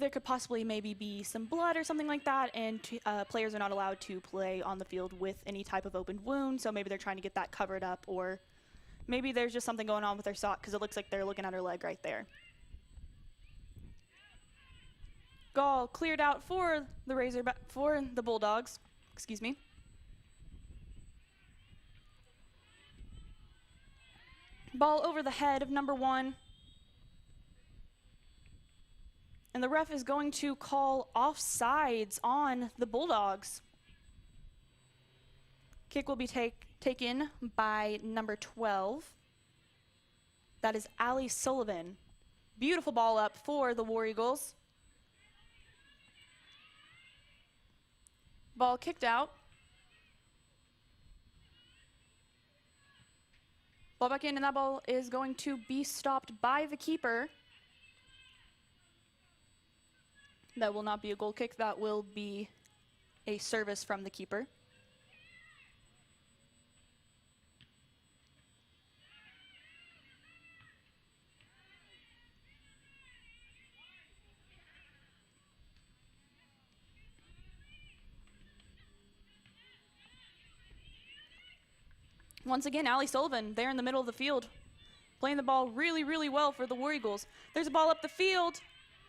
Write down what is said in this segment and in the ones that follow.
there could possibly maybe be some blood or something like that, and players are not allowed to play on the field with any type of open wound, so maybe they're trying to get that covered up, or maybe there's just something going on with their sock because it looks like they're looking at her leg right there. Gall cleared out for the Bulldogs, excuse me. Ball over the head of number 1. And the ref is going to call offsides on the Bulldogs. Kick will be taken by number 12. That is Allie Sullivan. Beautiful ball up for the War Eagles. Ball kicked out. Ball back in, and that ball is going to be stopped by the keeper. That will not be a goal kick, that will be a service from the keeper. Once again, Allie Sullivan there in the middle of the field, playing the ball really, really well for the War Eagles. There's a ball up the field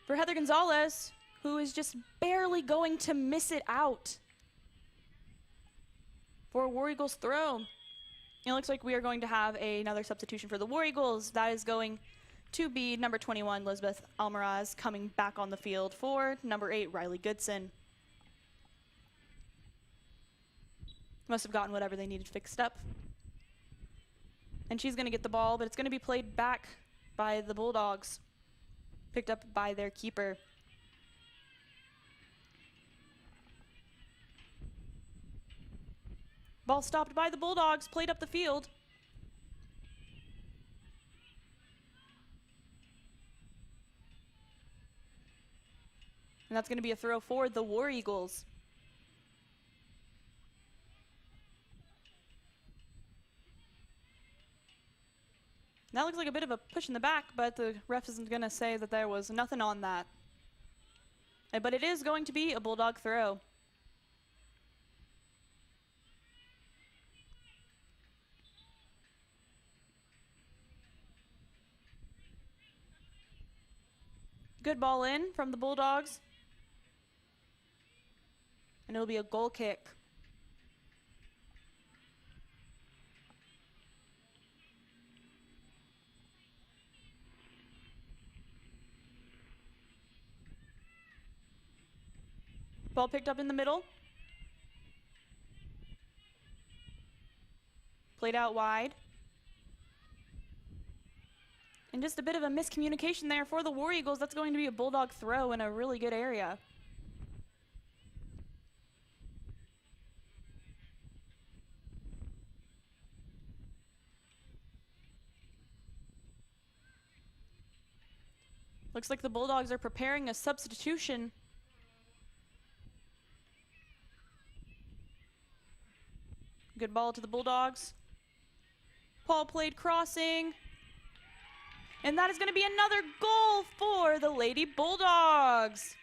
for Heather Gonzalez, who is just barely going to miss it out for a War Eagles throw. It looks like we are going to have another substitution for the War Eagles. That is going to be number 21, Elizabeth Almaraz, coming back on the field for number 8, Riley Goodson. Must have gotten whatever they needed fixed up. And she's going to get the ball, but it's going to be played back by the Bulldogs, picked up by their keeper. Ball stopped by the Bulldogs, played up the field. And that's going to be a throw for the War Eagles. That looks like a bit of a push in the back, but the ref isn't going to say that there was nothing on that. But it is going to be a Bulldog throw. Good ball in from the Bulldogs. And it'll be a goal kick. Ball picked up in the middle. Played out wide. And just a bit of a miscommunication there for the War Eagles. That's going to be a Bulldog throw in a really good area. Looks like the Bulldogs are preparing a substitution. Good ball to the Bulldogs. Paul played crossing. And that is going to be another goal for the Lady Bulldogs.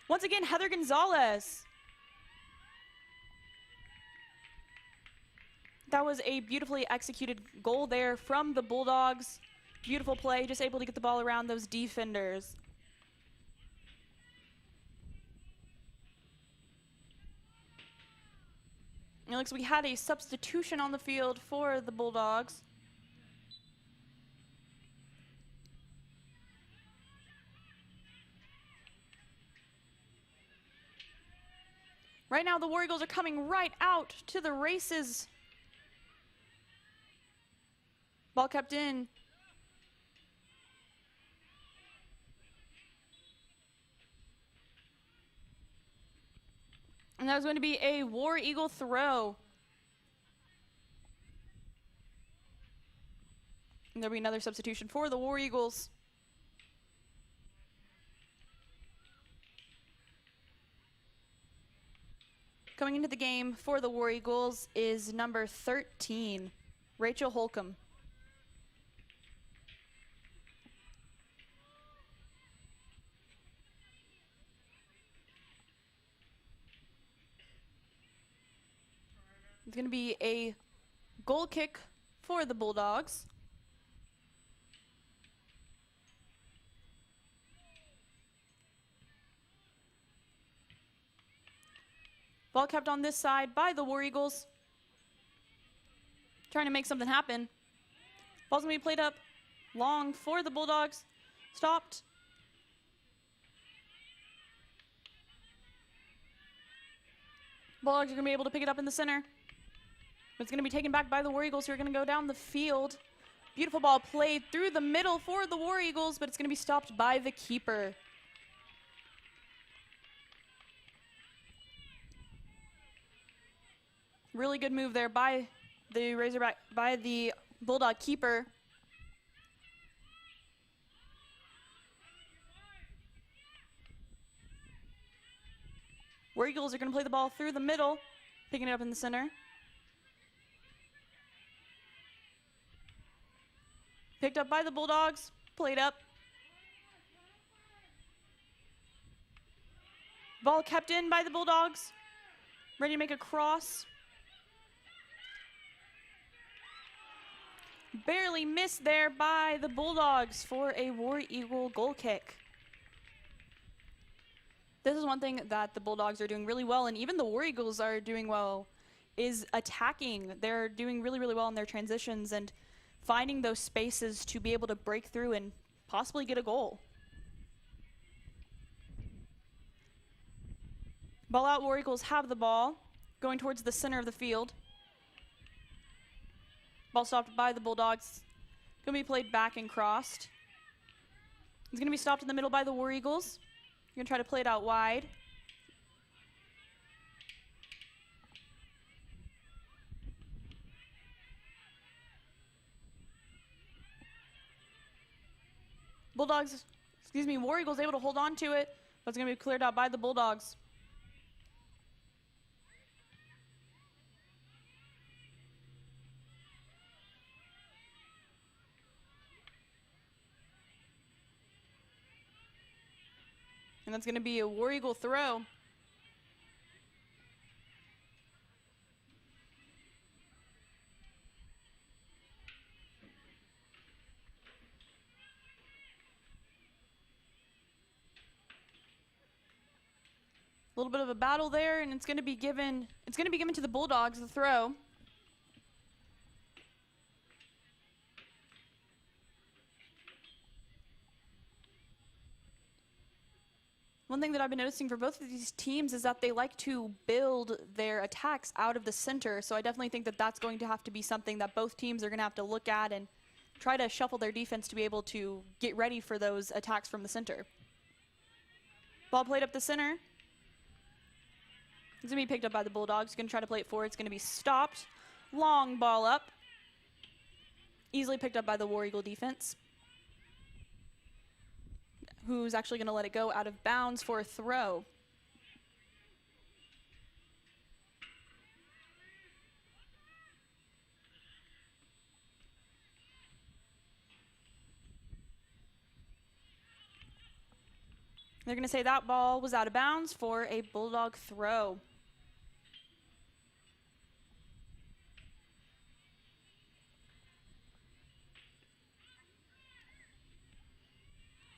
Once again, Heather Gonzalez. That was a beautifully executed goal there from the Bulldogs. Beautiful play, just able to get the ball around those defenders. It looks like we had a substitution on the field for the Bulldogs. Right now, the War Eagles are coming right out to the races. Ball kept in. And that was going to be a War Eagle throw. And there'll be another substitution for the War Eagles. Coming into the game for the War Eagles is number 13, Rachel Holcomb. It's going to be a goal kick for the Bulldogs. Ball kept on this side by the War Eagles. Trying to make something happen. Ball's going to be played up long for the Bulldogs. Stopped. Bulldogs are going to be able to pick it up in the center. But it's going to be taken back by the War Eagles, who are going to go down the field. Beautiful ball played through the middle for the War Eagles, but it's going to be stopped by the keeper. Really good move there by the Razorback, by the Bulldog keeper. War Eagles are going to play the ball through the middle, picking it up in the center. Picked up by the Bulldogs, played up. Ball kept in by the Bulldogs, ready to make a cross. Barely missed there by the Bulldogs for a War Eagle goal kick. This is one thing that the Bulldogs are doing really well, and even the War Eagles are doing well, is attacking. They're doing really, really well in their transitions and finding those spaces to be able to break through and possibly get a goal. Ball out, War Eagles have the ball, going towards the center of the field. Ball stopped by the Bulldogs. Going to be played back and crossed. It's going to be stopped in the middle by the War Eagles. You're going to try to play it out wide. War Eagles able to hold on to it, but it's going to be cleared out by the Bulldogs. And that's going to be a War Eagle throw. A little bit of a battle there, and it's going to be given to the Bulldogs, the throw. One thing that I've been noticing for both of these teams is that they like to build their attacks out of the center, so I definitely think that that's going to have to be something that both teams are going to have to look at and try to shuffle their defense to be able to get ready for those attacks from the center. Ball played up the center. It's going to be picked up by the Bulldogs. Going to try to play it forward. It's going to be stopped. Long ball up. Easily picked up by the War Eagle defense, who's actually going to let it go out of bounds for a throw. They're going to say that ball was out of bounds for a Bulldog throw.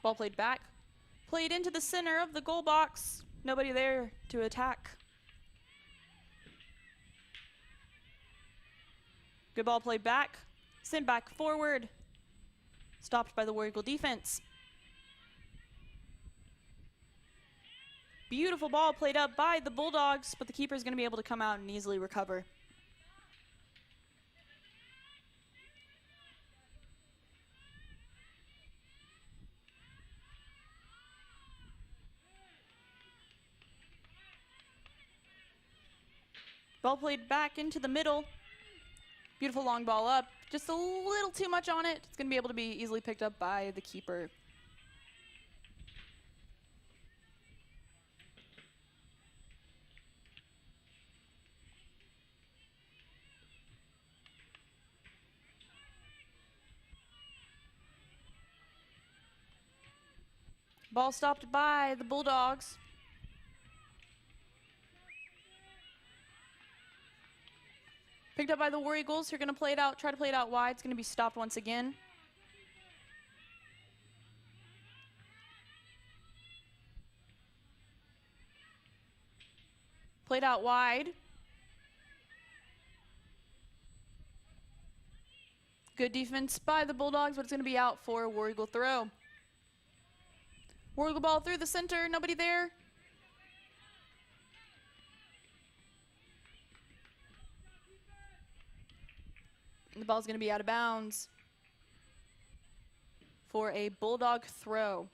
Ball played back. Played into the center of the goal box. Nobody there to attack. Good ball played back. Sent back forward. Stopped by the War Eagle defense. Beautiful ball played up by the Bulldogs, but the keeper is going to be able to come out and easily recover. Ball played back into the middle. Beautiful long ball up. Just a little too much on it. It's going to be able to be easily picked up by the keeper. Ball stopped by the Bulldogs. Picked up by the War Eagles, who are going to play it out, try to play it out wide. It's going to be stopped once again. Played out wide. Good defense by the Bulldogs, but it's going to be out for a War Eagle throw. War Eagle ball through the center, nobody there. And the ball's going to be out of bounds for a Bulldog throw.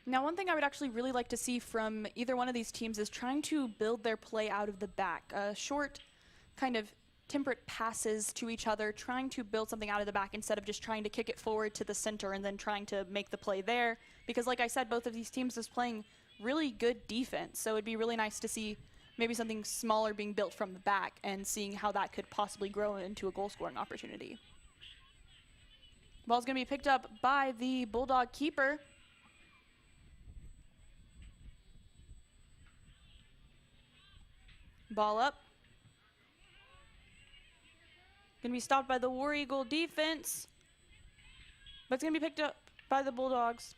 Now, one thing I would actually really like to see from either one of these teams is trying to build their play out of the back. Short, kind of temperate passes to each other, trying to build something out of the back instead of just trying to kick it forward to the center and then trying to make the play there. Because like I said, both of these teams is playing really good defense. So it'd be really nice to see maybe something smaller being built from the back and seeing how that could possibly grow into a goal scoring opportunity. Ball's going to be picked up by the Bulldog keeper. Ball up. Going to be stopped by the War Eagle defense. But it's going to be picked up by the Bulldogs.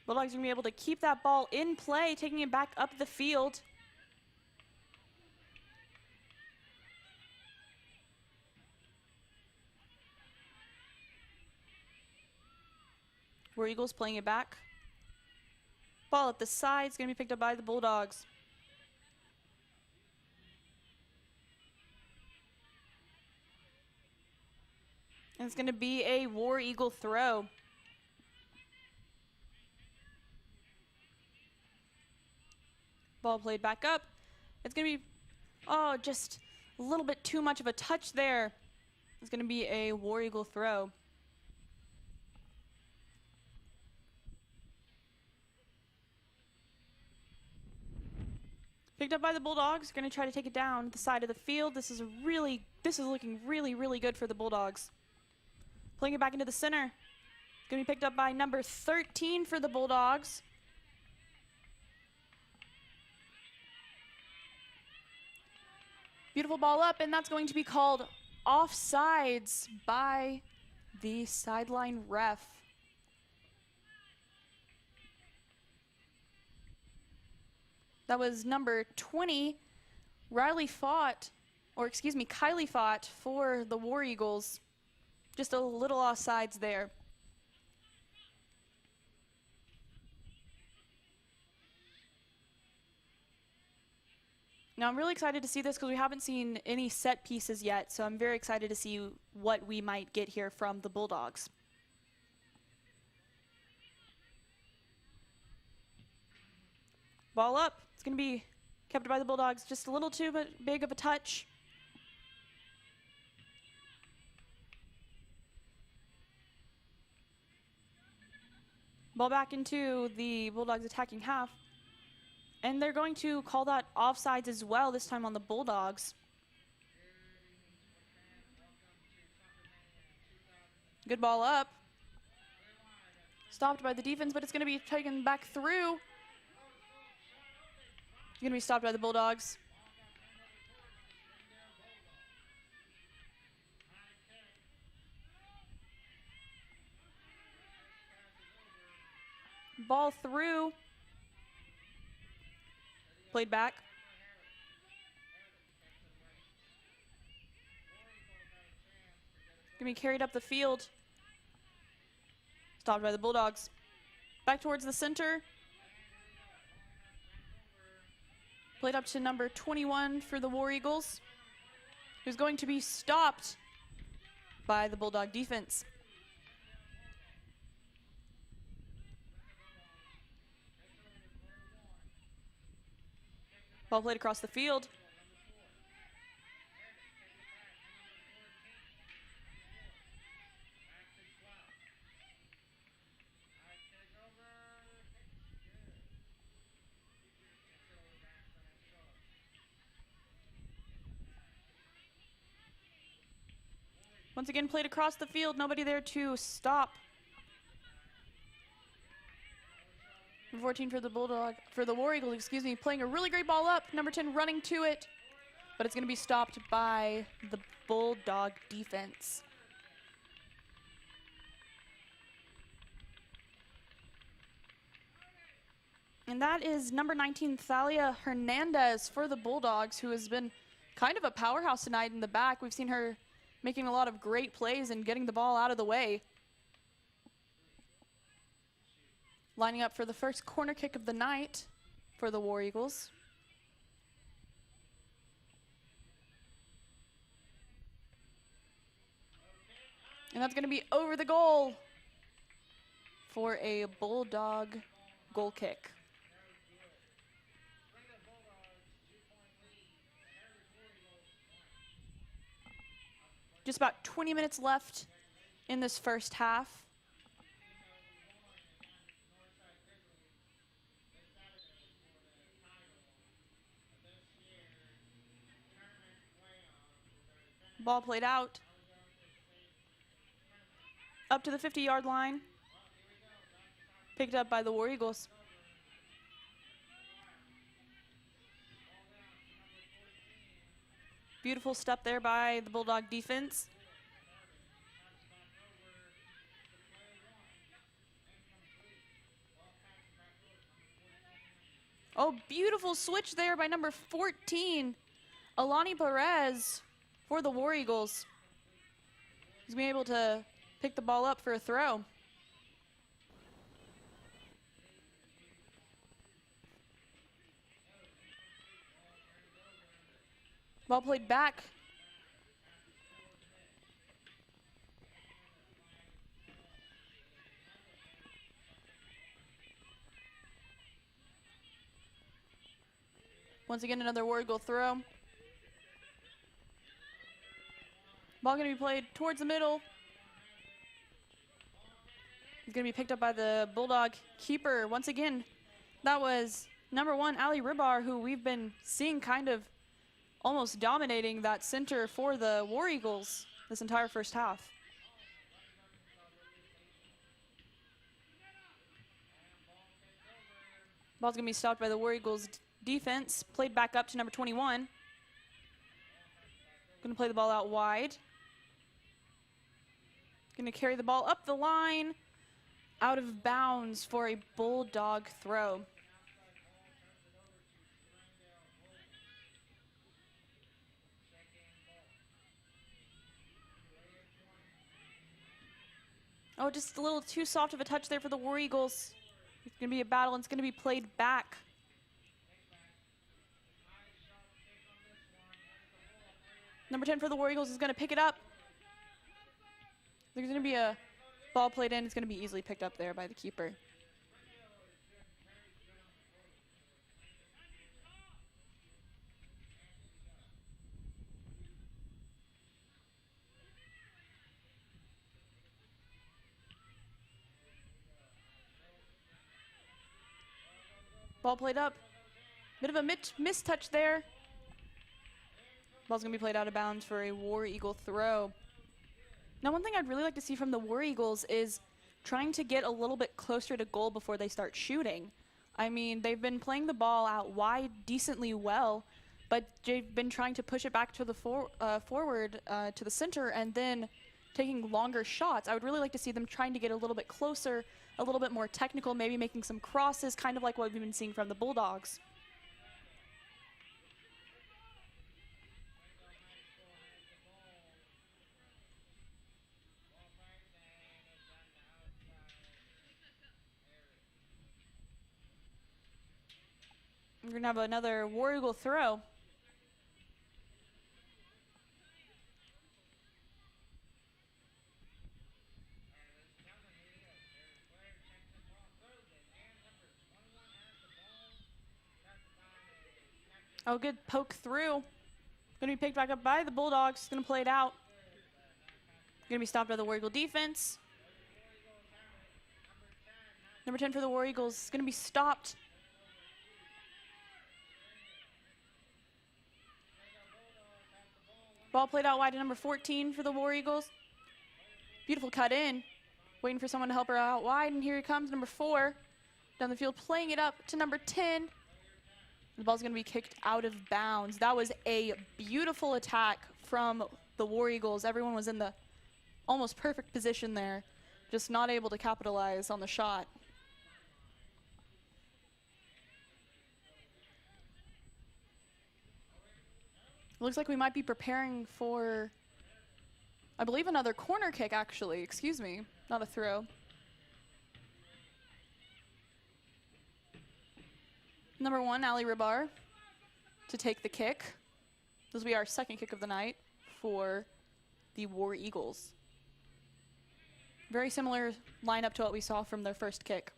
Bulldogs are going to be able to keep that ball in play, taking it back up the field. War Eagles playing it back. Ball at the side is going to be picked up by the Bulldogs. And it's going to be a War Eagle throw. Ball played back up. It's going to be, oh, just a little bit too much of a touch there. It's going to be a War Eagle throw. Picked up by the Bulldogs, going to try to take it down the side of the field. This is looking really good for the Bulldogs. Playing it back into the center. Going to be picked up by number 13 for the Bulldogs. Beautiful ball up, and that's going to be called offsides by the sideline ref. That was number 20, Kylie Fott for the War Eagles. Just a little offsides there. Now I'm really excited to see this because we haven't seen any set pieces yet, so I'm very excited to see what we might get here from the Bulldogs. Ball up. It's going to be kept by the Bulldogs. Just a little too big of a touch. Ball back into the Bulldogs attacking half. And they're going to call that offsides as well, this time on the Bulldogs. Good ball up. Stopped by the defense, but it's going to be taken back through. Going to be stopped by the Bulldogs. Ball through. Played back. Going to be carried up the field. Stopped by the Bulldogs. Back towards the center. Played up to number 21 for the War Eagles, who's going to be stopped by the Bulldog defense. Ball played across the field. Once again, played across the field. Nobody there to stop. Number 14 for the Bulldog, for the War Eagles, excuse me, playing a really great ball up. Number 10 running to it, but it's going to be stopped by the Bulldog defense. And that is number 19, Thalia Hernandez for the Bulldogs, who has been kind of a powerhouse tonight in the back. We've seen her making a lot of great plays and getting the ball out of the way. Lining up for the first corner kick of the night for the War Eagles. And that's going to be over the goal for a Bulldog goal kick. Just about 20 minutes left in this first half. Ball played out. Up to the 50-yard line. Picked up by the War Eagles. Beautiful step there by the Bulldog defense. Oh, beautiful switch there by number 14, Alani Perez for the War Eagles. He's been able to pick the ball up for a throw. Ball played back. Once again, another War Eagle throw. Ball going to be played towards the middle. It's going to be picked up by the Bulldog keeper. Once again, that was number 1, HAR-BER, who we've been seeing kind of almost dominating that center for the War Eagles this entire first half. Ball's going to be stopped by the War Eagles defense. Played back up to number 21. Going to play the ball out wide. Going to carry the ball up the line, out of bounds for a Bulldog throw. Oh, just a little too soft of a touch there for the War Eagles. It's going to be a battle, and it's going to be played back. Number 10 for the War Eagles is going to pick it up. There's going to be a ball played in. It's going to be easily picked up there by the keeper. Ball played up. Bit of a mistouch there. Ball's going to be played out of bounds for a War Eagle throw. Now, one thing I'd really like to see from the War Eagles is trying to get a little bit closer to goal before they start shooting. I mean, they've been playing the ball out wide decently well, but they've been trying to push it back to the forward to the center and then taking longer shots. I would really like to see them trying to get a little bit closer, a little bit more technical, maybe making some crosses, kind of like what we've been seeing from the Bulldogs. We're going to have another War Eagle throw. Oh, good poke through. Going to be picked back up by the Bulldogs. Going to play it out. Going to be stopped by the War Eagle defense. Number 10 for the War Eagles is going to be stopped. Ball played out wide to number 14 for the War Eagles. Beautiful cut in. Waiting for someone to help her out wide, and here he comes, number 4. Down the field, playing it up to number 10. The ball's going to be kicked out of bounds. That was a beautiful attack from the War Eagles. Everyone was in the almost perfect position there, just not able to capitalize on the shot. Looks like we might be preparing for, I believe, another corner kick, actually. Excuse me, not a throw. Number 1, HAR-BER, to take the kick. This will be our second kick of the night for the War Eagles. Very similar lineup to what we saw from their first kick.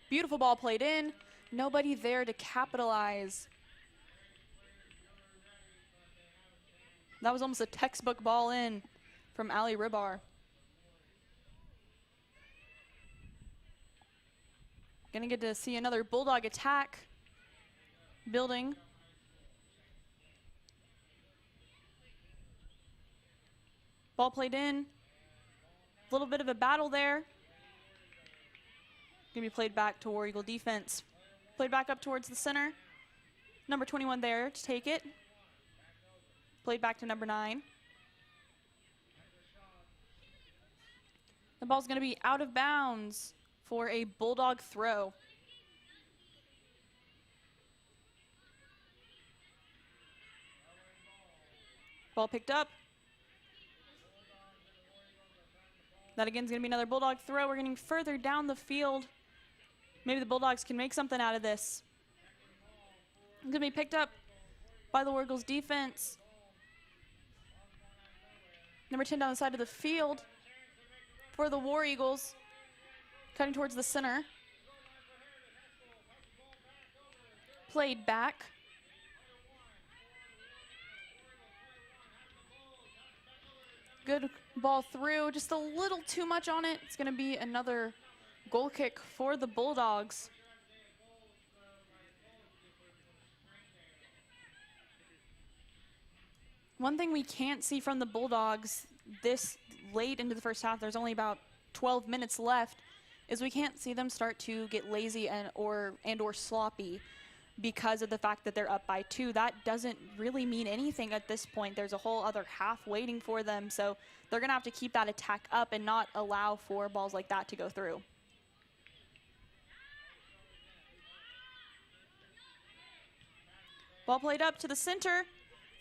Beautiful ball played in. Nobody there to capitalize. That was almost a textbook ball in from HAR-BER. Gonna get to see another Bulldog attack building. Ball played in. A little bit of a battle there. Gonna be played back to War Eagle defense. Played back up towards the center. Number 21 there to take it. Played back to number 9. The ball's gonna be out of bounds for a Bulldog throw. Ball picked up. That again is going to be another Bulldog throw. We're getting further down the field. Maybe the Bulldogs can make something out of this. It's going to be picked up by the War Eagles defense. Number 10 down the side of the field for the War Eagles. Cutting towards the center. Played back. Good ball through, just a little too much on it. It's going to be another goal kick for the Bulldogs. One thing we can't see from the Bulldogs this late into the first half, there's only about 12 minutes left, is we can't see them start to get lazy and or sloppy because of the fact that they're up by 2. That doesn't really mean anything at this point. There's a whole other half waiting for them, so they're gonna have to keep that attack up and not allow for balls like that to go through. Ball played up to the center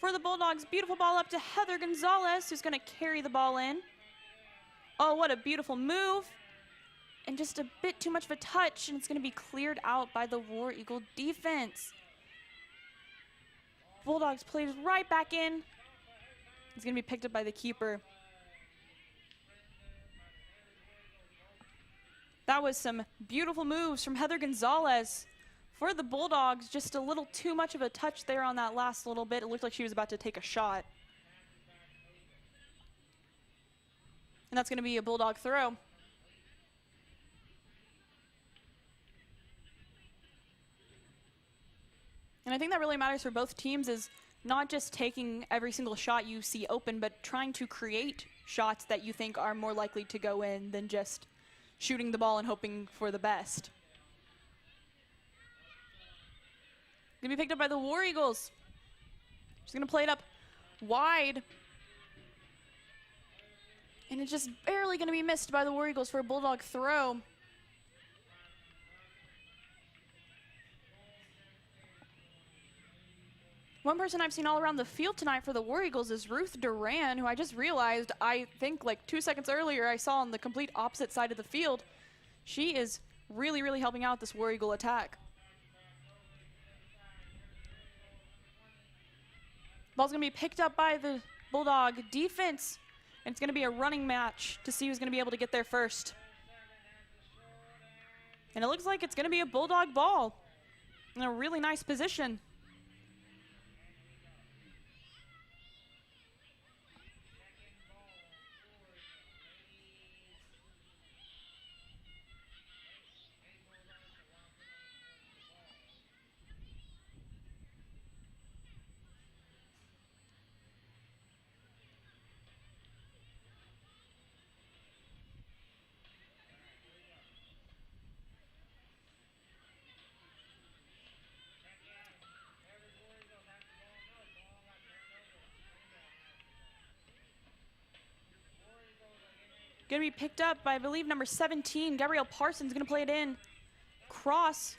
for the Bulldogs. Beautiful ball up to Heather Gonzalez, who's gonna carry the ball in. Oh, what a beautiful move. And just a bit too much of a touch, and it's going to be cleared out by the War Eagle defense. Bulldogs plays right back in. It's going to be picked up by the keeper. That was some beautiful moves from Heather Gonzalez for the Bulldogs. Just a little too much of a touch there on that last little bit. It looked like she was about to take a shot. And that's going to be a Bulldog throw. And I think that really matters for both teams, is not just taking every single shot you see open, but trying to create shots that you think are more likely to go in than just shooting the ball and hoping for the best. Gonna be picked up by the War Eagles. She's gonna play it up wide. And it's just barely gonna be missed by the War Eagles for a Bulldog throw. One person I've seen all around the field tonight for the War Eagles is Ruth Duran, who I just realized, I think like 2 seconds earlier, I saw on the complete opposite side of the field. She is really, really helping out this War Eagle attack. Ball's gonna be picked up by the Bulldog defense, and it's gonna be a running match to see who's gonna be able to get there first. And it looks like it's gonna be a Bulldog ball in a really nice position. Going to be picked up by, I believe, number 17, Gabrielle Parsons. Going to play it in. Cross.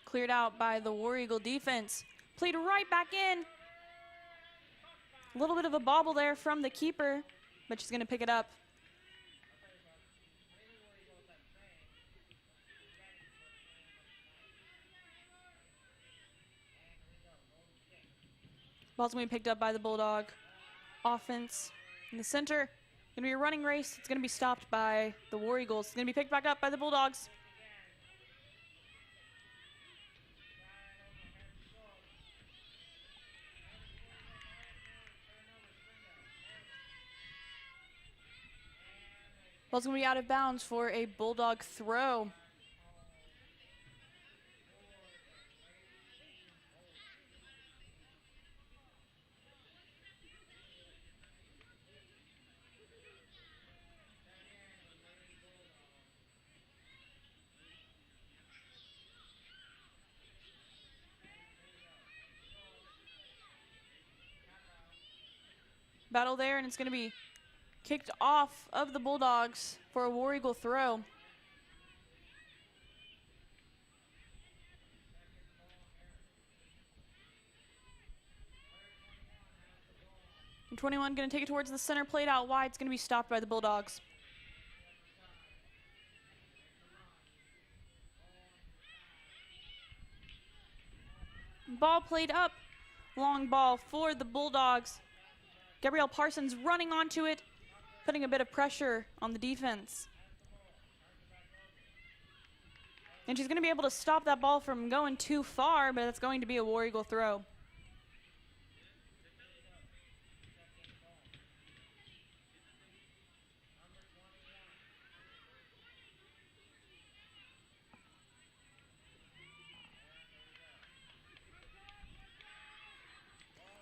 Cleared out by the War Eagle defense. Played right back in. A little bit of a bobble there from the keeper, but she's going to pick it up. Ball's going to be picked up by the Bulldog offense in the center. Going to be a running race. It's going to be stopped by the War Eagles. It's going to be picked back up by the Bulldogs. Ball's going to be out of bounds for a Bulldog throw. Battle there, and it's going to be kicked off of the Bulldogs for a War Eagle throw. And 21 going to take it towards the center, played out wide. It's going to be stopped by the Bulldogs. Ball played up. Long ball for the Bulldogs. Gabrielle Parsons running onto it, putting a bit of pressure on the defense. And she's going to be able to stop that ball from going too far, but it's going to be a War Eagle throw.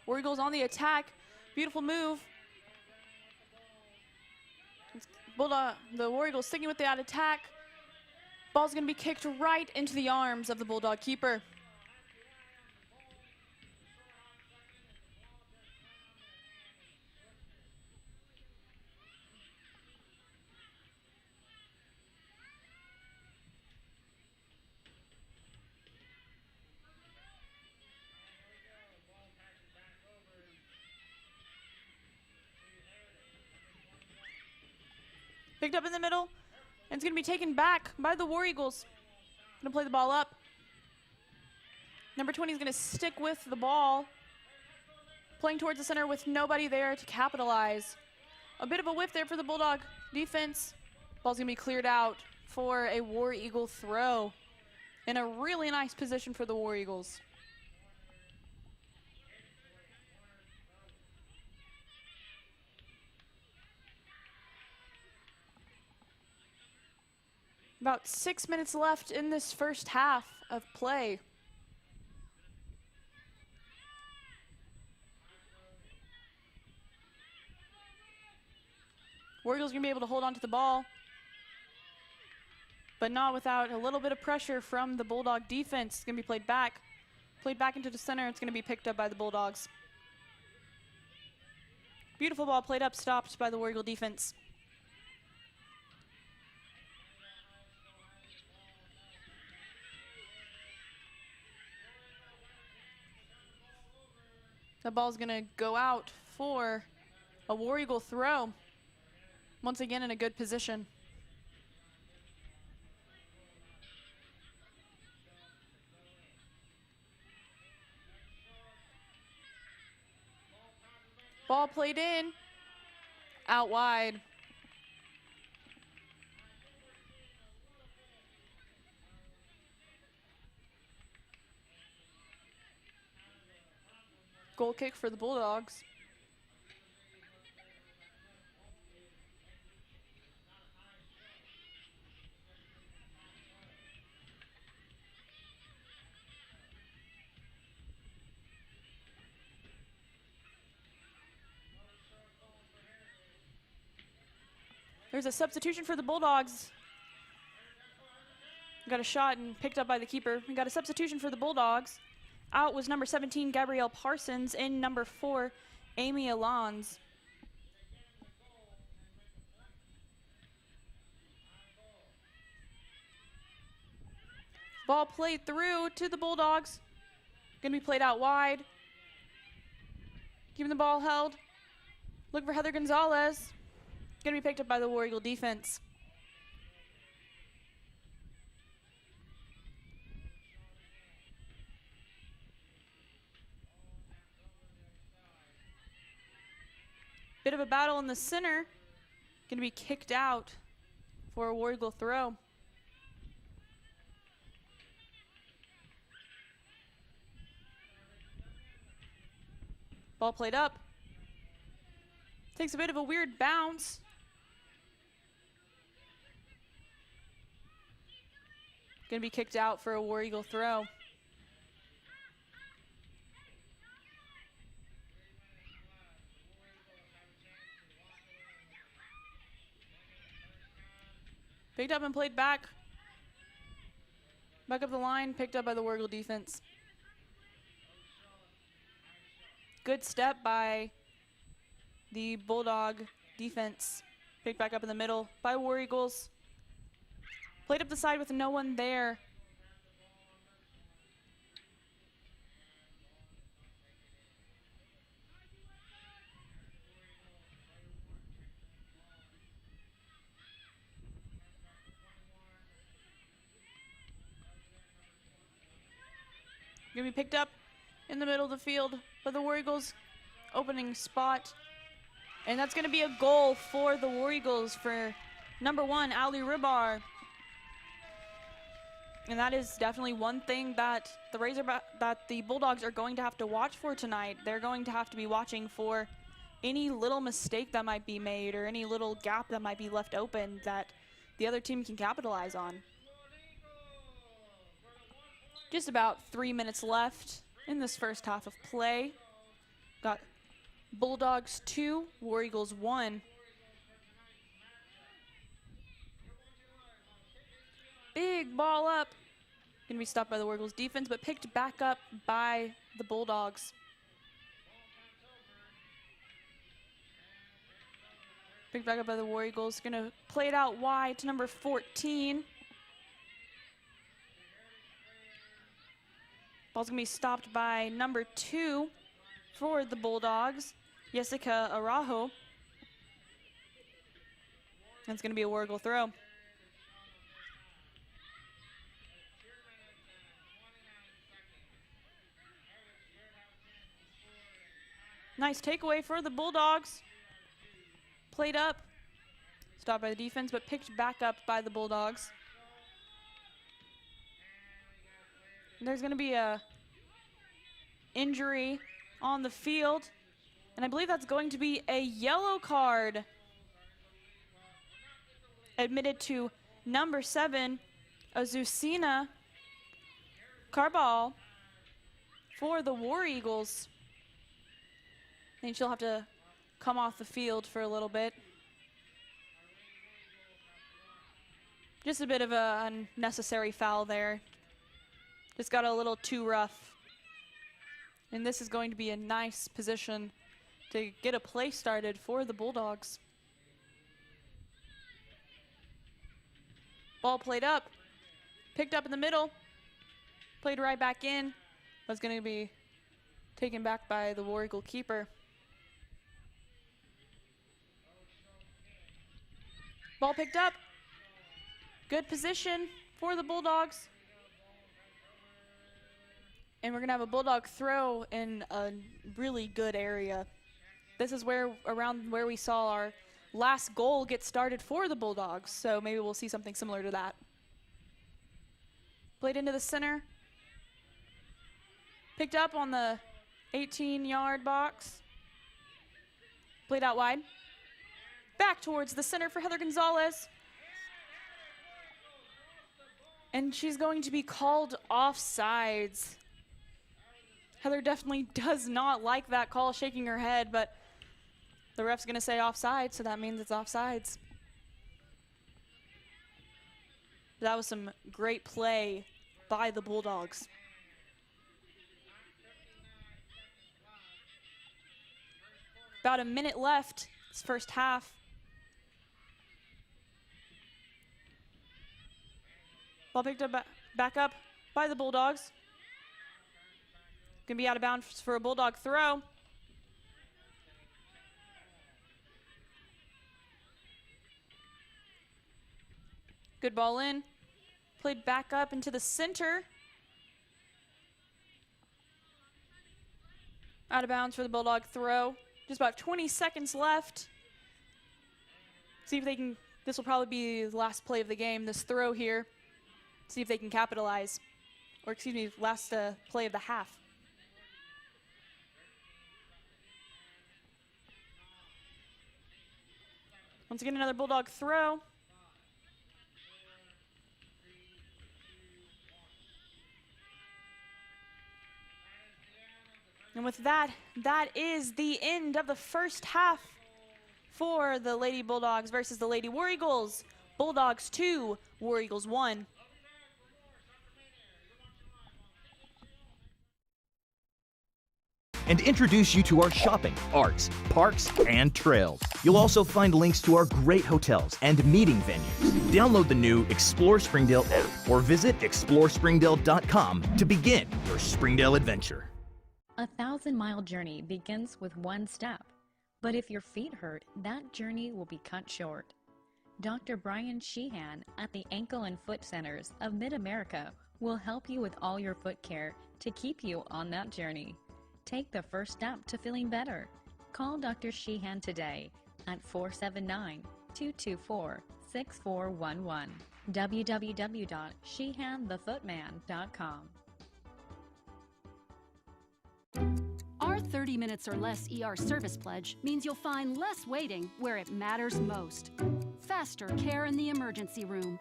War Eagles on the attack. Beautiful move. Bulldog, the War Eagles sticking with that attack. Ball's going to be kicked right into the arms of the Bulldog keeper. Picked up in the middle, and it's going to be taken back by the War Eagles. Going to play the ball up. Number 20 is going to stick with the ball, playing towards the center with nobody there to capitalize. A bit of a whiff there for the Bulldog defense. Ball's going to be cleared out for a War Eagle throw in a really nice position for the War Eagles. About 6 minutes left in this first half of play. War Eagles going to be able to hold on to the ball, but not without a little bit of pressure from the Bulldog defense. It's going to be played back into the center. It's going to be picked up by the Bulldogs. Beautiful ball played up, stopped by the War Eagle defense. The ball's going to go out for a War Eagle throw. Once again in a good position. Ball played in, out wide. Goal kick for the Bulldogs. There's a substitution for the Bulldogs. Got a shot and picked up by the keeper. We got a substitution for the Bulldogs. Out was number 17, Gabrielle Parsons, in number 4, Amy Alons. Ball played through to the Bulldogs. Gonna be played out wide. Keeping the ball held. Look for Heather Gonzalez. Gonna be picked up by the War Eagle defense. Bit of a battle in the center. Gonna be kicked out for a War Eagle throw. Ball played up. Takes a bit of a weird bounce. Gonna be kicked out for a War Eagle throw. Picked up and played back. Back up the line, picked up by the War Eagle defense. Good step by the Bulldog defense. Picked back up in the middle by War Eagles. Played up the side with no one there. Gonna be picked up in the middle of the field by the War Eagles opening spot. And that's gonna be a goal for the War Eagles for number 1, HAR-BER. And that is definitely one thing that the Bulldogs are going to have to watch for tonight. They're going to have to be watching for any little mistake that might be made or any little gap that might be left open that the other team can capitalize on. Just about 3 minutes left in this first half of play. Got Bulldogs 2, War Eagles 1. Big ball up. Gonna be stopped by the War Eagles defense, but picked back up by the Bulldogs. Picked back up by the War Eagles. Gonna play it out wide to number 14. Ball's gonna be stopped by number 2 for the Bulldogs, Jessica Araujo. And it's gonna be a War Eagle throw. Nice takeaway for the Bulldogs. Played up, stopped by the defense, but picked back up by the Bulldogs. And there's going to be a injury on the field, and I believe that's going to be a yellow card admitted to number 7, Azucena Carball for the War Eagles. I think she'll have to come off the field for a little bit. Just a bit of an unnecessary foul there. Just got a little too rough. And this is going to be a nice position to get a play started for the Bulldogs. Ball played up, picked up in the middle, played right back in. Was going to be taken back by the War Eagle keeper. Ball picked up. Good position for the Bulldogs. And we're going to have a Bulldog throw in a really good area. This is around where we saw our last goal get started for the Bulldogs. So maybe we'll see something similar to that. Played into the center. Picked up on the 18-yard box. Played out wide. Back towards the center for Heather Gonzalez. And she's going to be called offsides. Heather definitely does not like that call, shaking her head, but the ref's going to say offside, so that means it's offsides. That was some great play by the Bulldogs. About a minute left this first half. Ball picked up back up by the Bulldogs. Gonna be out of bounds for a Bulldog throw. Good ball in. Played back up into the center. Out of bounds for the Bulldog throw. Just about 20 seconds left. See if they can, this will probably be the last play of the game, this throw here. See if they can capitalize. Or excuse me, last play of the half. Once again, another Bulldog throw. And with that, that is the end of the first half for the Lady Bulldogs versus the Lady War Eagles. Bulldogs 2, War Eagles 1. And introduce you to our shopping, arts, parks, and trails. You'll also find links to our great hotels and meeting venues. Download the new Explore Springdale app or visit explorespringdale.com to begin your Springdale adventure. A 1,000-mile journey begins with one step, but if your feet hurt, that journey will be cut short. Dr. Brian Sheehan at the Ankle and Foot Centers of Mid-America will help you with all your foot care to keep you on that journey. Take the first step to feeling better. Call Dr. Sheehan today at 479-224-6411. www.sheehanthefootman.com. Our 30 minutes or less ER service pledge means you'll find less waiting where it matters most. Faster care in the emergency room.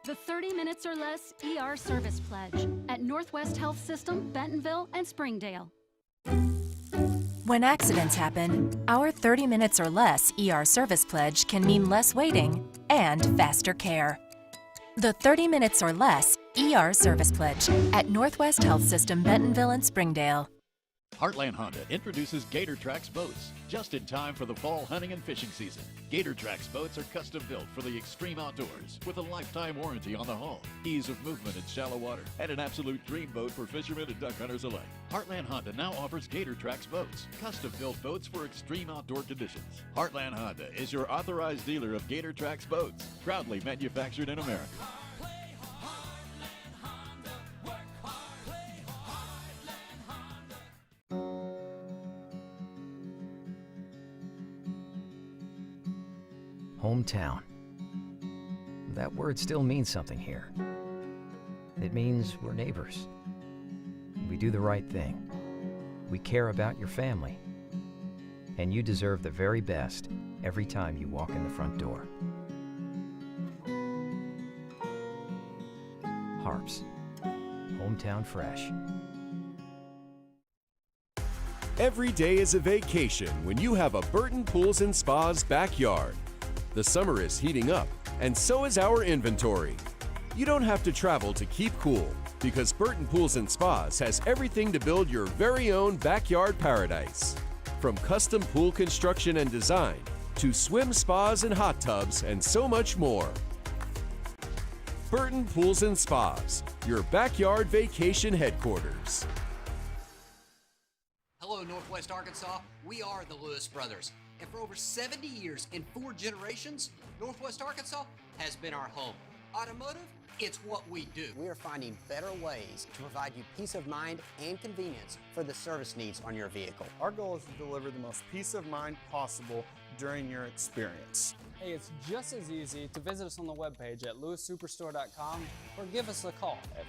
The 30 minutes or less ER service pledge at Northwest Health System, Bentonville, and Springdale. When accidents happen, our 30 minutes or less ER service pledge can mean less waiting and faster care. The 30 minutes or less ER service pledge at Northwest Health System, Bentonville, and Springdale. Heartland Honda introduces Gator Trax boats, just in time for the fall hunting and fishing season. Gator Trax boats are custom built for the extreme outdoors, with a lifetime warranty on the hull, ease of movement in shallow water, and an absolute dream boat for fishermen and duck hunters alike. Heartland Honda now offers Gator Trax boats, custom built boats for extreme outdoor conditions. Heartland Honda is your authorized dealer of Gator Trax boats, proudly manufactured in America. Hometown. That word still means something here. It means we're neighbors. We do the right thing. We care about your family. And you deserve the very best every time you walk in the front door. HAR-BER. Hometown fresh. Every day is a vacation when you have a Burton Pools & Spas backyard. The summer is heating up, and so is our inventory. You don't have to travel to keep cool, because Burton Pools & Spas has everything to build your very own backyard paradise. From custom pool construction and design, to swim spas and hot tubs, and so much more. Burton Pools & Spas, your backyard vacation headquarters. Hello, Northwest Arkansas. We are the Lewis Brothers. And for over 70 years and 4 generations, Northwest Arkansas has been our home. Automotive, it's what we do. We are finding better ways to provide you peace of mind and convenience for the service needs on your vehicle. Our goal is to deliver the most peace of mind possible during your experience. Hey, it's just as easy to visit us on the webpage at lewissuperstore.com or give us a call at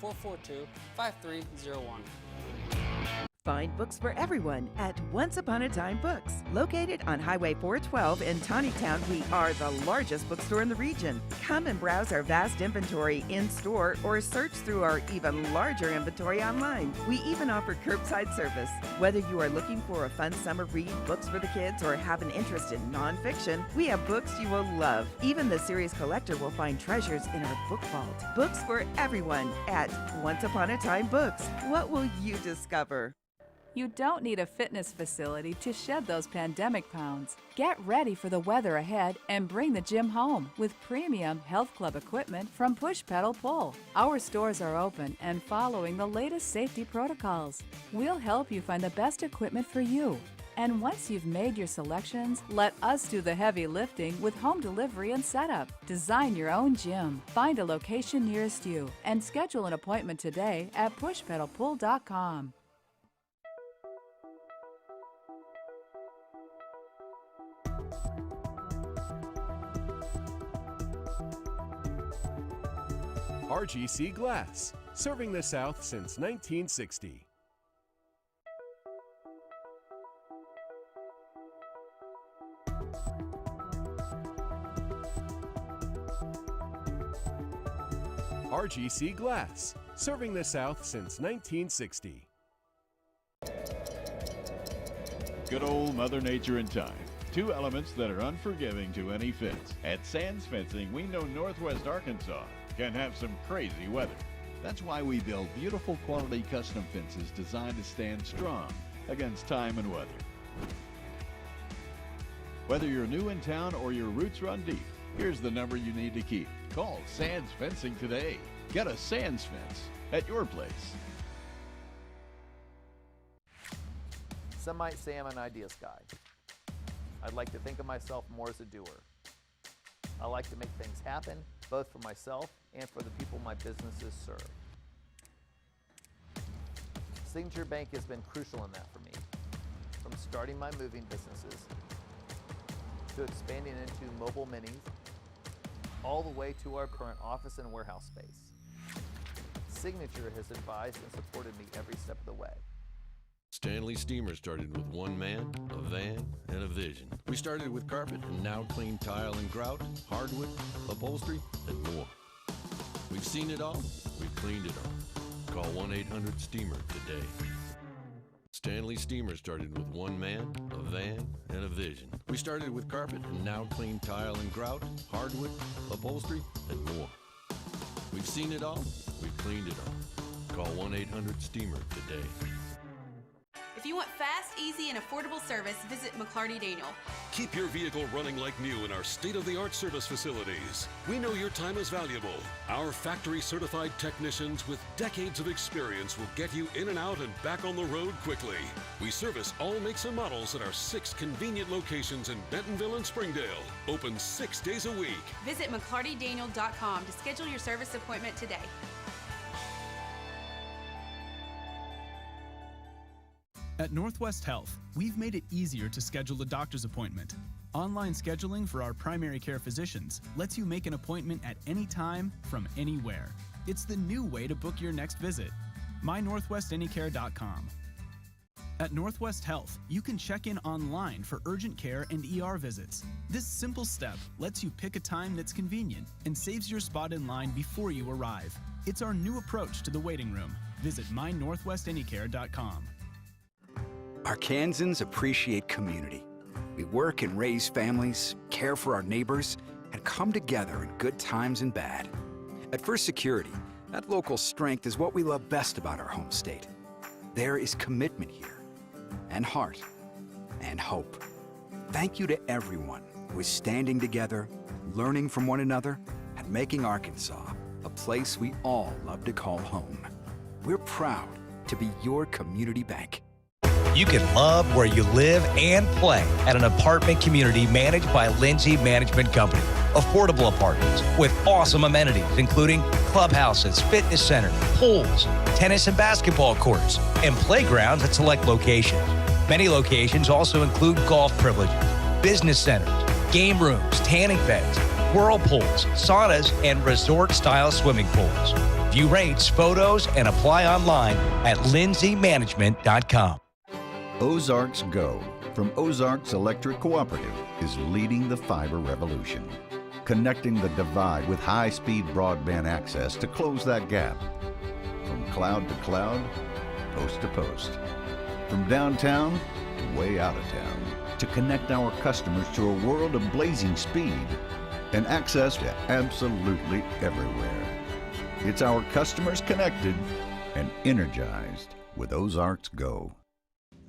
479-442-5301. Find books for everyone at Once Upon a Time Books. Located on Highway 412 in Tawnytown, we are the largest bookstore in the region. Come and browse our vast inventory in-store or search through our even larger inventory online. We even offer curbside service. Whether you are looking for a fun summer read, books for the kids, or have an interest in nonfiction, we have books you will love. Even the serious collector will find treasures in our book vault. Books for everyone at Once Upon a Time Books. What will you discover? You don't need a fitness facility to shed those pandemic pounds. Get ready for the weather ahead and bring the gym home with premium health club equipment from Push Pedal Pull. Our stores are open and following the latest safety protocols. We'll help you find the best equipment for you. And once you've made your selections, let us do the heavy lifting with home delivery and setup. Design your own gym. Find a location nearest you and schedule an appointment today at pushpedalpull.com. RGC Glass, serving the South since 1960. RGC Glass, serving the South since 1960. Good old Mother Nature and time. Two elements that are unforgiving to any fence. At Sands Fencing, we know Northwest Arkansas can have some crazy weather. That's why we build beautiful quality custom fences designed to stand strong against time and weather. Whether you're new in town or your roots run deep, here's the number you need to keep. Call Sands Fencing today. Get a Sands fence at your place. Some might say I'm an ideas guy. I'd like to think of myself more as a doer. I like to make things happen, both for myself and for the people my businesses serve. Signature Bank has been crucial in that for me, from starting my moving businesses to expanding into mobile minis, all the way to our current office and warehouse space. Signature has advised and supported me every step of the way. Stanley Steamer started with one man, a van, and a vision. We started with carpet and now clean tile and grout, hardwood, upholstery, and more. We've seen it all, we've cleaned it all. Call 1-800-STEAMER today. Stanley Steamer started with one man, a van, and a vision. We started with carpet and now clean tile and grout, hardwood, upholstery, and more. We've seen it all, we've cleaned it all. Call 1-800-STEAMER today. If you want fast, easy, and affordable service, visit McClarty Daniel. Keep your vehicle running like new in our state-of-the-art service facilities. We know your time is valuable. Our factory-certified technicians with decades of experience will get you in and out and back on the road quickly. We service all makes and models at our 6 convenient locations in Bentonville and Springdale. Open 6 days a week. Visit McClartyDaniel.com to schedule your service appointment today. At Northwest Health, we've made it easier to schedule a doctor's appointment. Online scheduling for our primary care physicians lets you make an appointment at any time from anywhere. It's the new way to book your next visit. mynorthwestanycare.com. At Northwest Health, you can check in online for urgent care and ER visits. This simple step lets you pick a time that's convenient and saves your spot in line before you arrive. It's our new approach to the waiting room. Visit mynorthwestanycare.com. Arkansans appreciate community. We work and raise families, care for our neighbors, and come together in good times and bad. At First Security, that local strength is what we love best about our home state. There is commitment here, and heart, and hope. Thank you to everyone who is standing together, learning from one another, and making Arkansas a place we all love to call home. We're proud to be your community bank. You can love where you live and play at an apartment community managed by Lindsay Management Company. Affordable apartments with awesome amenities, including clubhouses, fitness center, pools, tennis and basketball courts, and playgrounds at select locations. Many locations also include golf privileges, business centers, game rooms, tanning beds, whirlpools, saunas, and resort-style swimming pools. View rates, photos, and apply online at lindsaymanagement.com. Ozarks Go from Ozarks Electric Cooperative is leading the fiber revolution, connecting the divide with high-speed broadband access to close that gap. From cloud to cloud, post to post. From downtown to way out of town, to connect our customers to a world of blazing speed and access to absolutely everywhere. It's our customers connected and energized with Ozarks Go.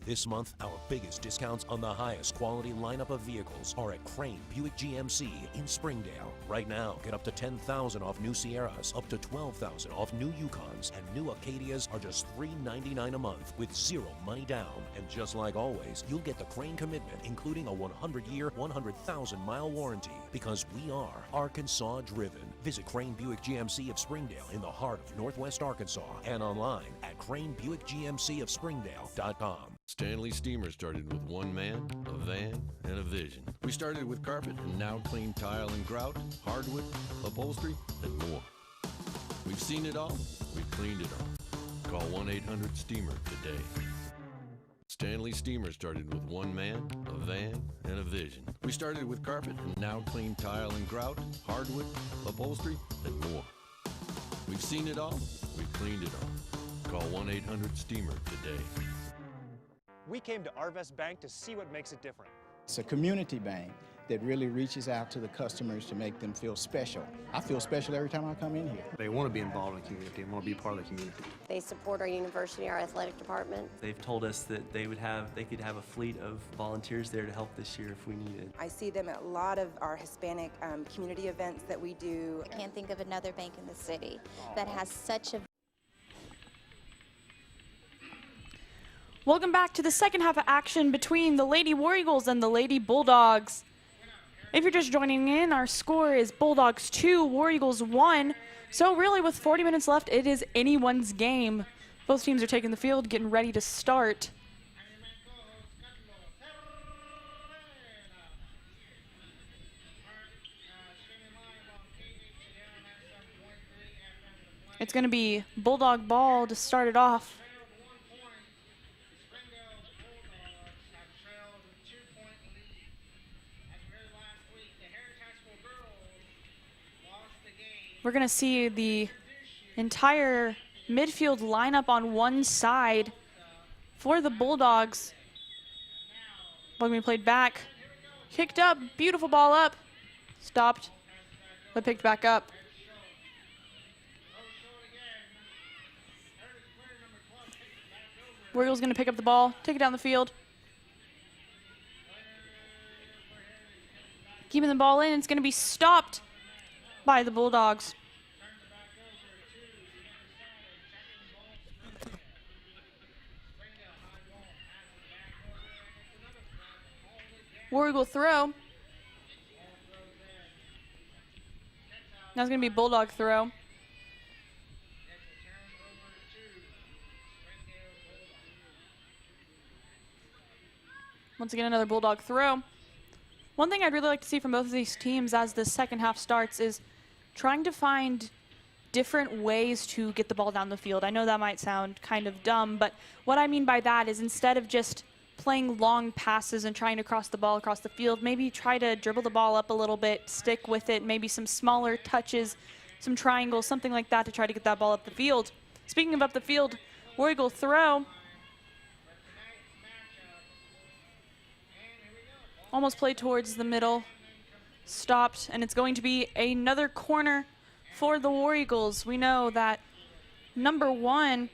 This month, our biggest discounts on the highest quality lineup of vehicles are at Crane Buick GMC in Springdale. Right now, get up to $10,000 off new Sierras, up to $12,000 off new Yukons, and new Acadias are just $399 a month with zero money down. And just like always, you'll get the Crane commitment, including a 100-year, 100,000-mile warranty, because we are Arkansas driven. Visit Crane Buick GMC of Springdale in the heart of Northwest Arkansas and online at cranebuickgmcofspringdale.com. Stanley Steamer started with one man, a van, and a vision. We started with carpet and now clean tile and grout, hardwood, upholstery, and more. We've seen it all. We've cleaned it all. Call 1-800-STEAMER today. Stanley Steamer started with one man, a van, and a vision. We started with carpet and now clean tile and grout, hardwood, upholstery, and more. We've seen it all. We've cleaned it all. Call 1-800-STEAMER today. We came to Arvest Bank to see what makes it different. It's a community bank that really reaches out to the customers to make them feel special. I feel special every time I come in here. They want to be involved in the community and want to be part of the community. They support our university, our athletic department. They've told us that they could have a fleet of volunteers there to help this year if we needed. I see them at a lot of our Hispanic community events that we do. I can't think of another bank in the city that has such a... Welcome back to the second half of action between the Lady War Eagles and the Lady Bulldogs. If you're just joining in, our score is Bulldogs 2, War Eagles 1. So really with 40 minutes left, it is anyone's game. Both teams are taking the field, getting ready to start. It's going to be Bulldog ball to start it off. We're going to see the entire midfield lineup on one side for the Bulldogs. Ball being played back. Kicked up. Beautiful ball up. Stopped. But picked back up. War Eagles going to pick up the ball. Take it down the field. Keeping the ball in. It's going to be stopped by the Bulldogs. War Eagle throw. Now it's going to be Bulldog throw. Once again, another Bulldog throw. One thing I'd really like to see from both of these teams as the second half starts is trying to find different ways to get the ball down the field. I know that might sound kind of dumb, but what I mean by that is instead of just playing long passes and trying to cross the ball across the field, maybe try to dribble the ball up a little bit, stick with it, maybe some smaller touches, some triangles, something like that to try to get that ball up the field. Speaking of up the field, War Eagle throw. Almost played towards the middle. Stopped, and it's going to be another corner for the War Eagles. We know that number 1,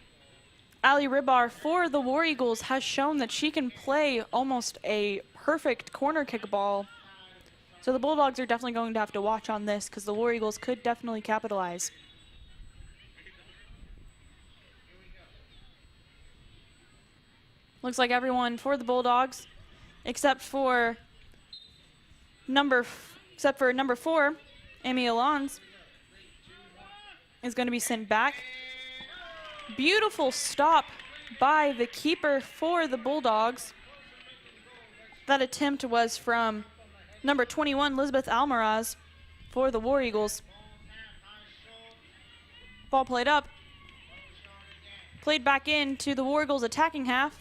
HAR-BER for the War Eagles, has shown that she can play almost a perfect corner kick ball. So the Bulldogs are definitely going to have to watch on this because the War Eagles could definitely capitalize. Looks like everyone for the Bulldogs, except for number 4, Amy Alons, is going to be sent back. Beautiful stop by the keeper for the Bulldogs. That attempt was from number 21, Elizabeth Almaraz, for the War Eagles. Ball played up. Played back into the War Eagles attacking half.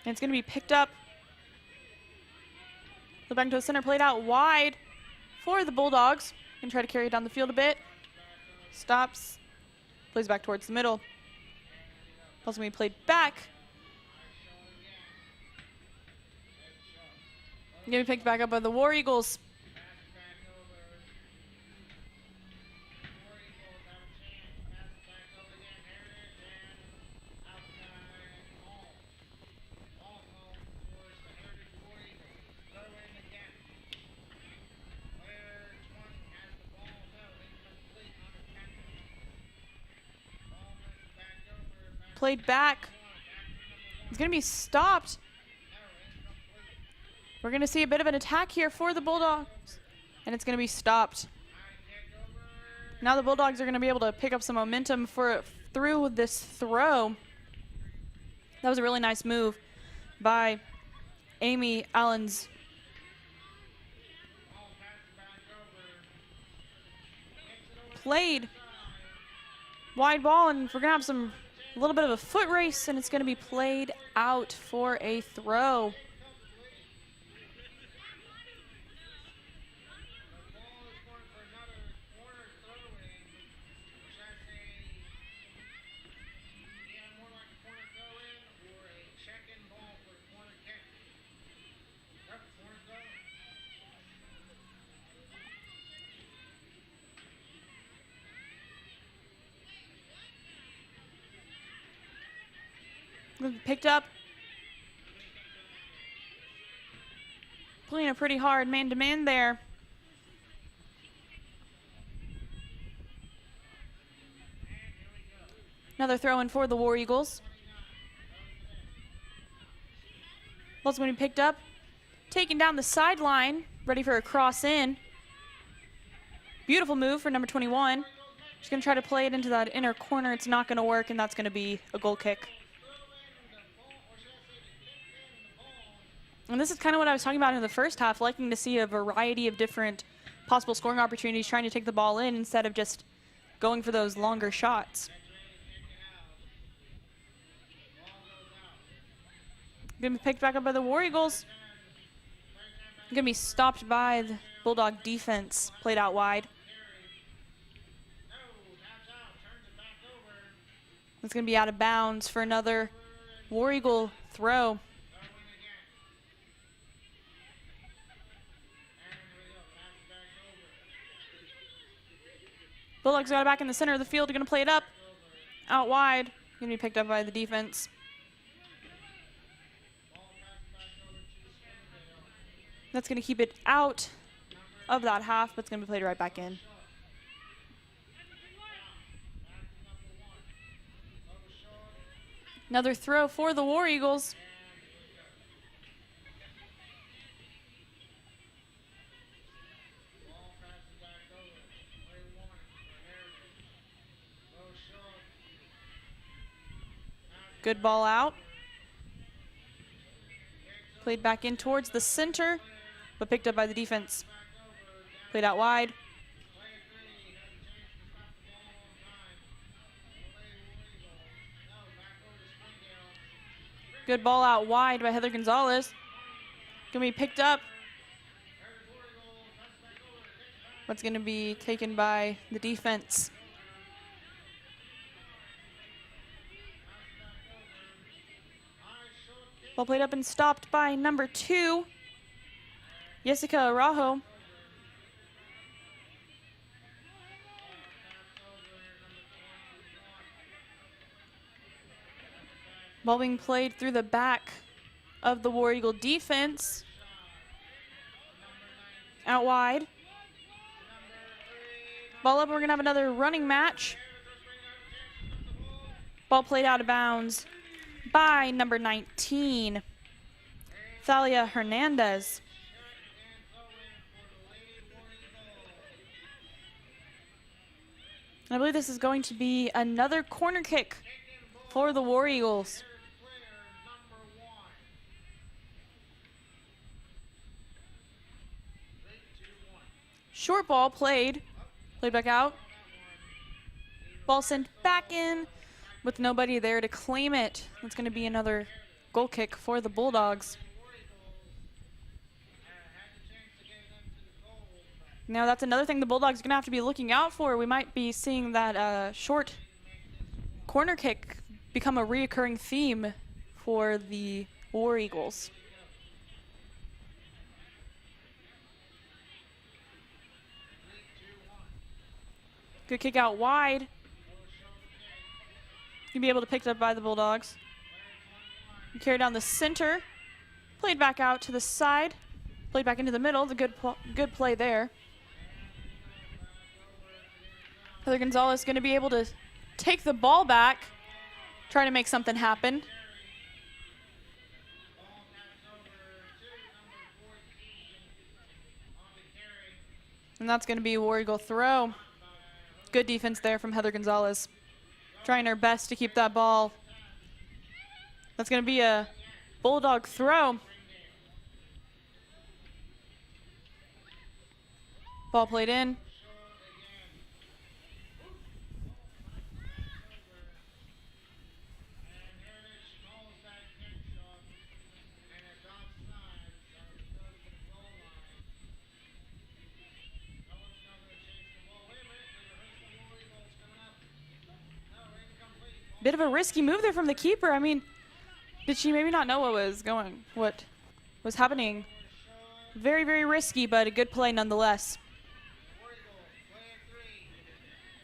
And it's going to be picked up. The back to the center, played out wide for the Bulldogs. Going to try to carry it down the field a bit. Stops. Plays back towards the middle. Ball's going to be played back. Going to be picked back up by the War Eagles. played back. It's going to be stopped. We're going to see a bit of an attack here for the Bulldogs, and it's going to be stopped. Now the Bulldogs are going to be able to pick up some momentum through this throw. That was a really nice move by Amy Allens. Played wide ball, and we're going to have a little bit of a foot race, and it's going to be played out for a throw. Picked up. Playing a pretty hard man-to-man there. Another throw in for the War Eagles. Ball's going to be picked up. Taken down the sideline. Ready for a cross in. Beautiful move for number 21. She's going to try to play it into that inner corner. It's not going to work, and that's going to be a goal kick. And this is kind of what I was talking about in the first half, liking to see a variety of different possible scoring opportunities, trying to take the ball in instead of just going for those longer shots. Going to be picked back up by the War Eagles. Going to be stopped by the Bulldog defense, played out wide. It's going to be out of bounds for another War Eagle throw. Bulldogs got it back in the center of the field. They're going to play it up. Out wide. Going to be picked up by the defense. That's going to keep it out of that half, but it's going to be played right back in. Another throw for the War Eagles. Good ball out. Played back in towards the center, but picked up by the defense. Played out wide. Good ball out wide by Heather Gonzalez. Gonna be picked up. What's gonna be taken by the defense. Ball played up and stopped by number 2, Jessica Araujo. Ball being played through the back of the War Eagle defense. Out wide. Ball up, we're gonna have another running match. Ball played out of bounds by number 19, Thalia Hernandez. I believe this is going to be another corner kick for the War Eagles. Short ball played back out. Ball sent back in with nobody there to claim it. It's going to be another goal kick for the Bulldogs. Now that's another thing the Bulldogs are going to have to be looking out for. We might be seeing that short corner kick become a reoccurring theme for the War Eagles. Good kick out wide. You'll be able to pick it up by the Bulldogs. Carry down the center. Played back out to the side. Played back into the middle. It's a good play there. Heather Gonzalez going to be able to take the ball back. try to make something happen. And that's going to be a War Eagle throw. Good defense there from Heather Gonzalez. Trying her best to keep that ball. That's going to be a Bulldog throw. Ball played in. Bit of a risky move there from the keeper. I mean, did she maybe not know what was happening? Very, very risky, but a good play nonetheless.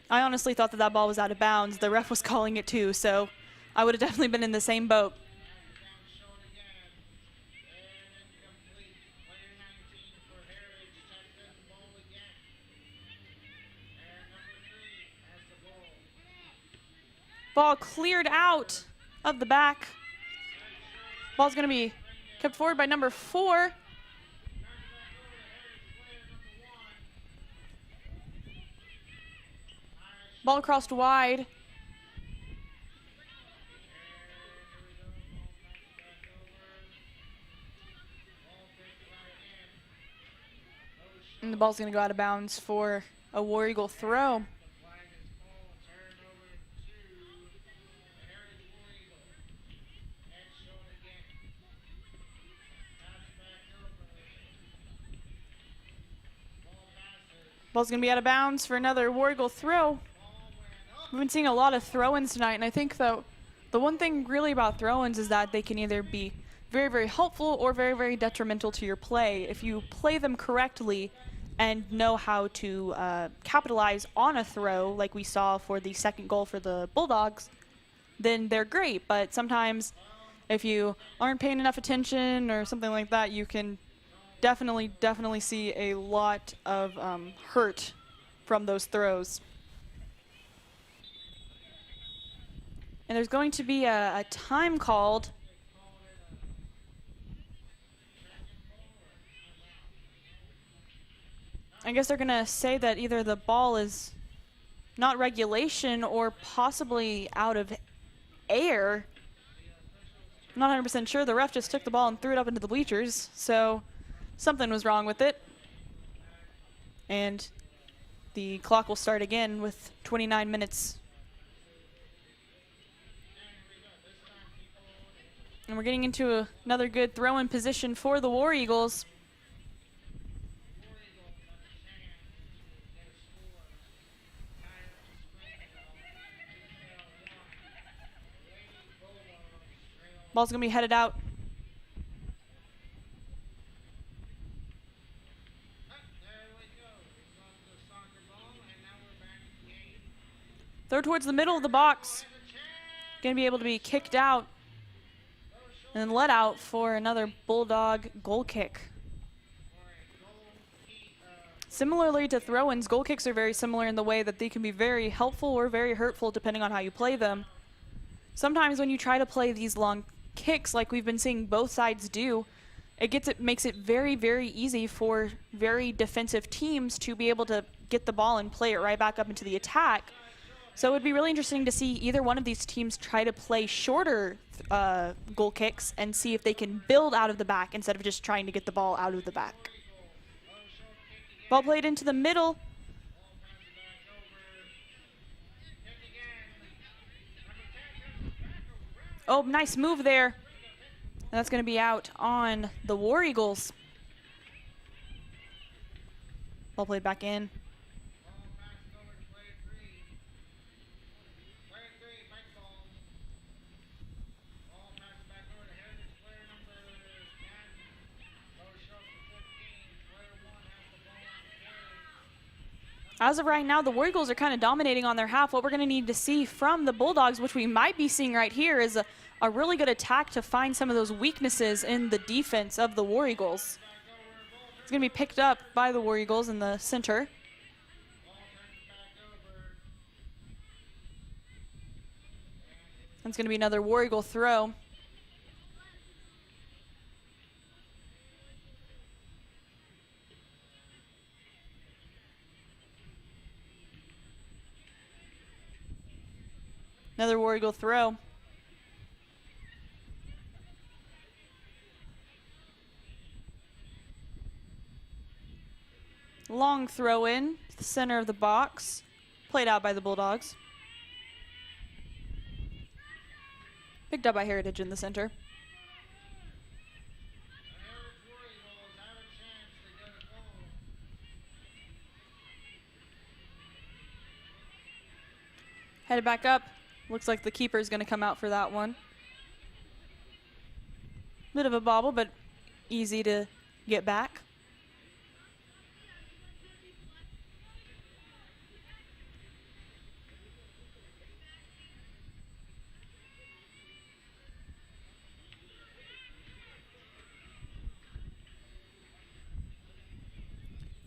I honestly thought that that ball was out of bounds. The ref was calling it too, so I would have definitely been in the same boat. Ball cleared out of the back. Ball's going to be kept forward by number 4. Ball crossed wide. And the ball's going to go out of bounds for a War Eagle throw. Ball's going to be out of bounds for another War Eagle throw. We've been seeing a lot of throw-ins tonight, and I think the one thing really about throw-ins is that they can either be very, very helpful or very, very detrimental to your play. If you play them correctly and know how to capitalize on a throw, like we saw for the second goal for the Bulldogs, then they're great. But sometimes if you aren't paying enough attention or something like that, you can definitely see a lot of hurt from those throws. And there's going to be a time called. I guess they're going to say that either the ball is not regulation or possibly out of air. I'm not 100% sure. The ref just took the ball and threw it up into the bleachers, so something was wrong with it. And the clock will start again with 29 minutes. And we're getting into another good throw-in position for the War Eagles. Ball's going to be headed out. Throw towards the middle of the box. Going to be able to be kicked out and then let out for another Bulldog goal kick. Similarly to throw-ins, goal kicks are very similar in the way that they can be very helpful or very hurtful depending on how you play them. Sometimes when you try to play these long kicks like we've been seeing both sides do, makes it very, very easy for very defensive teams to be able to get the ball and play it right back up into the attack. So it would be really interesting to see either one of these teams try to play shorter goal kicks and see if they can build out of the back instead of just trying to get the ball out of the back. Ball played into the middle. Oh, nice move there. And that's going to be out on the War Eagles. Ball played back in. As of right now, the War Eagles are kind of dominating on their half. What we're going to need to see from the Bulldogs, which we might be seeing right here, is a really good attack to find some of those weaknesses in the defense of the War Eagles. It's going to be picked up by the War Eagles in the center. That's going to be another War Eagle throw. Another War Eagle throw. Long throw in to the center of the box. Played out by the Bulldogs. Picked up by Heritage in the center. Headed back up. Looks like the keeper is going to come out for that one. Bit of a bobble, but easy to get back.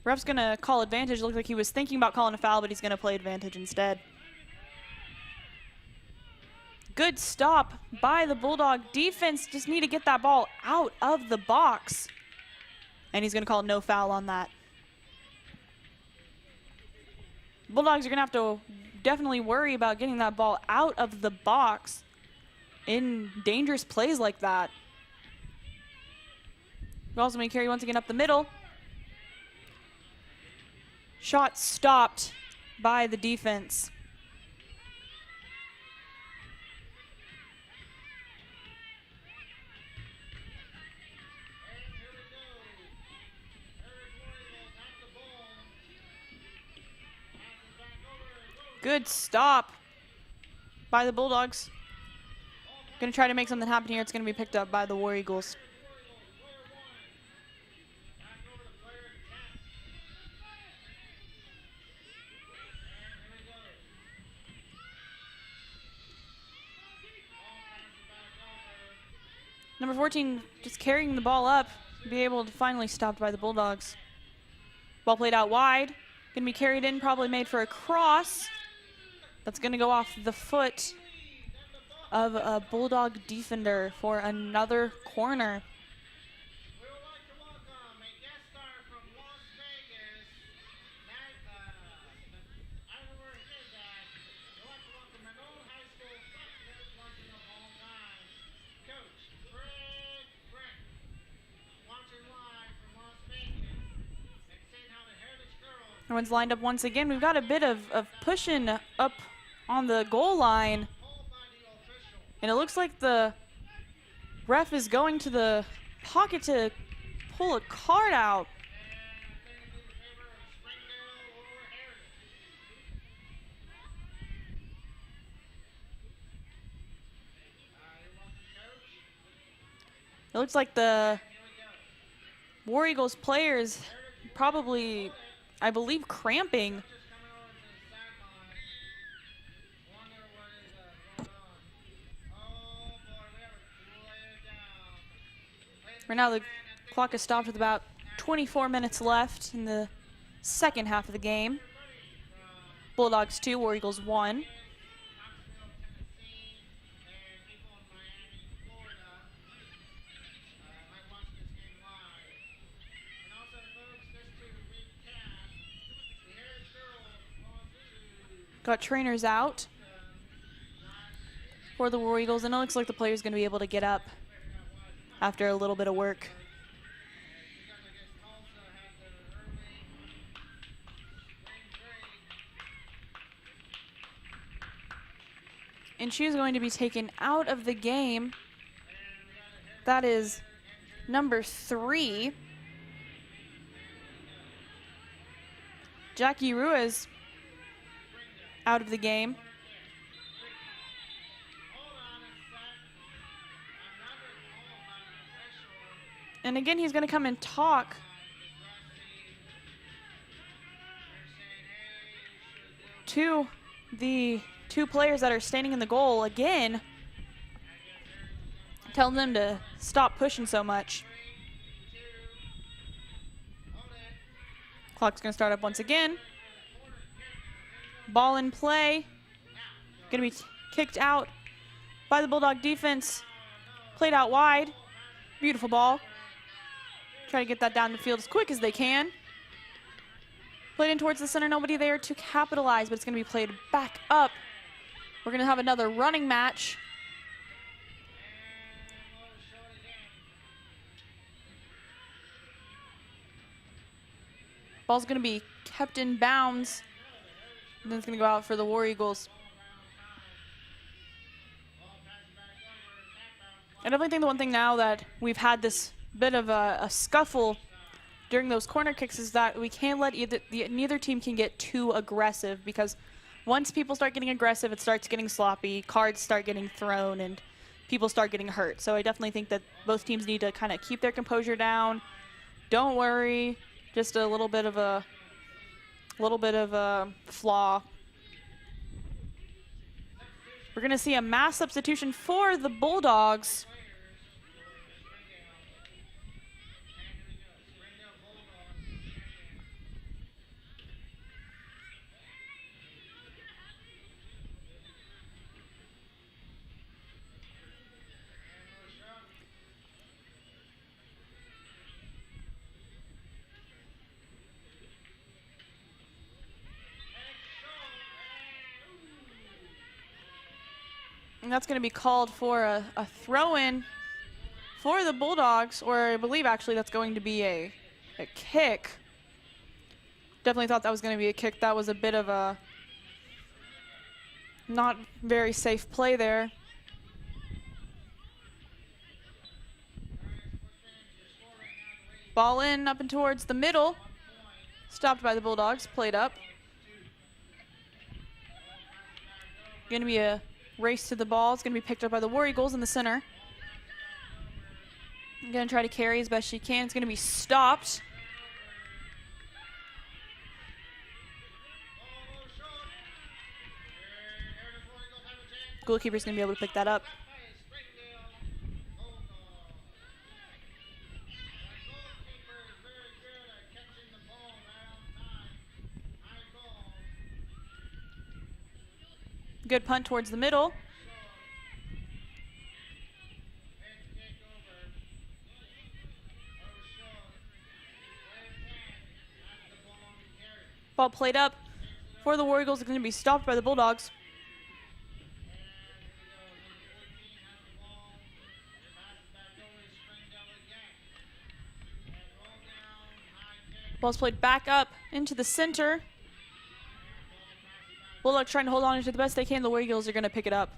Ref's going to call advantage. Looks like he was thinking about calling a foul, but he's going to play advantage instead. Good stop by the Bulldog defense. Just need to get that ball out of the box. And he's going to call no foul on that. Bulldogs are going to have to definitely worry about getting that ball out of the box in dangerous plays like that. Ball's going to carry once again up the middle. Shot stopped by the defense. Good stop by the Bulldogs. Going to try to make something happen here. It's going to be picked up by the War Eagles. Number 14 just carrying the ball up, be able to finally stopped by the Bulldogs. Ball played out wide. Going to be carried in, probably made for a cross. That's going to go off the foot of a Bulldog defender for another corner. Everyone's lined up once again. We've got a bit of pushing up on the goal line. And it looks like the ref is going to the pocket to pull a card out. It looks like the War Eagles players probably, I believe, cramping. Right now the clock is stopped with about 24 minutes left in the second half of the game. Bulldogs 2, War Eagles 1. Got trainers out for the War Eagles, and it looks like the player's going to be able to get up after a little bit of work. And she's going to be taken out of the game. That is number 3. Jackie Ruiz out of the game. And again, he's going to come and talk to the 2 players that are standing in the goal again, telling them to stop pushing so much. Clock's going to start up once again. Ball in play. Going to be kicked out by the Bulldog defense. Played out wide. Beautiful ball. Try to get that down the field as quick as they can. Played in towards the center, nobody there to capitalize, but it's going to be played back up. We're going to have another running match. Ball's going to be kept in bounds. And then it's going to go out for the War Eagles. I definitely think the one thing now that we've had this bit of a scuffle during those corner kicks is that we can't let neither team can get too aggressive, because once people start getting aggressive, it starts getting sloppy, cards start getting thrown, and people start getting hurt. So I definitely think that both teams need to kind of keep their composure down. Don't worry, just a little bit of a flaw. We're going to see a mass substitution for the Bulldogs. And that's going to be called for a throw-in for the Bulldogs, or I believe actually that's going to be a kick. Definitely thought that was going to be a kick. That was a bit of a not very safe play there. Ball in, up and towards the middle. Stopped by the Bulldogs, played up. Going to be a race to the ball. It's going to be picked up by the War Eagles in the center. Going to try to carry as best she can. It's going to be stopped. Goalkeeper's going to be able to pick that up. Good punt towards the middle. Ball played up for the War Eagles. It's going to be stopped by the Bulldogs. Ball's played back up into the center. Bulldog trying to hold on to the best they can. The War Eagles are going to pick it up.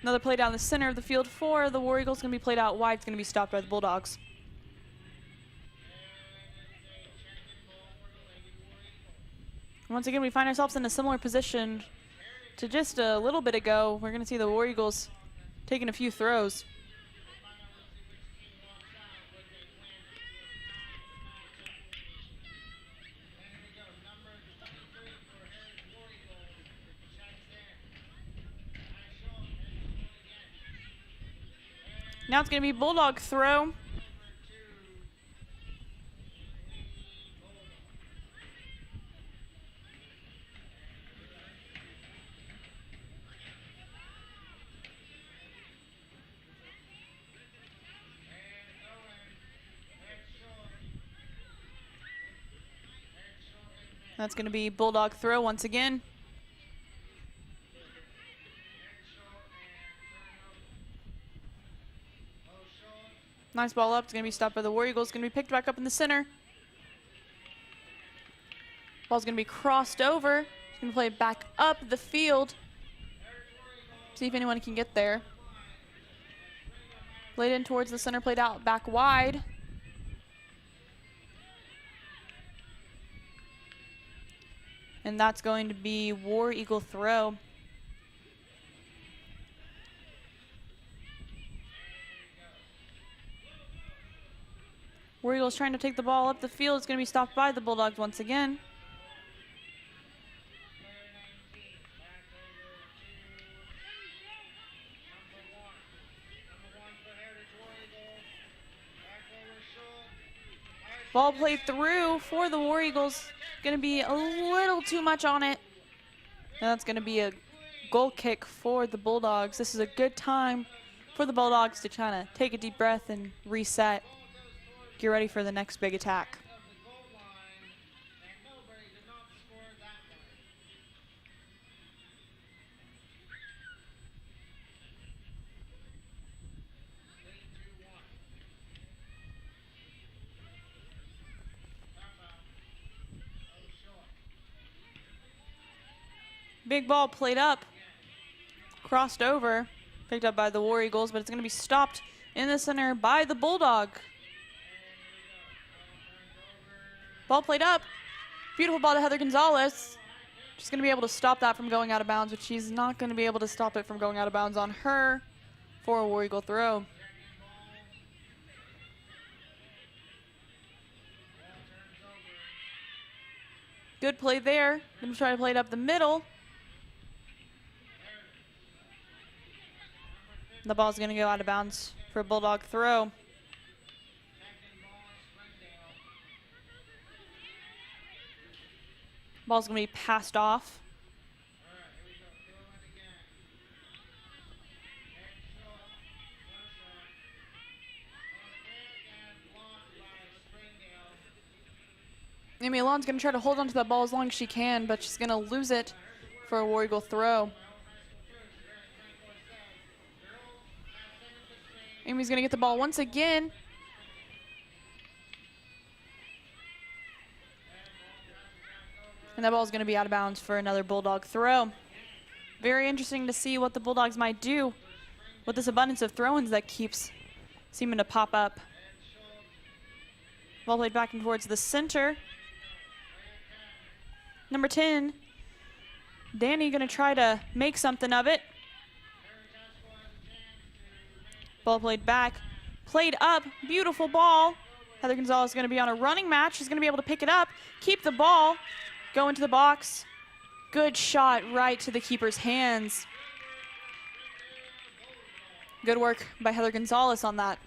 Another play down the center of the field for the War Eagles. Going to be played out wide. It's going to be stopped by the Bulldogs. Once again, we find ourselves in a similar position to just a little bit ago. We're going to see the War Eagles taking a few throws. Now it's going to be Bulldog throw. That's going to be Bulldog throw once again. Nice ball up. It's going to be stopped by the War Eagles. It's going to be picked back up in the center. Ball's going to be crossed over. It's going to play it back up the field. See if anyone can get there. Played in towards the center, played out back wide. And that's going to be War Eagle throw. War Eagles trying to take the ball up the field. It's going to be stopped by the Bulldogs once again. Ball played through for the War Eagles. Going to be a little too much on it. And that's going to be a goal kick for the Bulldogs. This is a good time for the Bulldogs to kind of take a deep breath and reset. Get ready for the next big attack. Big ball played up, crossed over, picked up by the War Eagles, but it's going to be stopped in the center by the Bulldog. Ball played up. Beautiful ball to Heather Gonzalez. She's going to be able to stop that from going out of bounds, but she's not going to be able to stop it from going out of bounds on her for a War Eagle throw. Good play there. Going to try to play it up the middle. The ball's going to go out of bounds for a Bulldog throw. Ball's going to be passed off. Amy Alon's going to try to hold onto that ball as long as she can, but she's going to lose it for a War Eagle throw. Amy's going to get the ball once again. And that ball is going to be out of bounds for another Bulldog throw. Very interesting to see what the Bulldogs might do with this abundance of throw-ins that keeps seeming to pop up. Ball played back and towards the center. Number 10, Danny going to try to make something of it. Ball played back, played up, beautiful ball. Heather Gonzalez is going to be on a running match. She's going to be able to pick it up, keep the ball, go into the box. Good shot right to the keeper's hands. Good work by Heather Gonzalez on that.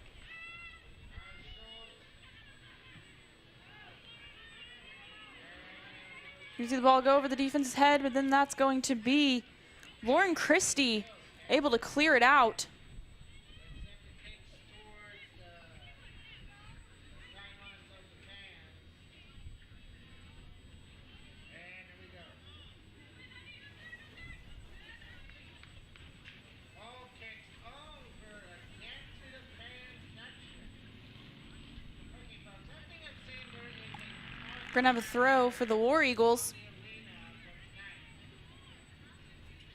You see the ball go over the defense's head, but then that's going to be Lauren Christie able to clear it out. We're going to have a throw for the War Eagles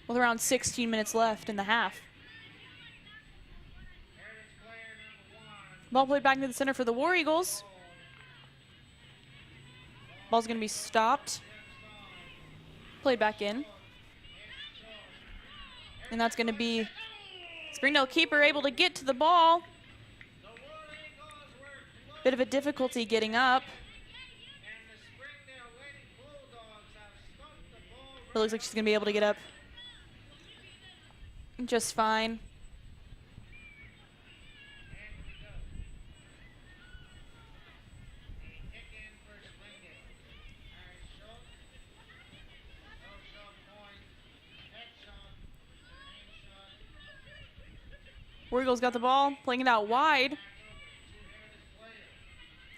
with around 16 minutes left in the half. Ball played back into the center for the War Eagles. Ball's going to be stopped. Played back in. And that's going to be Springdale keeper able to get to the ball. Bit of a difficulty getting up. It looks like she's going to be able to get up just fine. War Eagles got the ball, playing it out wide.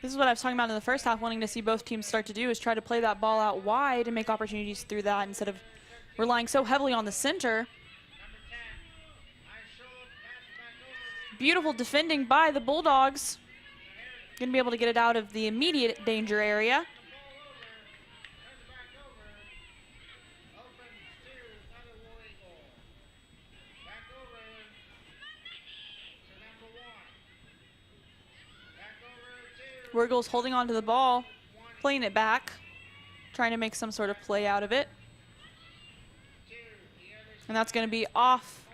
This is what I was talking about in the first half, wanting to see both teams start to do, is try to play that ball out wide and make opportunities through that instead of relying so heavily on the center. Beautiful defending by the Bulldogs. Going to be able to get it out of the immediate danger area. War Eagles holding on to the ball, playing it back, trying to make some sort of play out of it. And that's going to be off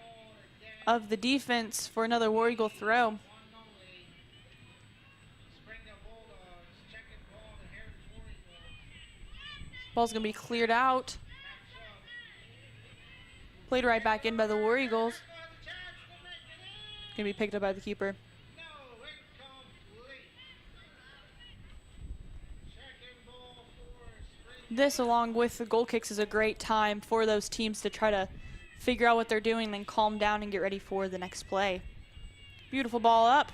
of the defense for another War Eagle throw. Ball's going to be cleared out. Played right back in by the War Eagles. Going to be picked up by the keeper. This, along with the goal kicks, is a great time for those teams to try to figure out what they're doing, then calm down and get ready for the next play. Beautiful ball up.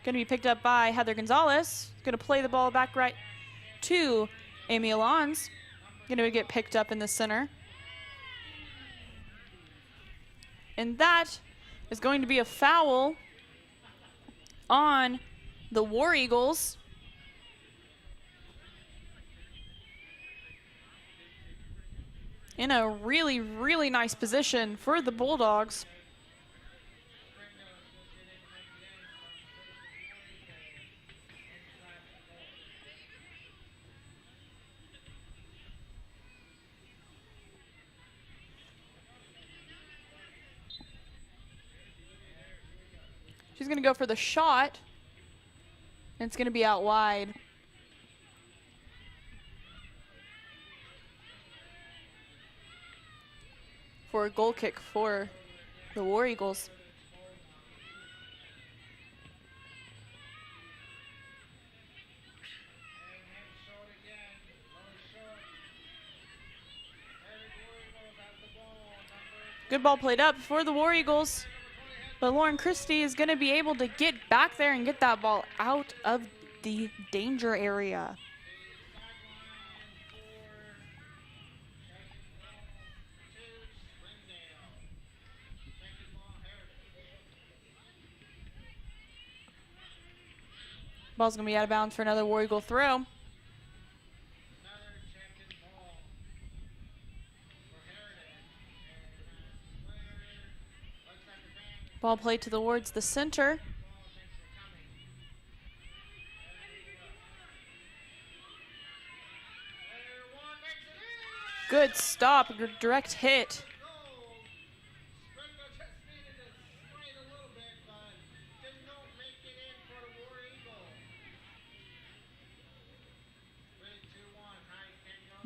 Going to be picked up by Heather Gonzalez. Going to play the ball back right to Amy Alons. Going to get picked up in the center. And that is going to be a foul on the War Eagles. In a really, really nice position for the Bulldogs. She's going to go for the shot, and it's going to be out wide. For a goal kick for the War Eagles. Good ball played up for the War Eagles, but Lauren Christie is going to be able to get back there and get that ball out of the danger area. Ball's going to be out of bounds for another War Eagle throw. Ball played towards the center. Good stop, direct hit.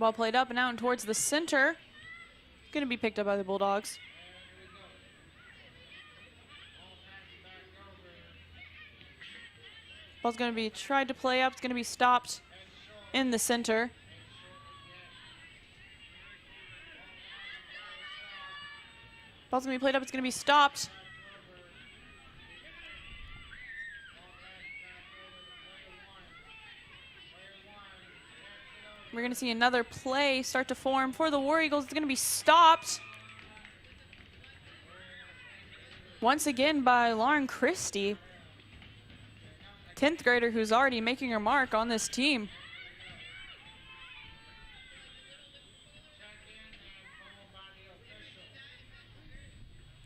Ball played up and out and towards the center. Going to be picked up by the Bulldogs. Ball's going to be tried to play up. It's going to be stopped in the center. Ball's going to be played up. It's going to be stopped. We're going to see another play start to form for the War Eagles. It's going to be stopped once again by Lauren Christie, 10th grader who's already making her mark on this team.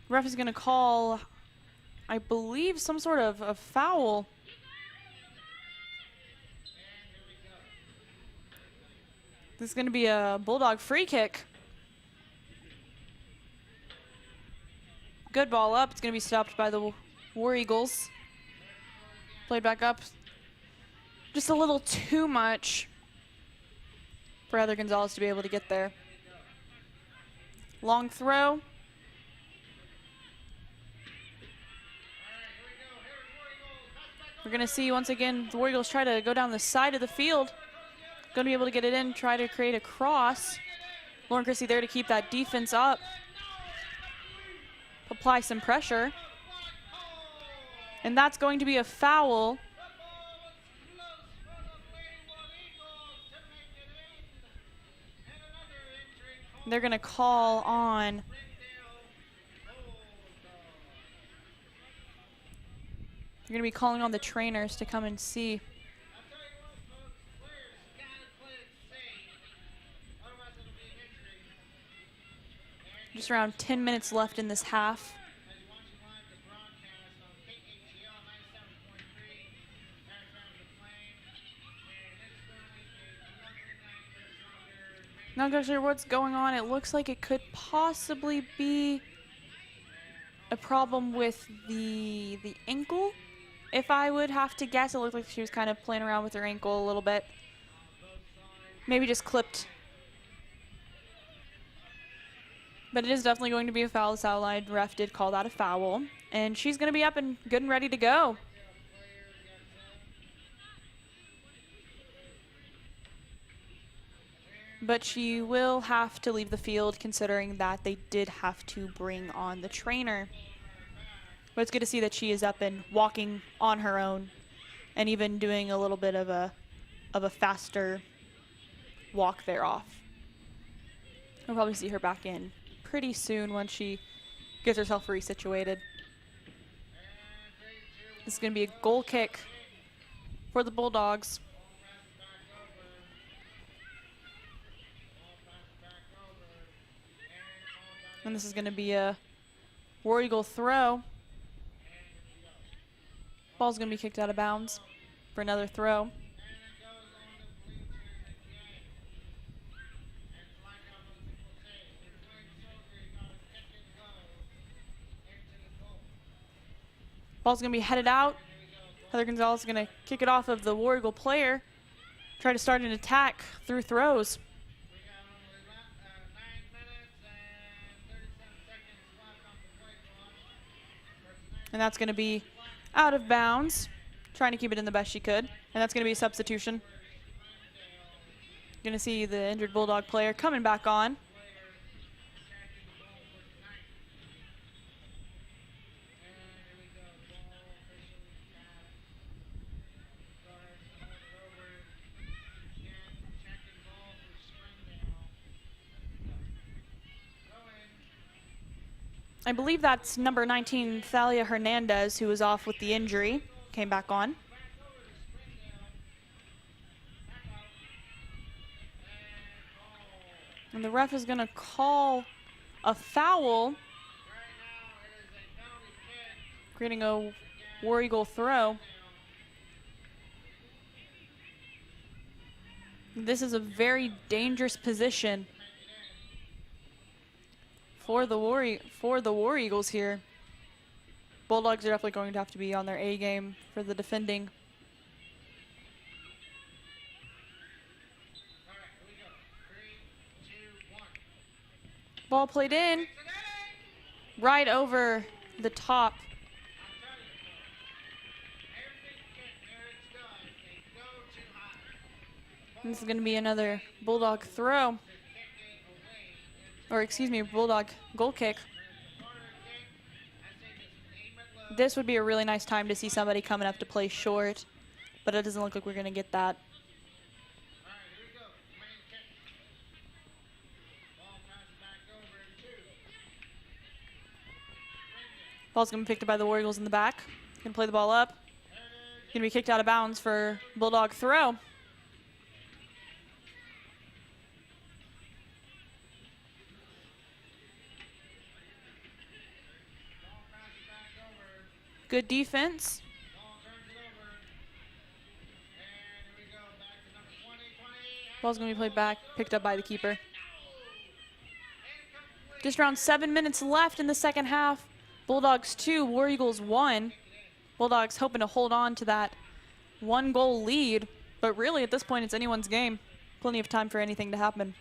Ref is going to call, I believe, some sort of a foul. This is going to be a Bulldog free kick. Good ball up. It's going to be stopped by the War Eagles. Played back up. Just a little too much for Heather Gonzalez to be able to get there. Long throw. We're going to see once again the War Eagles try to go down the side of the field. Going to be able to get it in, try to create a cross. Lauren Christie there to keep that defense up. Apply some pressure. And that's going to be a foul. They're going to call on They're going to be calling on the trainers to come and see. Just around 10 minutes left in this half. Not quite sure what's going on. It looks like it could possibly be a problem with the ankle. If I would have to guess, it looked like she was kind of playing around with her ankle a little bit. Maybe just clipped. But it is definitely going to be a foul. The sideline ref did call that a foul. And she's going to be up and good and ready to go. but she will have to leave the field considering that they did have to bring on the trainer. But it's good to see that she is up and walking on her own and even doing a little bit of a faster walk there off. We'll probably see her back in pretty soon once she gets herself resituated. This is going to be a goal kick for the Bulldogs. And this is going to be a War Eagle throw. Ball's going to be kicked out of bounds for another throw. Ball's going to be headed out. Heather Gonzalez is going to kick it off of the War Eagle player. Try to start an attack through throws. And that's going to be out of bounds. Trying to keep it in the best she could. And that's going to be a substitution. Going to see the injured Bulldog player coming back on. I believe that's number 19, Thalia Hernandez, who was off with the injury, came back on. And the ref is going to call a foul, creating a War Eagle throw. This is a very dangerous position for the War Eagles here. Bulldogs are definitely going to have to be on their A game for the defending. Ball played in, right over the top. And this is going to be another Bulldog throw. Or excuse me, Bulldog goal kick. This would be a really nice time to see somebody coming up to play short, but it doesn't look like we're going to get that. Ball's going to be picked up by the War Eagles in the back. Going to play the ball up. Going to be kicked out of bounds for Bulldog throw. Good defense. Ball's going to be played back, picked up by the keeper. Just around 7 minutes left in the second half. Bulldogs 2, War Eagles 1. Bulldogs hoping to hold on to that 1-goal lead, but really at this point it's anyone's game. Plenty of time for anything to happen.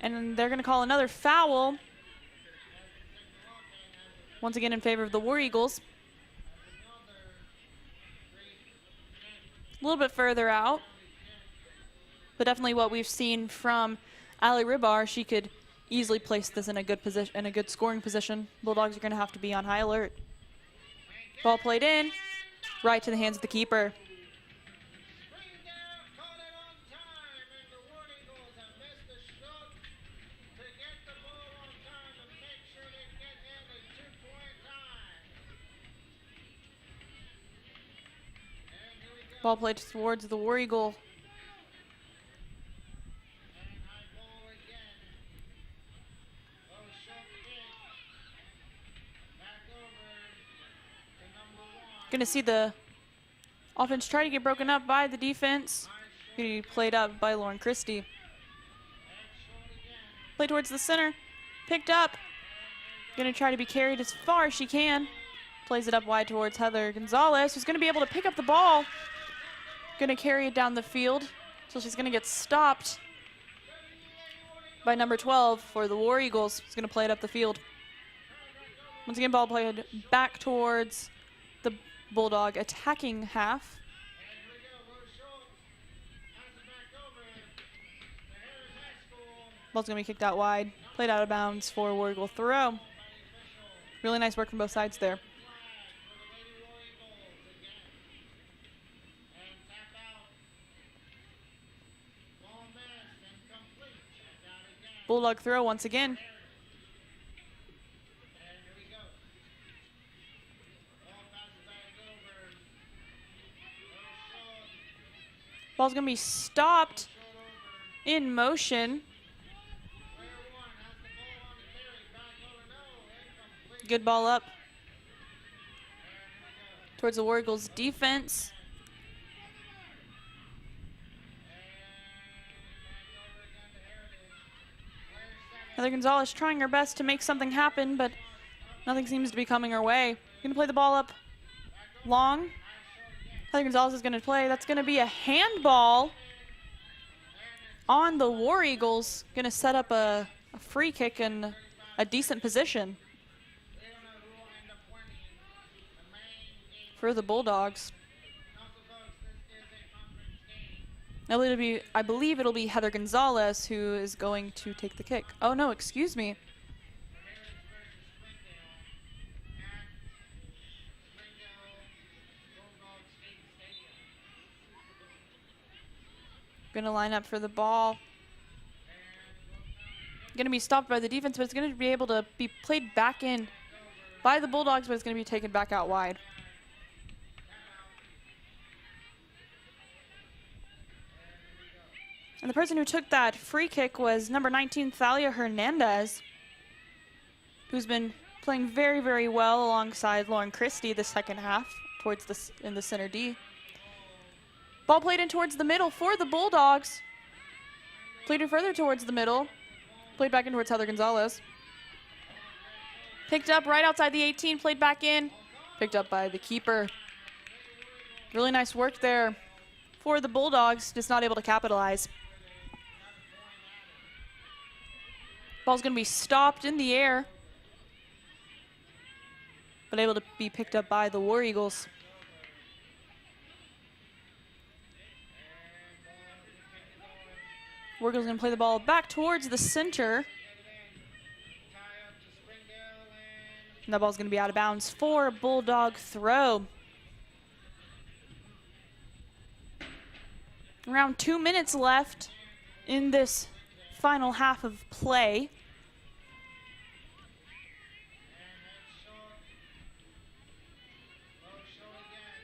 And they're going to call another foul. Once again in favor of the War Eagles. A little bit further out, but definitely what we've seen from HAR-BER. She could easily place this in a good position, in a good scoring position. Bulldogs are going to have to be on high alert. Ball played in, right to the hands of the keeper. Ball played towards the War Eagle. Going to see the offense try to get broken up by the defense. Going to be played up by Lauren Christie. Play towards the center. Picked up. Going to try to be carried as far as she can. Plays it up wide towards Heather Gonzalez, who's going to be able to pick up the ball. Going to carry it down the field. So she's going to get stopped by number 12 for the War Eagles. She's going to play it up the field. Once again, ball played back towards the Bulldog attacking half. Ball's going to be kicked out wide. Played out of bounds for War Eagle throw. Really nice work from both sides there. Bulldog throw once again. Ball's going to be stopped in motion. Good ball up towards the War Eagles defense. Heather Gonzalez trying her best to make something happen, but nothing seems to be coming her way. Going to play the ball up long. Heather Gonzalez is going to play. That's going to be a handball on the War Eagles. Going to set up a free kick in a decent position for the Bulldogs. I believe it'll be Heather Gonzalez who is going to take the kick. Oh no, excuse me. Gonna line up for the ball. Gonna be stopped by the defense, but it's gonna be able to be played back in by the Bulldogs, but it's gonna be taken back out wide. And the person who took that free kick was number 19, Thalia Hernandez, who's been playing very, very well alongside Lauren Christie the second half in the center D. Ball played in towards the middle for the Bulldogs. Played it further towards the middle. Played back in towards Heather Gonzalez. Picked up right outside the 18, played back in. Picked up by the keeper. Really nice work there for the Bulldogs, just not able to capitalize. Ball's going to be stopped in the air, but able to be picked up by the War Eagles. War Eagles going to play the ball back towards the center. And that ball's going to be out of bounds for a Bulldog throw. Around 2 minutes left in this final half of play.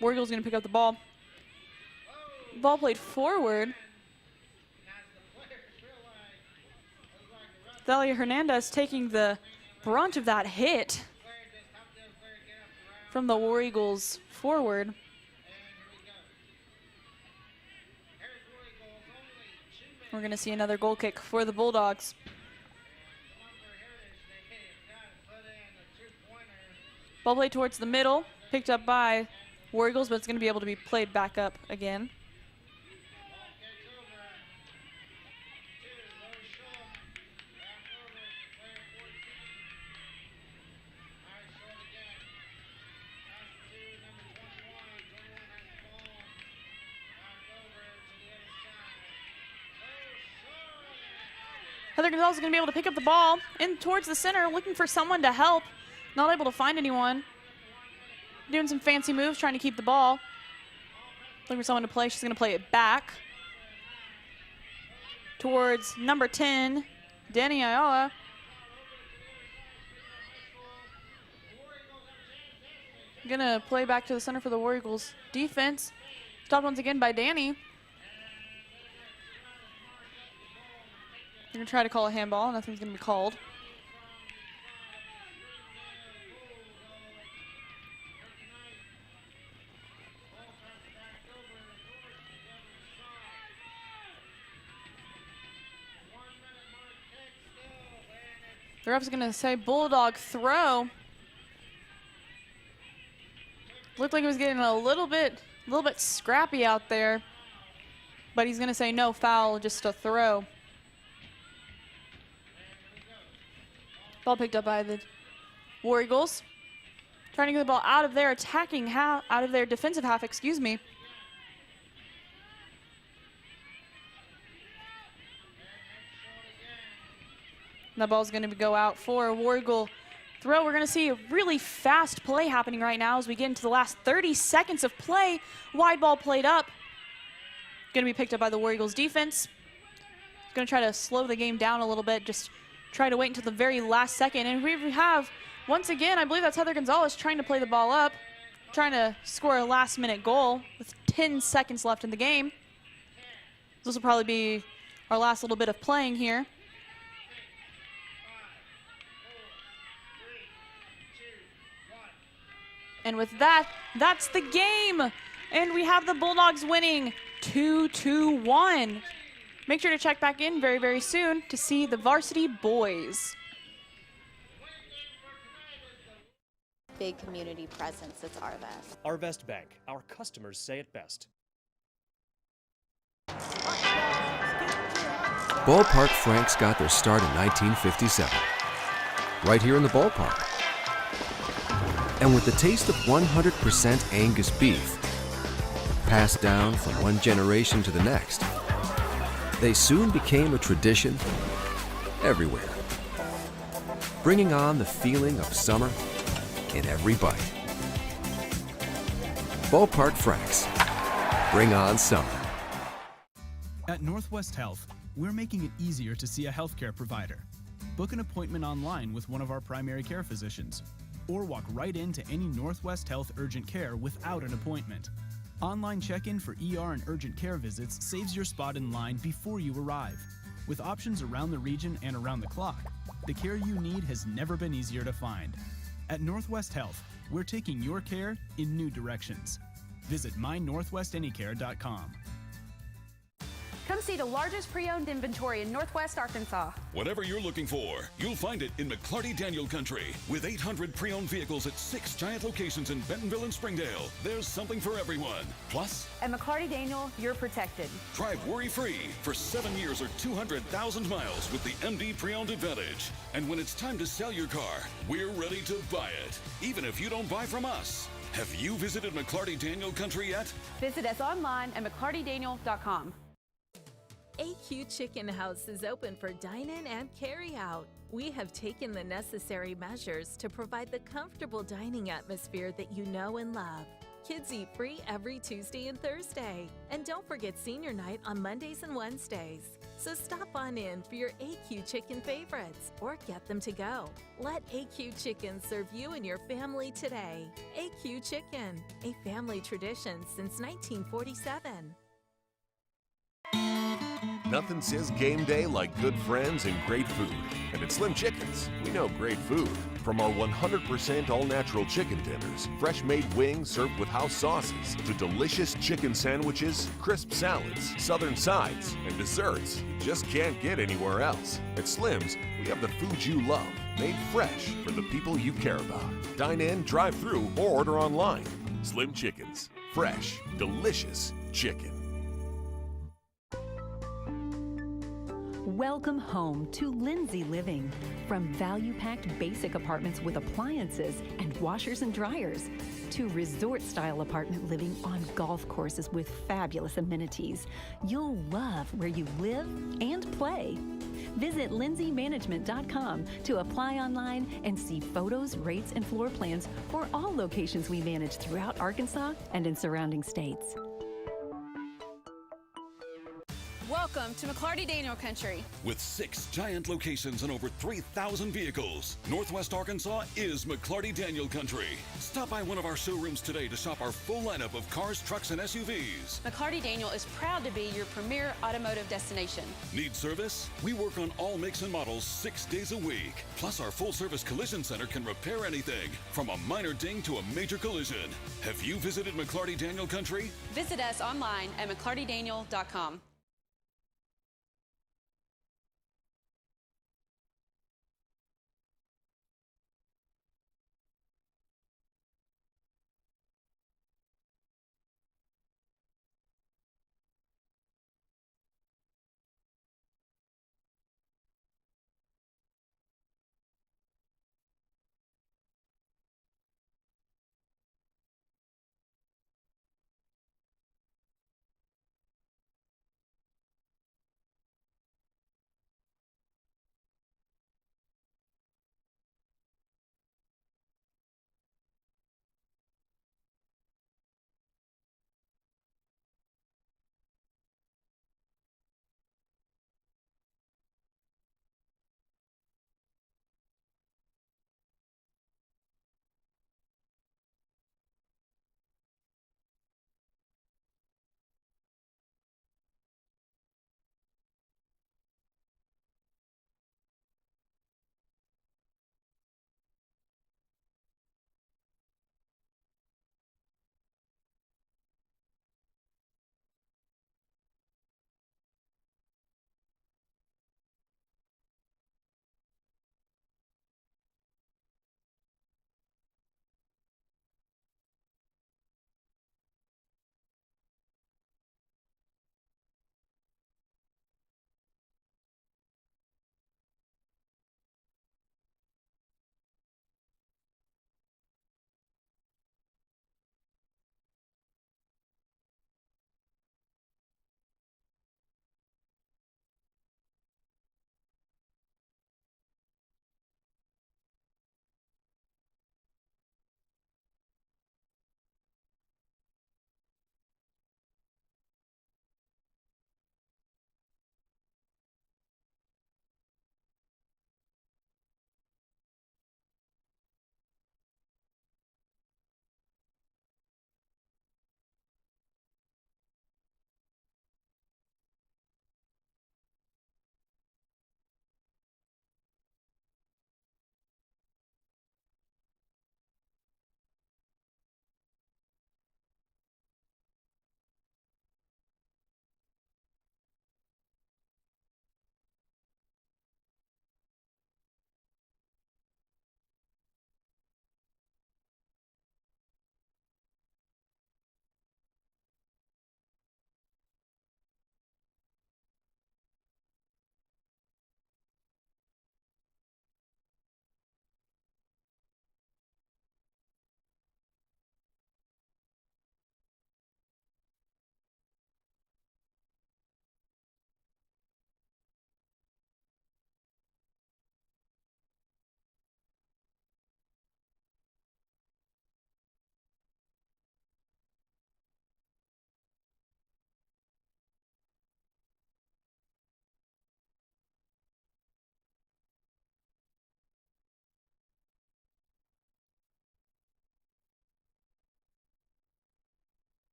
War Eagles going to pick up the ball. Ball played forward. Thalia Hernandez taking the brunt of that hit from the War Eagles forward. We're going to see another goal kick for the Bulldogs. Ball played towards the middle, picked up by War Eagles, but it's going to be able to be played back up again. Heather Gonzalez is going to be able to pick up the ball in towards the center, looking for someone to help. Not able to find anyone. Doing some fancy moves, trying to keep the ball. Looking for someone to play. She's going to play it back towards number 10, Danny Ayala. Going to play back to the center for the War Eagles defense. Stopped once again by Danny. They're going to try to call a handball. Nothing's going to be called. The ref's going to say Bulldog throw. Looked like he was getting a little bit scrappy out there, but he's going to say no foul, just a throw. Ball picked up by the War Eagles. Trying to get the ball out of their attacking half, out of their defensive half, excuse me. That ball's going to go out for a War Eagle throw. We're going to see a really fast play happening right now as we get into the last 30 seconds of play. Wide ball played up. Going to be picked up by the War Eagles defense. Going to try to slow the game down a little bit, just try to wait until the very last second. And we have, once again, I believe that's Heather Gonzalez trying to play the ball up, trying to score a last-minute goal with 10 seconds left in the game. This will probably be our last little bit of playing here. And with that, that's the game. And we have the Bulldogs winning 2-1. Make sure to check back in very, very soon to see the varsity boys. Big community presence, it's HAR-BER. HAR-BER Bank, our customers say it best. Ballpark Franks got their start in 1957, right here in the ballpark. And with the taste of 100% Angus beef, passed down from one generation to the next, they soon became a tradition everywhere, bringing on the feeling of summer in every bite. Ballpark Franks, bring on summer. At Northwest Health, we're making it easier to see a healthcare provider. Book an appointment online with one of our primary care physicians, or walk right into any Northwest Health urgent care without an appointment. Online check-in for ER and urgent care visits saves your spot in line before you arrive. With options around the region and around the clock, the care you need has never been easier to find. At Northwest Health, we're taking your care in new directions. Visit mynorthwestanycare.com. Come see the largest pre-owned inventory in Northwest Arkansas. Whatever you're looking for, you'll find it in McClarty Daniel Country. With 800 pre-owned vehicles at 6 giant locations in Bentonville and Springdale, there's something for everyone. Plus, At McClarty Daniel, you're protected. drive worry-free for 7 years or 200,000 miles with the MD Pre-Owned Advantage. And when it's time to sell your car, we're ready to buy it, even if you don't buy from us. Have you visited McClarty Daniel Country yet? Visit us online at mclartydaniel.com. AQ Chicken House is open for dine-in and carry-out. We have taken the necessary measures to provide the comfortable dining atmosphere that you know and love. Kids eat free every Tuesday and Thursday. And don't forget senior night on Mondays and Wednesdays. So stop on in for your AQ Chicken favorites or get them to go. Let AQ Chicken serve you and your family today. AQ Chicken, a family tradition since 1947. Nothing says game day like good friends and great food. And at Slim Chickens, we know great food. From our 100% all-natural chicken tenders, fresh-made wings served with house sauces, to delicious chicken sandwiches, crisp salads, southern sides, and desserts you just can't get anywhere else. At Slim's, we have the food you love, made fresh for the people you care about. Dine in, drive through, or order online. Slim Chickens. Fresh, delicious chicken. Welcome home to Lindsay Living. From value-packed basic apartments with appliances and washers and dryers to resort-style apartment living on golf courses with fabulous amenities, you'll love where you live and play. Visit lindsaymanagement.com to apply online and see photos, rates, and floor plans for all locations we manage throughout Arkansas and in surrounding states. Welcome to McClarty Daniel Country. With 6 giant locations and over 3,000 vehicles, Northwest Arkansas is McClarty Daniel Country. Stop by one of our showrooms today to shop our full lineup of cars, trucks, and SUVs. McClarty Daniel is proud to be your premier automotive destination. Need service? We work on all makes and models 6 days a week. Plus, our full-service collision center can repair anything, from a minor ding to a major collision. Have you visited McClarty Daniel Country? Visit us online at mclartydaniel.com.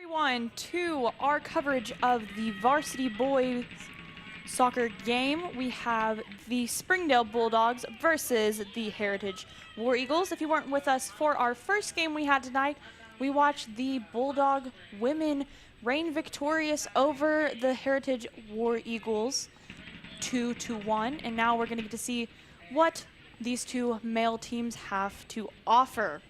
Everyone to our coverage of the varsity boys soccer game. We have the Springdale Bulldogs versus the Heritage War Eagles. If you weren't with us for our first game we had tonight, we watched the Bulldog women reign victorious over the Heritage War Eagles 2-1, and now we're going to get to see what these two male teams have to offer.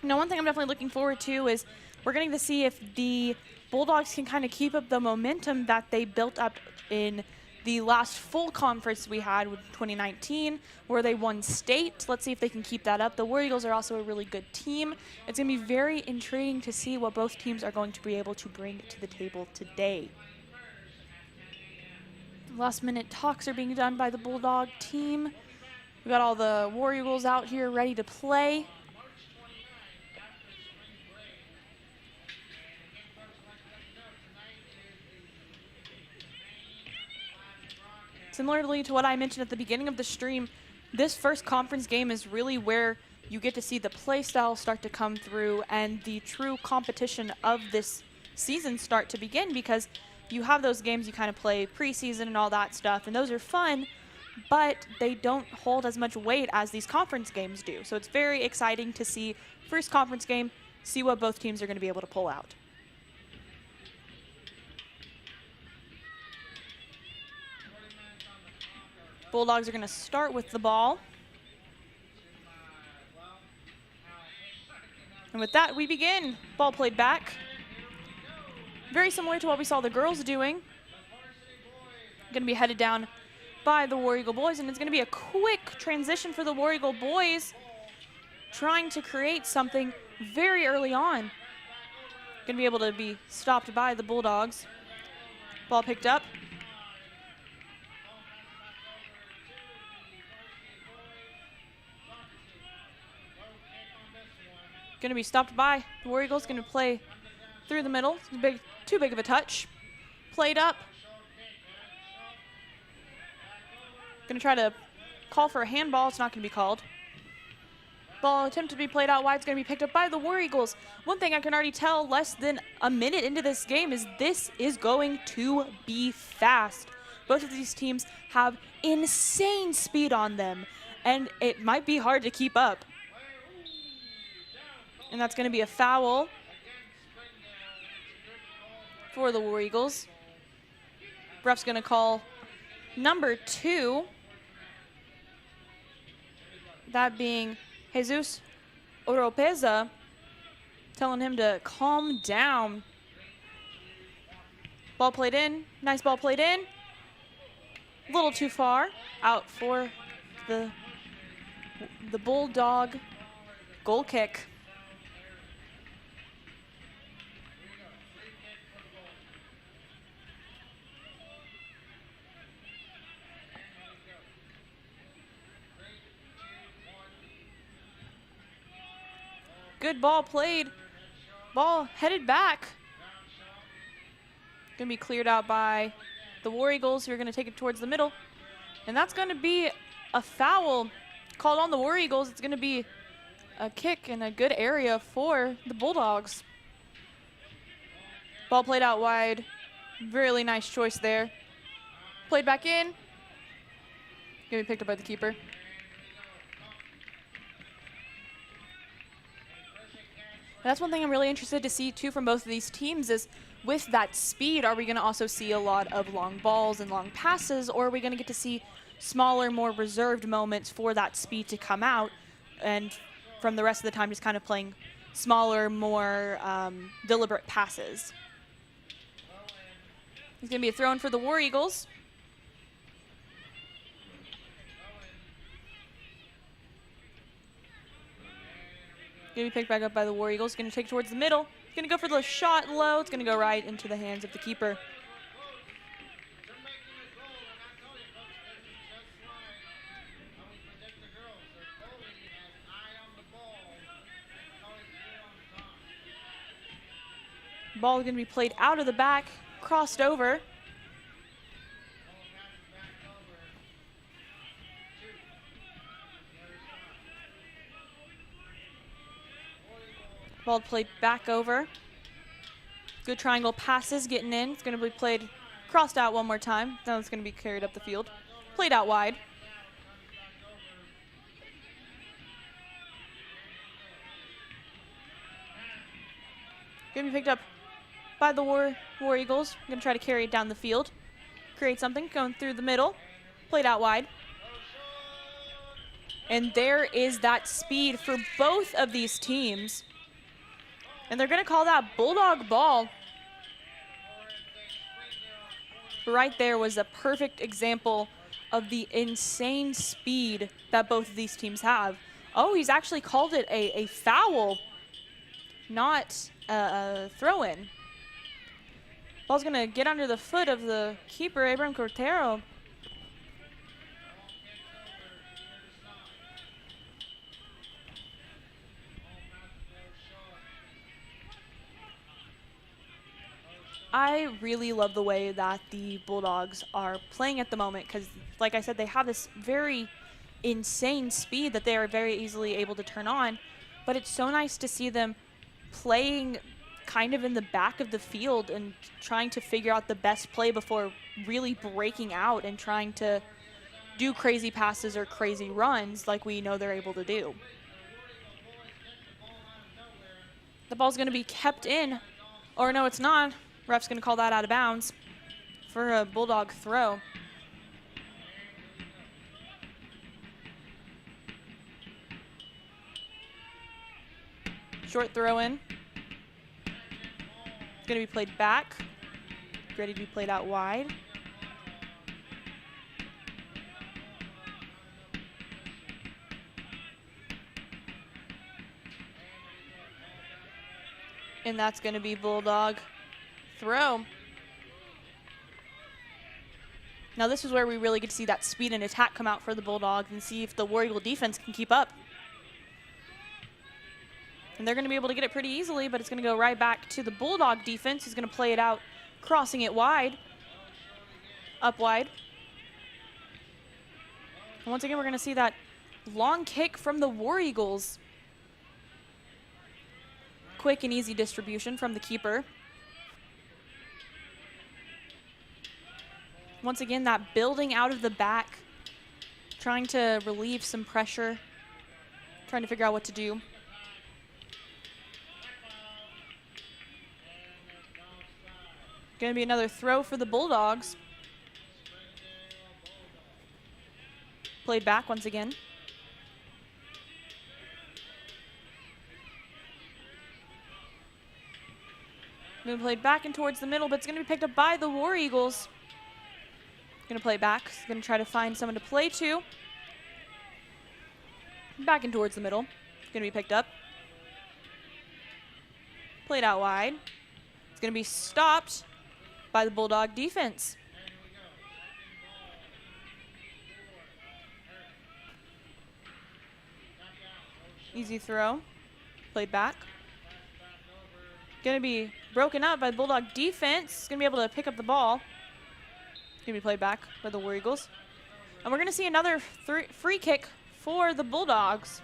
Now, one thing I'm definitely looking forward to is we're going to see if the Bulldogs can kind of keep up the momentum that they built up in the last full conference we had with 2019, where they won state. Let's see if they can keep that up. The War Eagles are also a really good team. It's going to be very intriguing to see what both teams are going to be able to bring to the table today. Last-minute talks are being done by the Bulldog team. We got all the War Eagles out here ready to play. Similarly to what I mentioned at the beginning of the stream, this first conference game is really where you get to see the play style start to come through and the true competition of this season start to begin, because you have those games you kind of play preseason and all that stuff, and those are fun, but they don't hold as much weight as these conference games do. So it's very exciting to see first conference game, see what both teams are going to be able to pull out. Bulldogs are going to start with the ball. And with that, we begin. Ball played back. Very similar to what we saw the girls doing. Going to be headed down by the War Eagle boys, and it's going to be a quick transition for the War Eagle boys, trying to create something very early on. Going to be able to be stopped by the Bulldogs. Ball picked up. Going to be stopped by the War Eagles. Going to play through the middle. It's too big of a touch. Played up. Going to try to call for a handball. It's not going to be called. Ball attempted to be played out wide. It's going to be picked up by the War Eagles. One thing I can already tell less than a minute into this game is this is going to be fast. Both of these teams have insane speed on them, and it might be hard to keep up. And that's going to be a foul for the War Eagles. Ref's going to call number 2. That being Jesus Oropeza, telling him to calm down. Ball played in. Nice ball played in. A little too far. Out for the Bulldog goal kick. Good ball played. Ball headed back. Going to be cleared out by the War Eagles, who are going to take it towards the middle. And that's going to be a foul called on the War Eagles. It's going to be a kick in a good area for the Bulldogs. Ball played out wide. Really nice choice there. Played back in. Going to be picked up by the keeper. That's one thing I'm really interested to see, too, from both of these teams is with that speed, are we going to also see a lot of long balls and long passes, or are we going to get to see smaller, more reserved moments for that speed to come out, and from the rest of the time just kind of playing smaller, more deliberate passes? It's going to be a throw-in for the War Eagles. Going to be picked back up by the War Eagles. Going to take towards the middle. Going to go for the shot low. It's going to go right into the hands of the keeper. Ball is going to be played out of the back, crossed over. Ball played back over. Good triangle passes getting in. It's going to be played crossed out one more time. Now it's going to be carried up the field. Played out wide. Going to be picked up by the War Eagles. Going to try to carry it down the field. Create something going through the middle. Played out wide. And there is that speed for both of these teams. And they're going to call that Bulldog ball. Right there was a perfect example of the insane speed that both of these teams have. Oh, he's actually called it a foul, not a throw-in. Ball's going to get under the foot of the keeper, Abram Cortero. I really love the way that the Bulldogs are playing at the moment because, like I said, they have this very insane speed that they are very easily able to turn on. But it's so nice to see them playing kind of in the back of the field and trying to figure out the best play before really breaking out and trying to do crazy passes or crazy runs like we know they're able to do. The ball's going to be kept in. Or no, it's not. Ref's going to call that out of bounds for a Bulldog throw. Short throw in. It's going to be played back. Ready to be played out wide. And that's going to be Bulldog throw. Now this is where we really get to see that speed and attack come out for the Bulldogs and see if the War Eagle defense can keep up. And they're going to be able to get it pretty easily, but it's going to go right back to the Bulldog defense, who's going to play it out, crossing it wide, up wide. And once again, we're going to see that long kick from the War Eagles. Quick and easy distribution from the keeper. Once again, that building out of the back, trying to relieve some pressure, trying to figure out what to do. Going to be another throw for the Bulldogs. Played back once again. Going to play back and towards the middle, but it's going to be picked up by the War Eagles. Going to play back. Going to try to find someone to play to. Back and towards the middle. Going to be picked up. Played out wide. It's going to be stopped by the Bulldog defense. Easy throw. Played back. Going to be broken up by the Bulldog defense. Going to be able to pick up the ball. Going to be played back by the War Eagles. And we're going to see another free kick for the Bulldogs.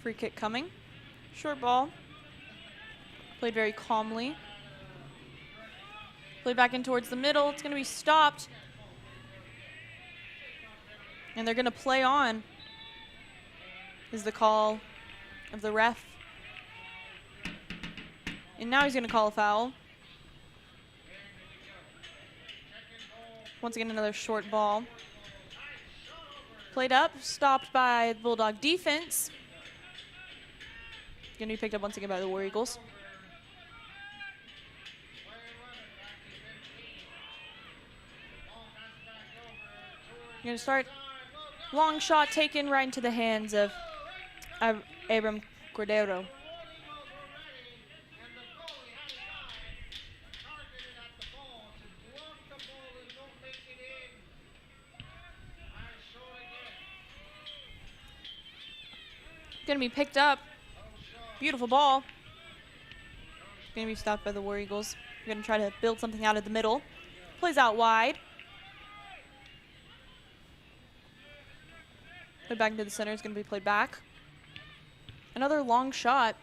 Free kick coming. Short ball. Played very calmly. Played back in towards the middle. It's going to be stopped. And they're going to play on, is the call of the ref. And now he's going to call a foul. Once again, another short ball. Played up, stopped by the Bulldog defense. Going to be picked up once again by the War Eagles. Going to start. Long shot taken right into the hands of Abram Cordero. Going to be picked up. Beautiful ball. Going to be stopped by the War Eagles. We're going to try to build something out of the middle. Plays out wide. Played back into the center. Is going to be played back. Another long shot.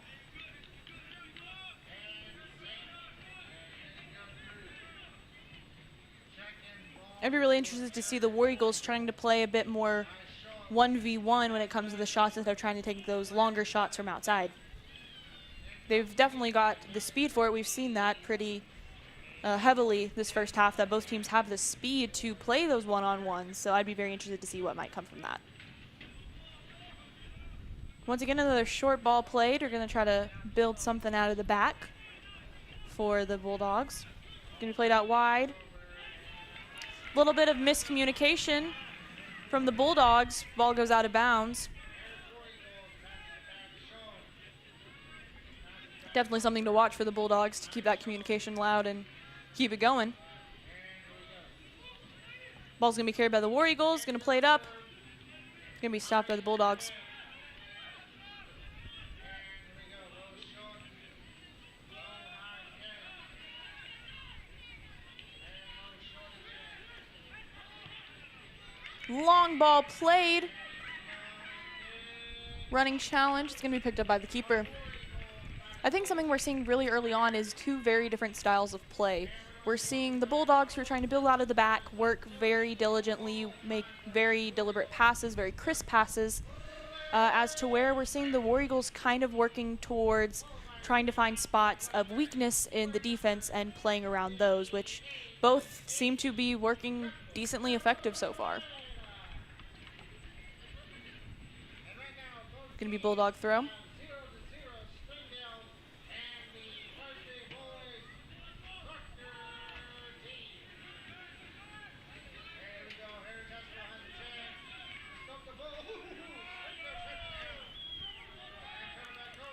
I'd be really interested to see the War Eagles trying to play a bit more 1v1 when it comes to the shots instead of trying to take those longer shots from outside. They've definitely got the speed for it. We've seen that pretty heavily this first half, that both teams have the speed to play those one-on-ones, so I'd be very interested to see what might come from that. Once again, another short ball played. We're going to try to build something out of the back for the Bulldogs. Going to be played out wide. A little bit of miscommunication from the Bulldogs. Ball goes out of bounds. Definitely something to watch for the Bulldogs to keep that communication loud and keep it going. Ball's going to be carried by the War Eagles. Going to play it up. Going to be stopped by the Bulldogs. Long ball played. Running challenge. It's going to be picked up by the keeper. I think something we're seeing really early on is two very different styles of play. We're seeing the Bulldogs who are trying to build out of the back, work very diligently, make very deliberate passes, very crisp passes, as to where we're seeing the War Eagles kind of working towards trying to find spots of weakness in the defense and playing around those, which both seem to be working decently effective so far. Going to be Bulldog throw.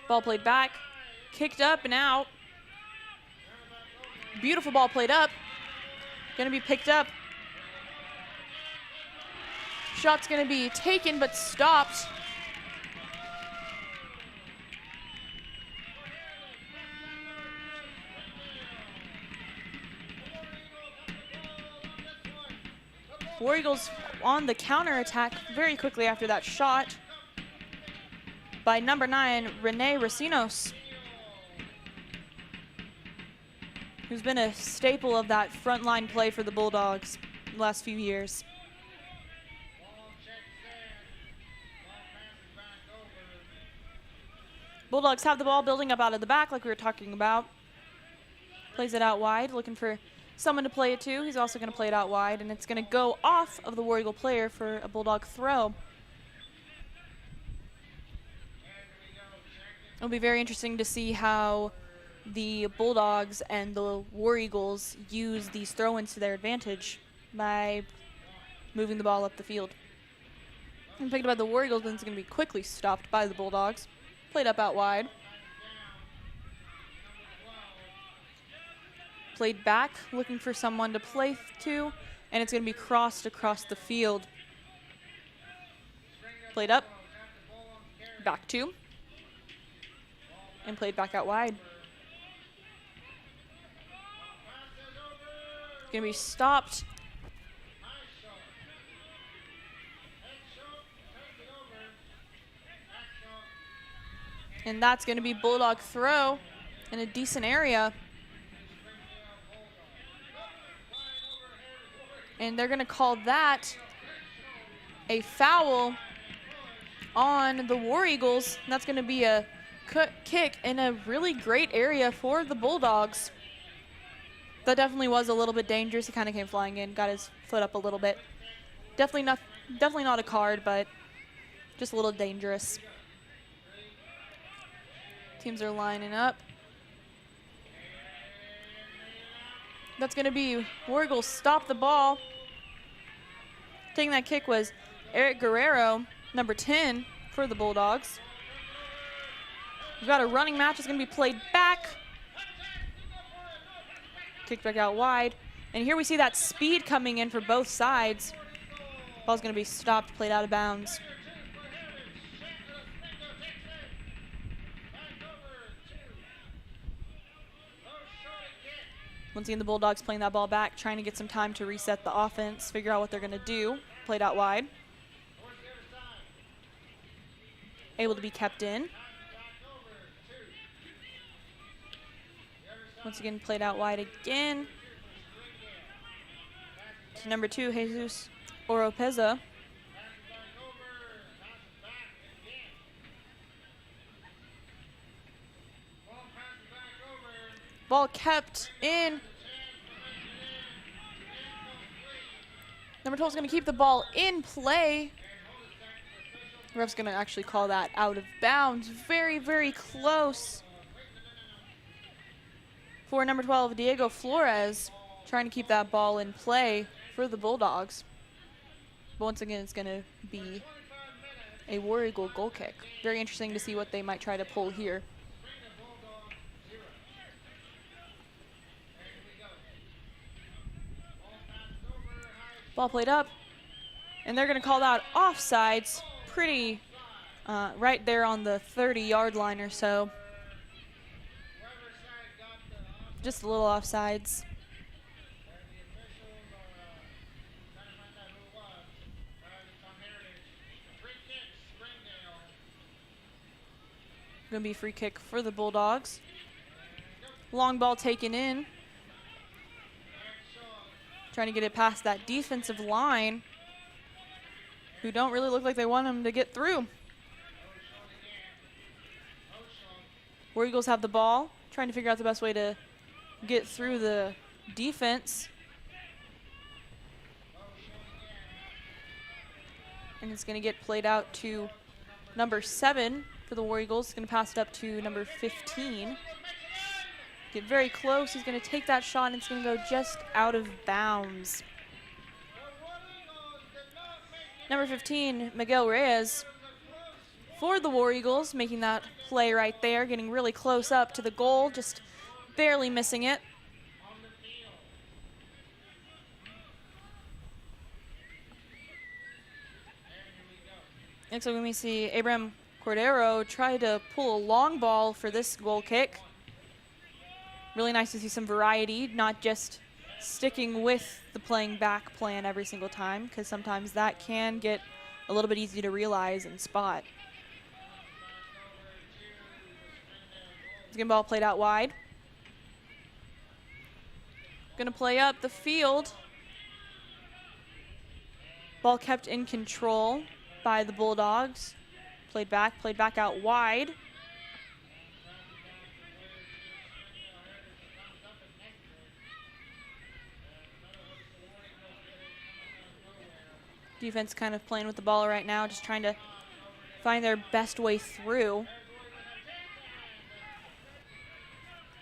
Ball played back, kicked up and out. Beautiful ball played up. Going to be picked up. Shot's going to be taken but stopped. War Eagles on the counter attack very quickly after that shot by number 9, Renee Racinos, who's been a staple of that frontline play for the Bulldogs the last few years. Bulldogs have the ball building up out of the back like we were talking about. Plays it out wide, looking for someone to play it to. He's also going to play it out wide, and it's going to go off of the War Eagle player for a Bulldog throw. It'll be very interesting to see how the Bulldogs and the War Eagles use these throw-ins to their advantage by moving the ball up the field. And picked up by the War Eagles, but it's going to be quickly stopped by the Bulldogs. Played up out wide. Played back, looking for someone to play to, and it's going to be crossed across the field. Played up, back to, and played back out wide. Going to be stopped. And that's going to be Bulldog throw in a decent area. And they're going to call that a foul on the War Eagles. And that's going to be a kick in a really great area for the Bulldogs. That definitely was a little bit dangerous. He kind of came flying in, got his foot up a little bit. Definitely not a card, but just a little dangerous. Teams are lining up. That's going to be War Eagles stop the ball. Taking that kick was Eric Guerrero, number 10 for the Bulldogs. We've got a running match. It's going to be played back. Kicked back out wide. And here we see that speed coming in for both sides. Ball's going to be stopped, played out of bounds. Once again, the Bulldogs playing that ball back, trying to get some time to reset the offense, figure out what they're going to do. Played out wide. Able to be kept in. Once again, played out wide again. To number 2, Jesus Oropeza. Ball kept in. Number 12 is going to keep the ball in play. The ref's going to actually call that out of bounds. Very, very close for number 12, Diego Flores, trying to keep that ball in play for the Bulldogs. But once again, it's going to be a War Eagle goal kick. Very interesting to see what they might try to pull here. Ball played up, and they're going to call that offsides, pretty right there on the 30-yard line or so. Just a little offsides. Going to be a free kick for the Bulldogs. Long ball taken in. Trying to get it past that defensive line, who don't really look like they want them to get through. War Eagles have the ball, trying to figure out the best way to get through the defense. And it's going to get played out to number 7 for the War Eagles. It's going to pass it up to number 15. Get very close. He's going to take that shot, and it's going to go just out of bounds. Number 15, Miguel Reyes for the War Eagles, making that play right there, getting really close up to the goal, just barely missing it. Next up, we see Abraham Cordero try to pull a long ball for this goal kick. Really nice to see some variety, not just sticking with the playing back plan every single time, because sometimes that can get a little bit easy to realize and spot. Ball played out wide. Gonna play up the field. Ball kept in control by the Bulldogs. Played back out wide. Defense kind of playing with the ball right now, just trying to find their best way through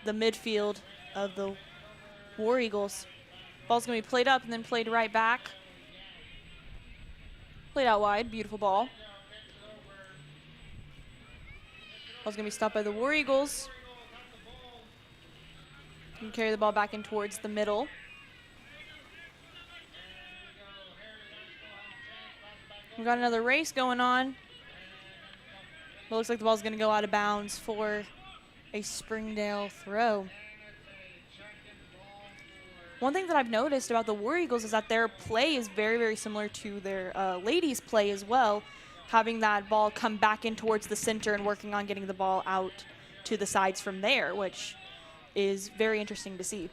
the midfield of the War Eagles. Ball's going to be played up and then played right back. Played out wide, beautiful ball. Ball's going to be stopped by the War Eagles. Can carry the ball back in towards the middle. We've got another race going on. But looks like the ball's going to go out of bounds for a Springdale throw. One thing that I've noticed about the War Eagles is that their play is very, very similar to their ladies' play as well, having that ball come back in towards the center and working on getting the ball out to the sides from there, which is very interesting to see.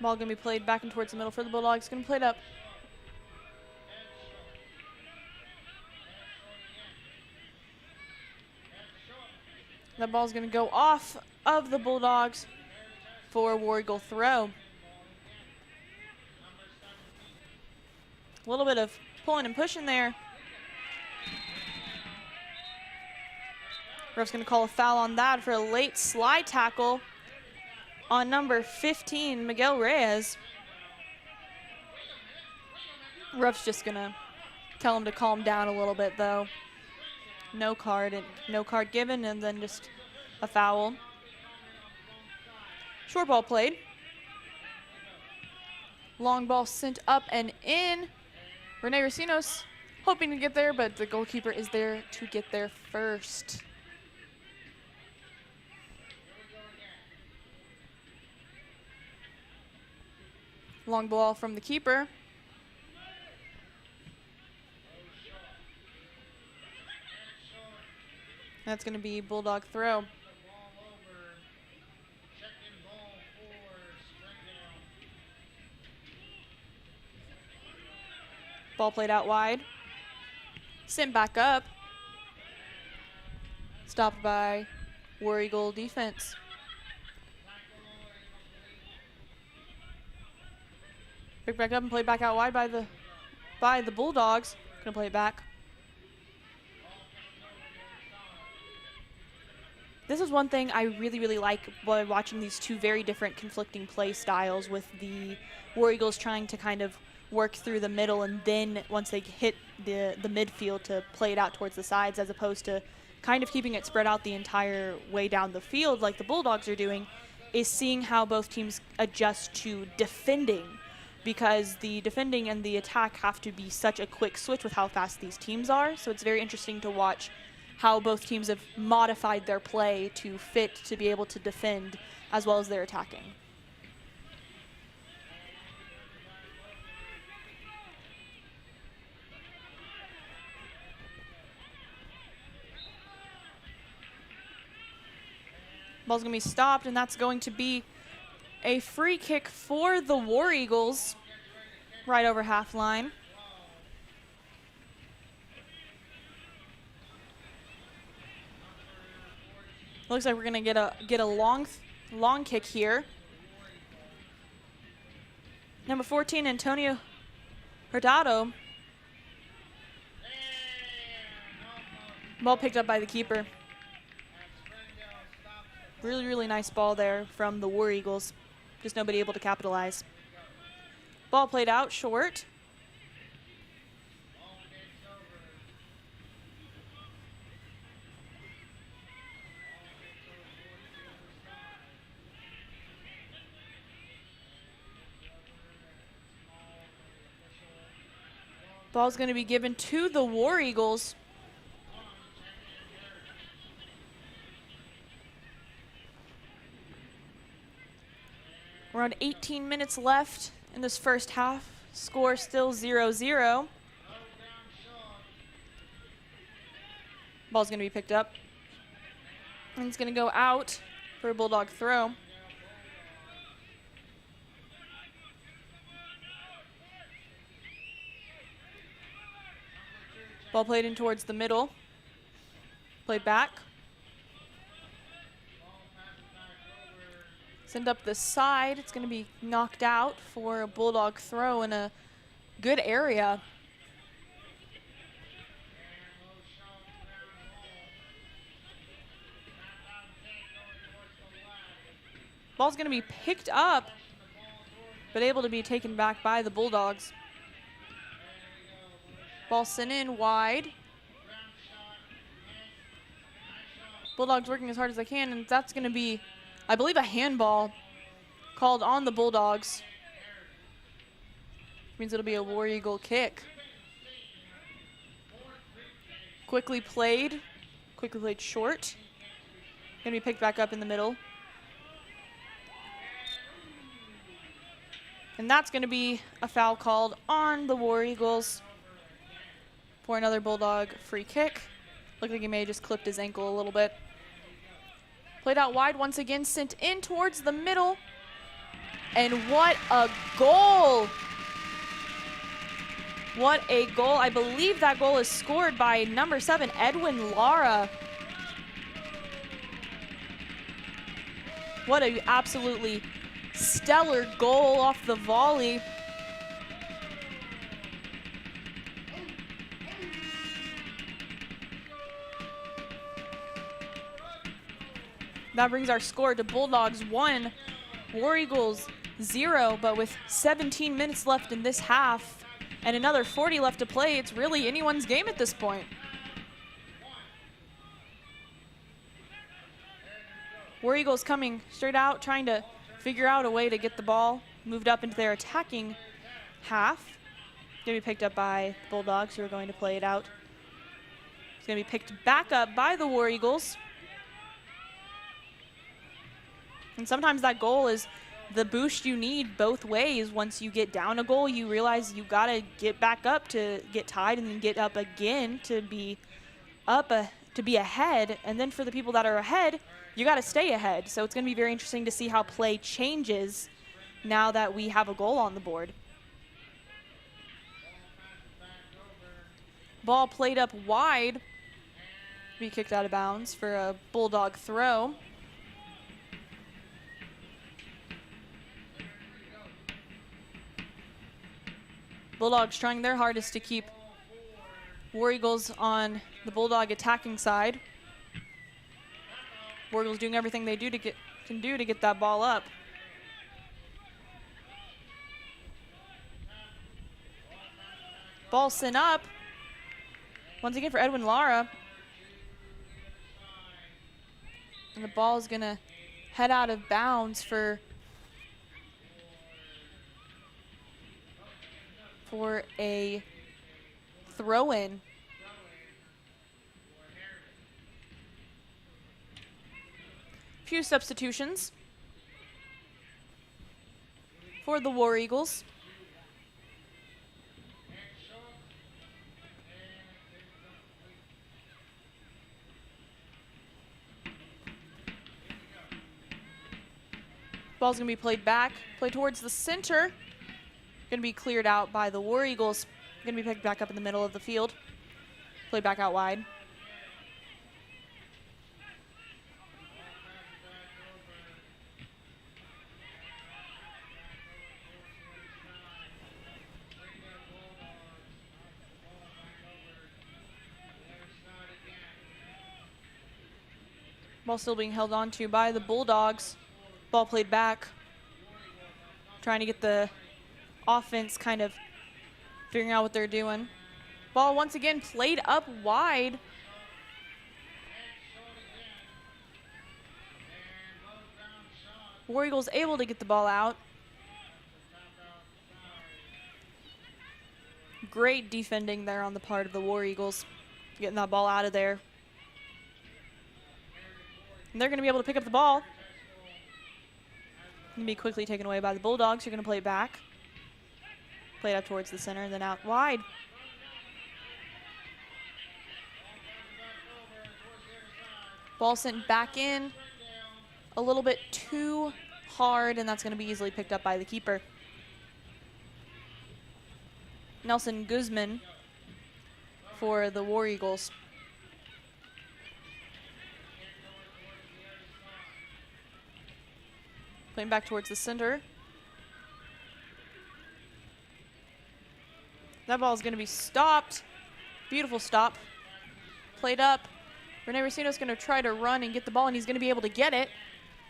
Ball going to be played back and towards the middle for the Bulldogs. Going to play it up. That ball's going to go off of the Bulldogs for a War Eagle throw. A little bit of pulling and pushing there. Ref's going to call a foul on that for a late slide tackle on number 15, Miguel Reyes. Ref's just going to tell him to calm down a little bit, though. no card given, and then just a foul. Short ball played. Long ball sent up and in. Renee Racinos hoping to get there, but the goalkeeper is there to get there first. Long ball from the keeper. That's going to be Bulldog throw. Ball played out wide. Sent back up. Stopped by War Eagle defense. Picked back up and played back out wide by the Bulldogs. Gonna play it back. This is one thing I really like while watching these two very different conflicting play styles, with the War Eagles trying to kind of work through the middle and then once they hit the midfield to play it out towards the sides, as opposed to kind of keeping it spread out the entire way down the field like the Bulldogs are doing, is seeing how both teams adjust to defending, because the defending and the attack have to be such a quick switch with how fast these teams are. So it's very interesting to watch how both teams have modified their play to fit to be able to defend as well as their attacking. Ball's going to be stopped, and that's going to be a free kick for the War Eagles right over half line. Looks like we're going to get a long kick here. Number 14, Antonio Hurtado. Ball picked up by the keeper. Really nice ball there from the War Eagles. Just nobody able to capitalize. Ball played out short. Ball's going to be given to the War Eagles. Around 18 minutes left in this first half. Score still 0-0. Ball's going to be picked up. And it's going to go out for a Bulldog throw. Ball played in towards the middle. Played back. Send up the side. It's going to be knocked out for a Bulldog throw in a good area. Ball's going to be picked up, but able to be taken back by the Bulldogs. Ball sent in wide. Bulldogs working as hard as they can, and that's going to be, I believe, a handball called on the Bulldogs. Means it'll be a War Eagle kick. Quickly played short. Gonna be picked back up in the middle. And that's gonna be a foul called on the War Eagles for another Bulldog free kick. Looked like he may have just clipped his ankle a little bit. Played out wide once again, sent in towards the middle. And what a goal! What a goal. I believe that goal is scored by number 7, Edwin Lara. What a absolutely stellar goal off the volley. That brings our score to Bulldogs 1, War Eagles 0, but with 17 minutes left in this half and another 40 left to play, it's really anyone's game at this point. War Eagles coming straight out, trying to figure out a way to get the ball moved up into their attacking half. Going to be picked up by the Bulldogs, who are going to play it out. It's going to be picked back up by the War Eagles. And sometimes that goal is the boost you need both ways. Once you get down a goal, you realize you got to get back up to get tied and then get up again to be up, to be ahead. And then for the people that are ahead, you got to stay ahead. So it's going to be very interesting to see how play changes now that we have a goal on the board. Ball played up wide. Be kicked out of bounds for a Bulldog throw. Bulldogs trying their hardest to keep War Eagles on the Bulldog attacking side. War Eagles doing everything they can do to get that ball up. Ball sent up. Once again for Edwin Lara. And the ball is going to head out of bounds for a throw-in. Few substitutions for the War Eagles. Ball's going to be played back, played towards the center. Going to be cleared out by the War Eagles. Going to be picked back up in the middle of the field. Played back out wide. Ball still being held on to by the Bulldogs. Ball played back. Trying to get the offense kind of figuring out what they're doing. Ball once again played up wide. War Eagles able to get the ball out. Great defending there on the part of the War Eagles, getting that ball out of there. And they're going to be able to pick up the ball. Going to be quickly taken away by the Bulldogs. You're going to play it back. Play it up towards the center and then out wide. Ball sent back in a little bit too hard, and that's going to be easily picked up by the keeper. Nelson Guzman for the War Eagles. Playing back towards the center. That ball is going to be stopped. Beautiful stop. Played up. Rene Racino's going to try to run and get the ball, and he's going to be able to get it.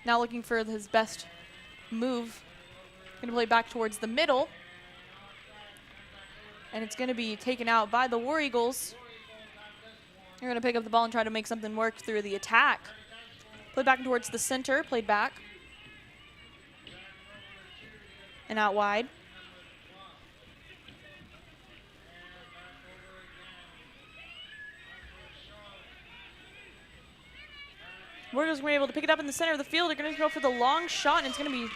Now looking for his best move. Going to play back towards the middle. And it's going to be taken out by the War Eagles. They're going to pick up the ball and try to make something work through the attack. Played back towards the center. Played back. And out wide. War Eagles were able to pick it up in the center of the field. They're going to go for the long shot, and it's going to be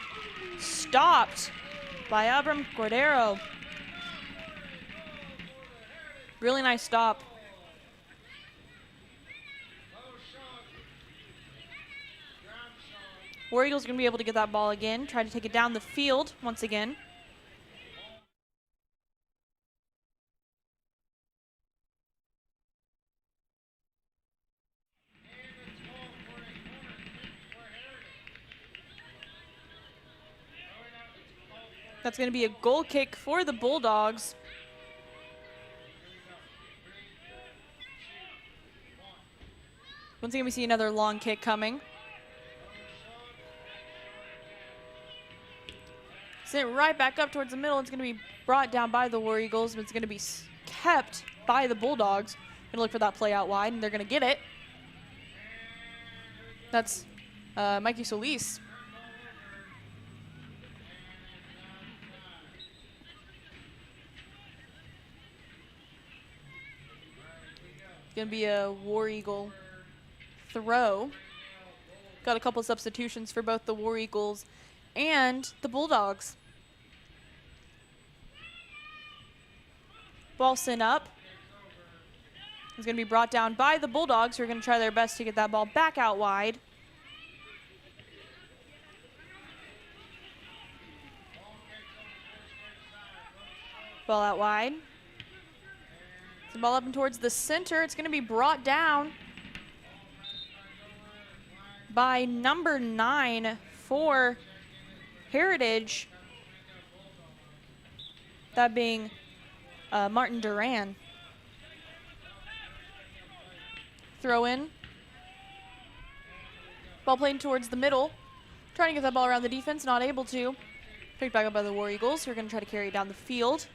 stopped by Abram Cordero. Really nice stop. War Eagles are going to be able to get that ball again, try to take it down the field once again. That's going to be a goal kick for the Bulldogs. Once again, we see another long kick coming. Sent right back up towards the middle. It's going to be brought down by the War Eagles, but it's going to be kept by the Bulldogs. Going to look for that play out wide, and they're going to get it. That's Mikey Solis. Gonna be a War Eagle throw. Got a couple substitutions for both the War Eagles and the Bulldogs. Ball sent up. It's going to be brought down by the Bulldogs, who are going to try their best to get that ball back out wide. Ball out wide. The ball up and towards the center. It's going to be brought down by number 9 for Heritage. That being Martin Duran. Throw in. Ball played towards the middle. Trying to get that ball around the defense, not able to. Picked back up by the War Eagles, who are going to try to carry it down the field.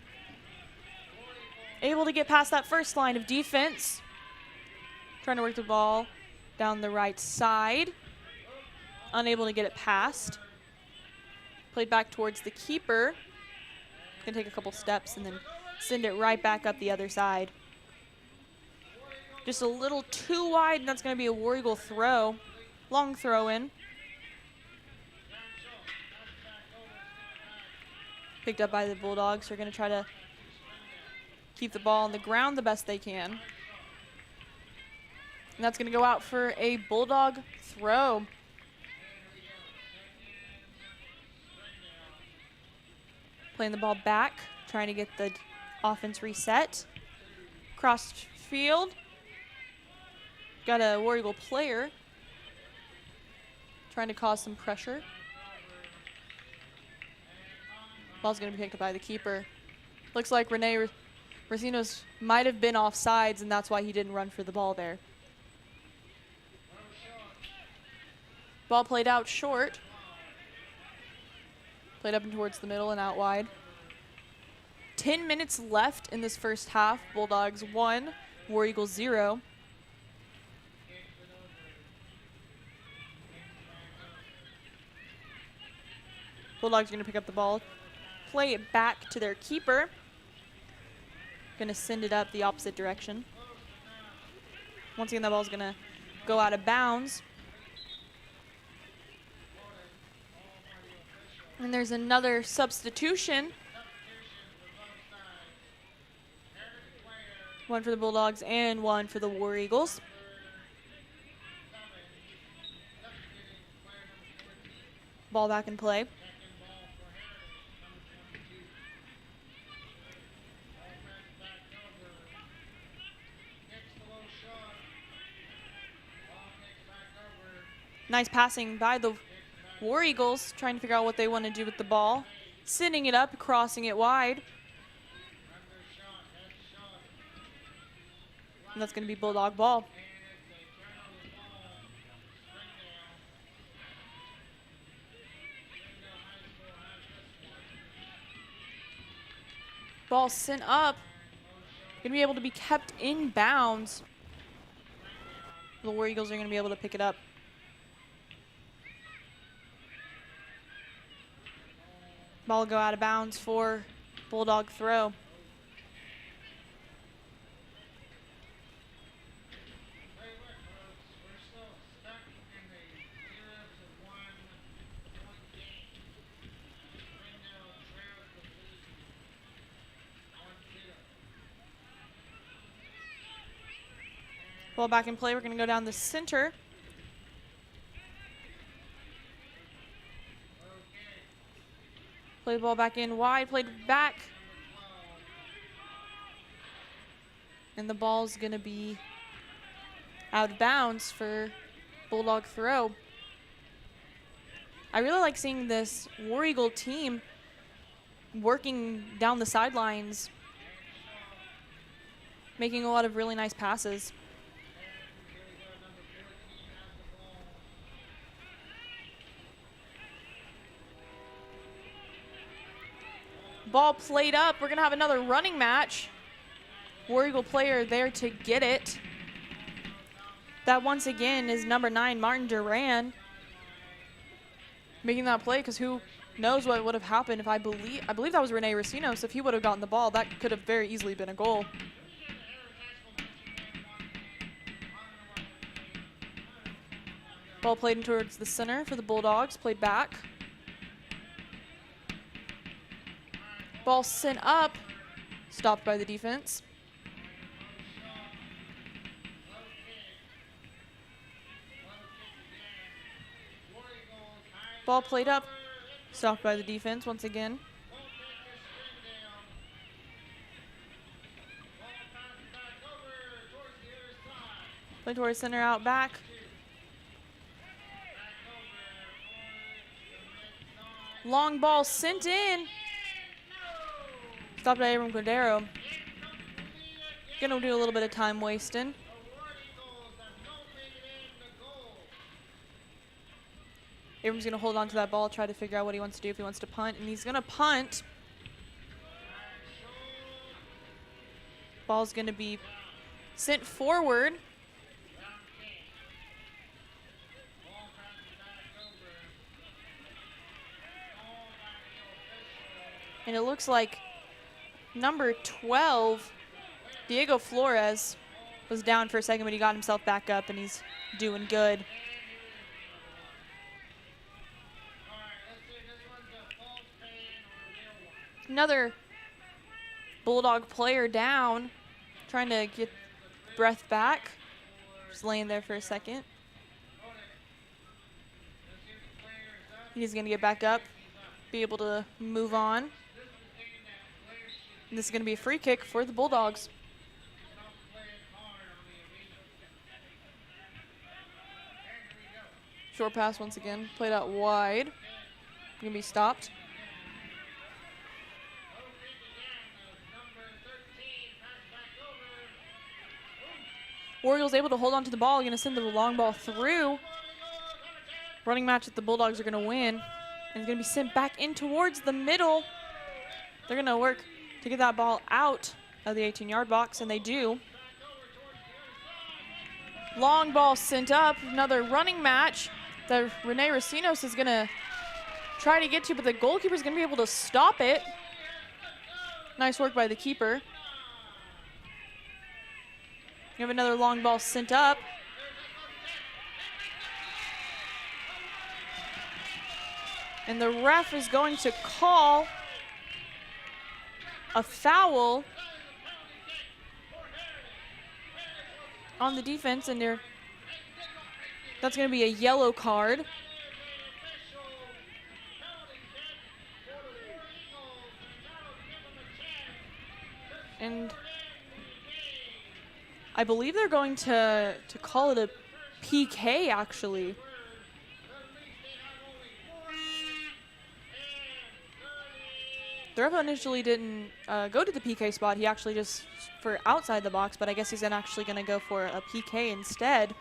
Able to get past that first line of defense. Trying to work the ball down the right side. Unable to get it past. Played back towards the keeper. Going to take a couple steps and then send it right back up the other side. Just a little too wide, and that's going to be a War Eagle throw. Long throw in. Picked up by the Bulldogs, who are going to try to keep the ball on the ground the best they can. And that's going to go out for a Bulldog throw. Playing the ball back, trying to get the offense reset. Cross field. Got a War Eagle player trying to cause some pressure. Ball's going to be picked up by the keeper. Looks like Rene Racinos might have been offsides, and that's why he didn't run for the ball there. Ball played out short. Played up and towards the middle and out wide. 10 minutes left in this first half. Bulldogs 1, War Eagles 0. Bulldogs are going to pick up the ball, play it back to their keeper. Going to send it up the opposite direction. Once again, that ball's going to go out of bounds. And there's another substitution. One for the Bulldogs and one for the War Eagles. Ball back in play. Nice passing by the War Eagles, trying to figure out what they want to do with the ball. Sending it up, crossing it wide. And that's going to be Bulldog ball. Ball sent up. Going to be able to be kept in bounds. The War Eagles are going to be able to pick it up. Ball will go out of bounds for Bulldog throw. Ball back in play. We're going to go down the center. Play the ball back in wide, played back. And the ball's going to be out of bounds for Bulldog throw. I really like seeing this War Eagle team working down the sidelines, making a lot of really nice passes. Ball played up. We're going to have another running match. War Eagle player there to get it. That once again is number 9, Martin Duran. making that play, because who knows what would have happened if I believe that was Rene Racinos. If he would have gotten the ball, that could have very easily been a goal. Ball played in towards the center for the Bulldogs, played back. Ball sent up, stopped by the defense. Ball played up, stopped by the defense once again. Play towards center, out back. Long ball sent in. Stopped by Abram Cordero. Gonna do a little bit of time wasting. Abram's gonna hold on to that ball, try to figure out what he wants to do, if he wants to punt, and he's gonna punt. Ball's gonna be sent forward. And it looks like number 12, Diego Flores, was down for a second, but he got himself back up, and he's doing good. Another Bulldog player down, trying to get breath back. Just laying there for a second. He's going to get back up, be able to move on. And this is going to be a free kick for the Bulldogs. Short pass once again, played out wide. Going to be stopped. War Eagles able to hold on to the ball, going to send the long ball through. Running match that the Bulldogs are going to win. And it's going to be sent back in towards the middle. They're going to work to get that ball out of the 18-yard box, and they do. Long ball sent up, another running match that Rene Racinos is going to try to get to, but the goalkeeper is going to be able to stop it. Nice work by the keeper. You have another long ball sent up. And the ref is going to call a foul on the defense, and that's going to be a yellow card. And I believe they're going to call it a PK, actually. The ref initially didn't go to the PK spot. He actually just for outside the box, but I guess he's actually going to go for a PK instead.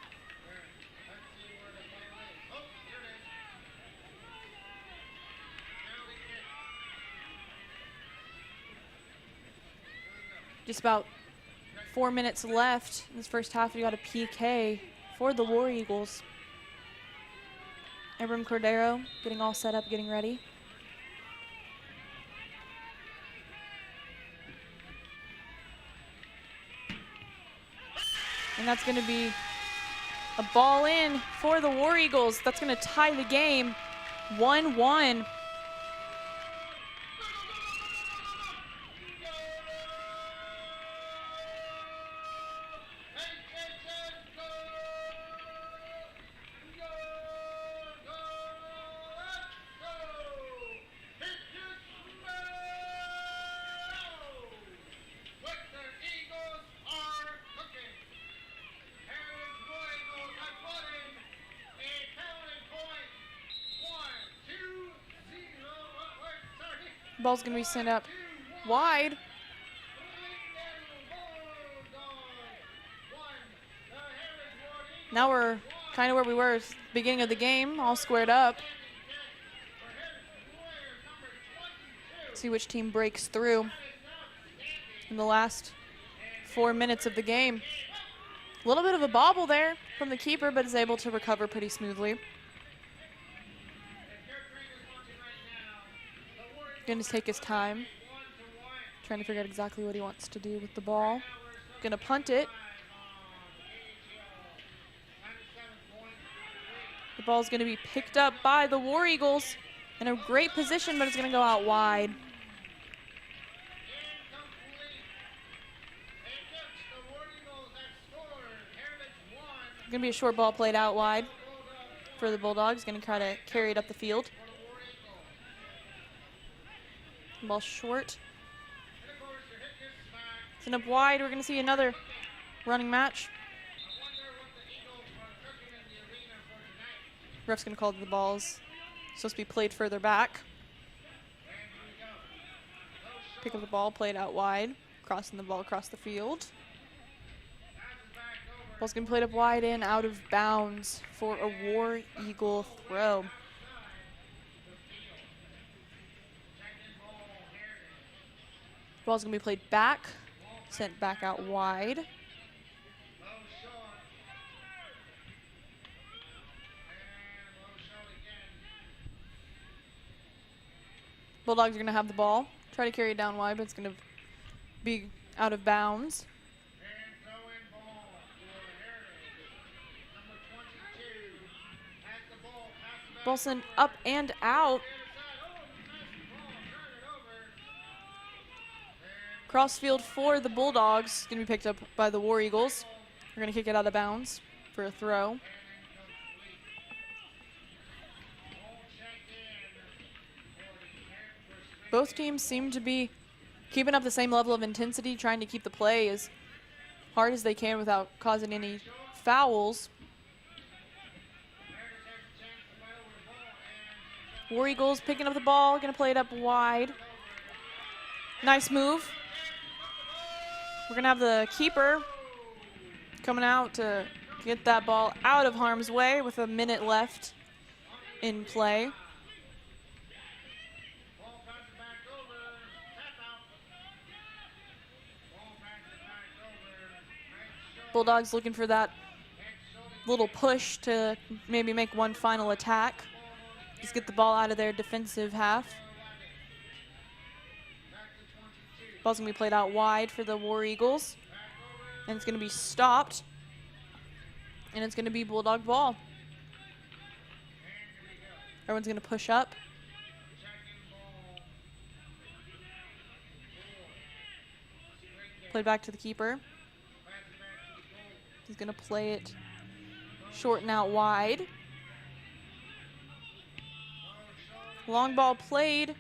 Just about 4 minutes left in this first half. We got a PK for the War Eagles. Abram Cordero getting all set up, getting ready. And that's going to be a ball in for the War Eagles. That's going to tie the game 1-1. Ball's going to be sent up wide. Now we're kind of where we were at the beginning of the game, all squared up. See which team breaks through in the last 4 minutes of the game. A little bit of a bobble there from the keeper, but is able to recover pretty smoothly. Gonna take his time. Trying to figure out exactly what he wants to do with the ball. Gonna punt it. The ball's gonna be picked up by the War Eagles in a great position, but it's gonna go out wide. Gonna be a short ball played out wide for the Bulldogs. Gonna try to carry it up the field. Ball short. Send up wide. We're gonna see another running match. Ref's gonna call the balls. Supposed to be played further back. Pick up the ball, play it out wide. Crossing the ball across the field. Ball's gonna be played up wide and out of bounds for a War Eagle throw. Ball's gonna be played back, sent back out wide. Bulldogs are gonna have the ball. Try to carry it down wide, but it's gonna be out of bounds. Ball sent up and out. Crossfield for the Bulldogs. Going to be picked up by the War Eagles. We're going to kick it out of bounds for a throw. Both teams seem to be keeping up the same level of intensity, trying to keep the play as hard as they can without causing any fouls. War Eagles picking up the ball, going to play it up wide. Nice move. We're going to have the keeper coming out to get that ball out of harm's way with a minute left in play. Bulldogs looking for that little push to maybe make one final attack. Just get the ball out of their defensive half. Ball's going to be played out wide for the War Eagles. And it's going to be stopped. And it's going to be Bulldog ball. Everyone's going to push up. Played back to the keeper. He's going to play it short and out wide. Long ball played.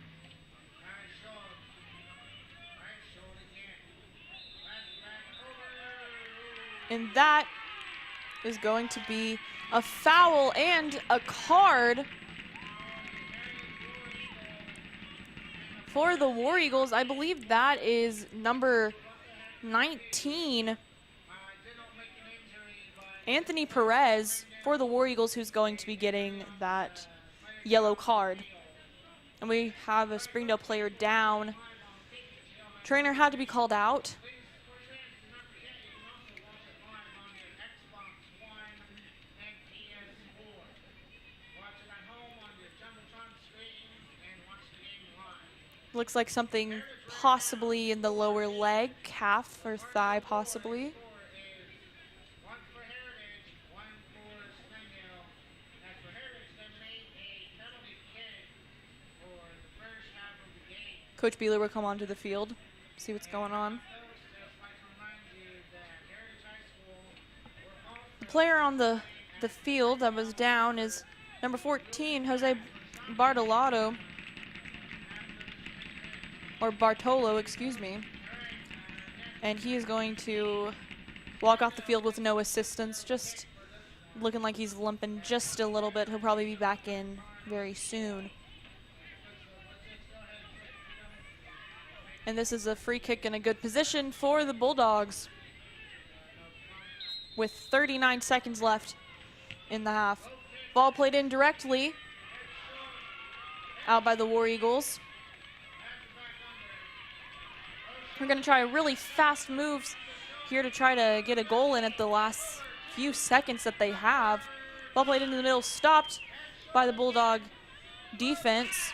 And that is going to be a foul and a card for the War Eagles. I believe that is number 19, Anthony Perez, for the War Eagles, who's going to be getting that yellow card. And we have a Springdale player down. Trainer had to be called out. Looks like something possibly in the lower leg, calf or thigh possibly. Coach Beeler will come onto the field, see what's going on. The player on the field that was down is number 14, Jose Bartolo. Or Bartolo, excuse me. And he is going to walk off the field with no assistance, just looking like he's limping just a little bit. He'll probably be back in very soon. And this is a free kick in a good position for the Bulldogs with 39 seconds left in the half. Ball played in directly out by the War Eagles. We're going to try really fast moves here to try to get a goal in at the last few seconds that they have. Ball played into the middle, stopped by the Bulldog defense.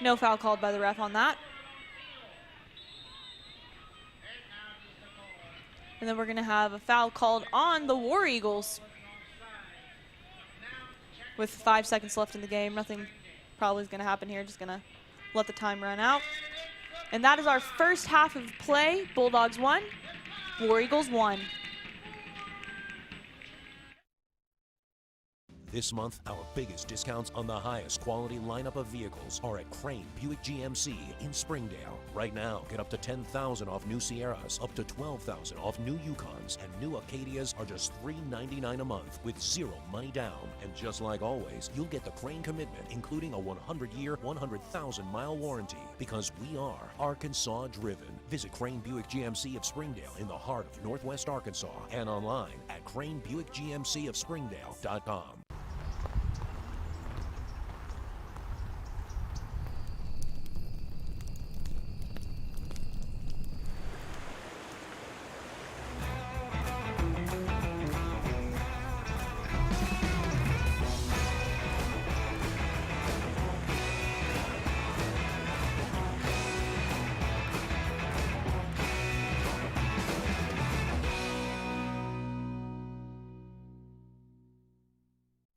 No foul called by the ref on that. And then we're going to have a foul called on the War Eagles. With 5 seconds left in the game, nothing probably is going to happen here. Just going to let the time run out. And that is our first half of play. Bulldogs 1, War Eagles 1. This month, our biggest discounts on the highest quality lineup of vehicles are at Crane Buick GMC in Springdale. Right now, get up to $10,000 off new Sierras, up to $12,000 off new Yukons, and new Acadias are just $399 a month with zero money down. And just like always, you'll get the Crane commitment, including a 100-year, 100,000-mile warranty, because we are Arkansas driven. Visit Crane Buick GMC of Springdale in the heart of Northwest Arkansas and online at cranebuickgmcofspringdale.com.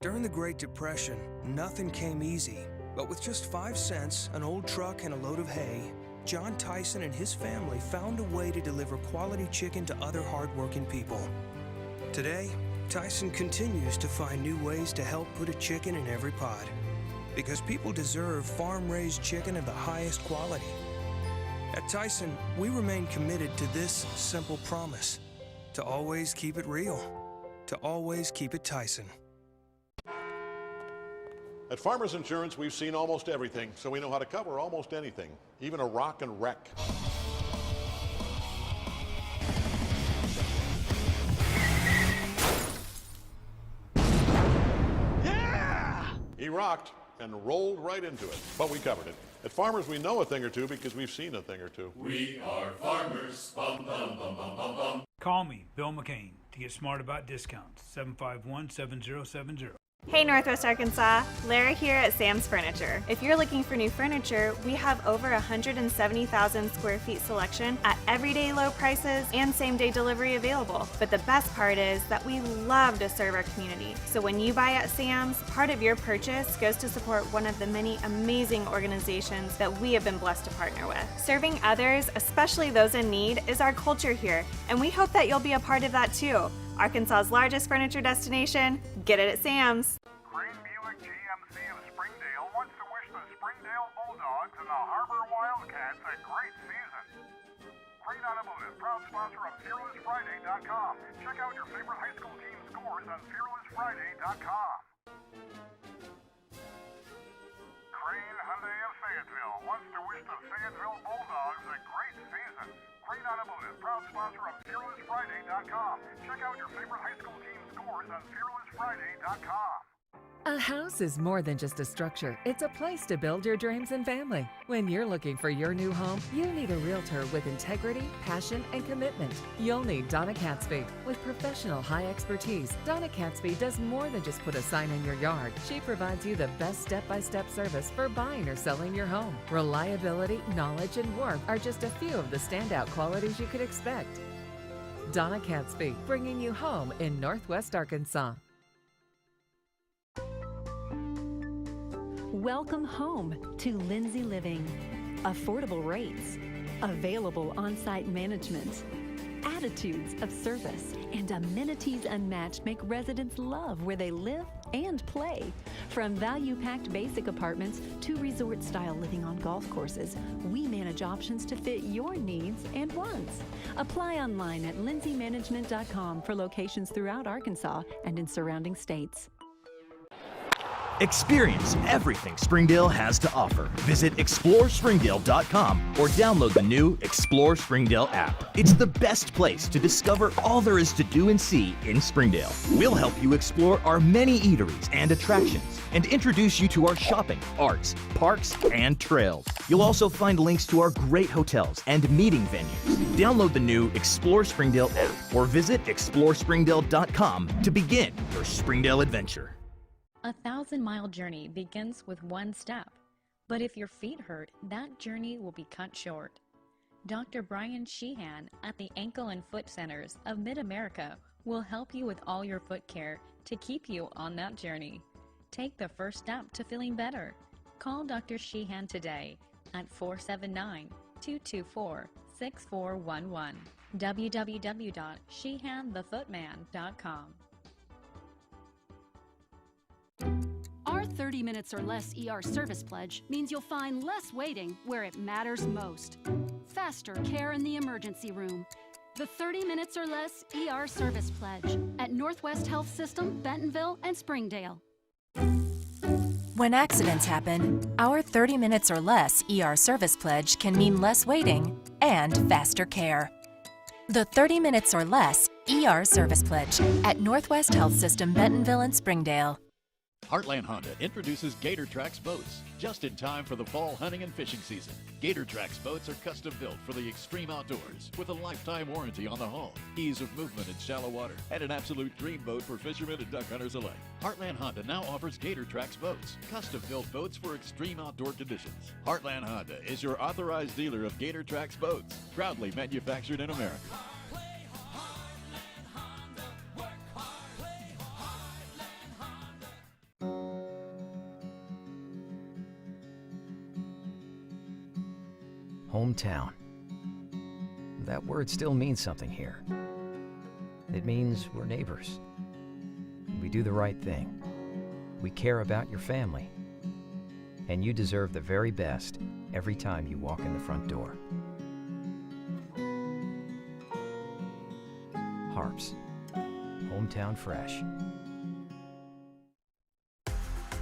During the Great Depression, nothing came easy. But with just 5 cents, an old truck, and a load of hay, John Tyson and his family found a way to deliver quality chicken to other hardworking people. Today, Tyson continues to find new ways to help put a chicken in every pot. Because people deserve farm-raised chicken of the highest quality. At Tyson, we remain committed to this simple promise: to always keep it real, to always keep it Tyson. At Farmers Insurance, we've seen almost everything, so we know how to cover almost anything, even a rock and wreck. Yeah! He rocked and rolled right into it, but we covered it. At Farmers, we know a thing or two because we've seen a thing or two. We are farmers. Bum, bum, bum, bum, bum, bum. Call me, Bill McCain, to get smart about discounts. 751-7070. Hey Northwest Arkansas, Lara here at Sam's Furniture. If you're looking for new furniture, we have over 170,000 square feet selection at everyday low prices and same-day delivery available. But the best part is that we love to serve our community. So when you buy at Sam's, part of your purchase goes to support one of the many amazing organizations that we have been blessed to partner with. Serving others, especially those in need, is our culture here, and we hope that you'll be a part of that too. Arkansas's largest furniture destination, get it at Sam's. Crane Buick GMC of Springdale wants to wish the Springdale Bulldogs and the HAR-BER Wildcats a great season. Crane Automotive, proud sponsor of FearlessFriday.com. Check out your favorite high school team scores on FearlessFriday.com. Crane Hyundai of Fayetteville wants to wish the Fayetteville Bulldogs a great season. Crane Automotive, proud sponsor of FearlessFriday.com. Check out your favorite high school team scores on FearlessFriday.com. A house is more than just a structure. It's a place to build your dreams and family. When you're looking for your new home, you need a realtor with integrity, passion, and commitment. You'll need Donna Catsby. With professional high expertise, Donna Catsby does more than just put a sign in your yard. She provides you the best step-by-step service for buying or selling your home. Reliability, knowledge, and warmth are just a few of the standout qualities you could expect. Donna Catsby, bringing you home in Northwest Arkansas. Welcome home to Lindsay Living. Affordable rates, available on-site management, attitudes of service, and amenities unmatched make residents love where they live and play. From value-packed basic apartments to resort-style living on golf courses, we manage options to fit your needs and wants. Apply online at lindsaymanagement.com for locations throughout Arkansas and in surrounding states. Experience everything Springdale has to offer. Visit ExploreSpringdale.com or download the new Explore Springdale app. It's the best place to discover all there is to do and see in Springdale. We'll help you explore our many eateries and attractions and introduce you to our shopping, arts, parks, and trails. You'll also find links to our great hotels and meeting venues. Download the new Explore Springdale app or visit ExploreSpringdale.com to begin your Springdale adventure. A 1,000-mile journey begins with one step. But if your feet hurt, that journey will be cut short. Dr. Brian Sheehan at the Ankle and Foot Centers of Mid-America will help you with all your foot care to keep you on that journey. Take the first step to feeling better. Call Dr. Sheehan today at 479-224-6411. www.sheehanthefootman.com. Our 30 minutes or less ER service pledge means you'll find less waiting where it matters most. Faster care in the emergency room. The 30 minutes or less ER service pledge at Northwest Health System, Bentonville, and Springdale. When accidents happen, our 30 minutes or less ER service pledge can mean less waiting and faster care. The 30 minutes or less ER service pledge at Northwest Health System, Bentonville, and Springdale. Heartland Honda introduces Gator Trax boats just in time for the fall hunting and fishing season. Gator Trax boats are custom built for the extreme outdoors with a lifetime warranty on the hull, ease of movement in shallow water, and an absolute dream boat for fishermen and duck hunters alike. Heartland Honda now offers Gator Trax boats, custom built boats for extreme outdoor conditions. Heartland Honda is your authorized dealer of Gator Trax boats, proudly manufactured in America. Hometown. That word still means something here. It means we're neighbors. We do the right thing. We care about your family. And you deserve the very best every time you walk in the front door. HAR-BER. Hometown fresh.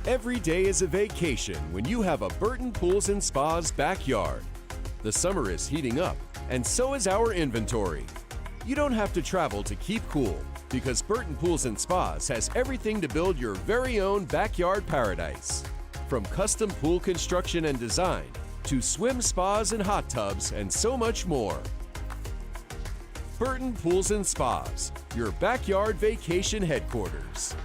Every day is a vacation when you have a Burton Pools and Spas backyard. The summer is heating up, and so is our inventory. You don't have to travel to keep cool, because Burton Pools and Spas has everything to build your very own backyard paradise. From custom pool construction and design, to swim spas and hot tubs, and so much more. Burton Pools and Spas, your backyard vacation headquarters.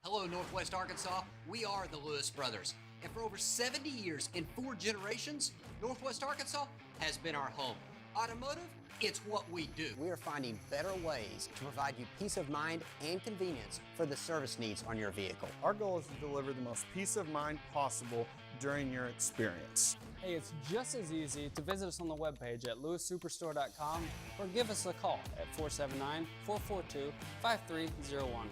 Hello, Northwest Arkansas. We are the Lewis Brothers. And for over 70 years, in 4 generations, Northwest Arkansas has been our home. Automotive, it's what we do. We are finding better ways to provide you peace of mind and convenience for the service needs on your vehicle. Our goal is to deliver the most peace of mind possible during your experience. Hey, it's just as easy to visit us on the webpage at lewissuperstore.com or give us a call at 479-442-5301.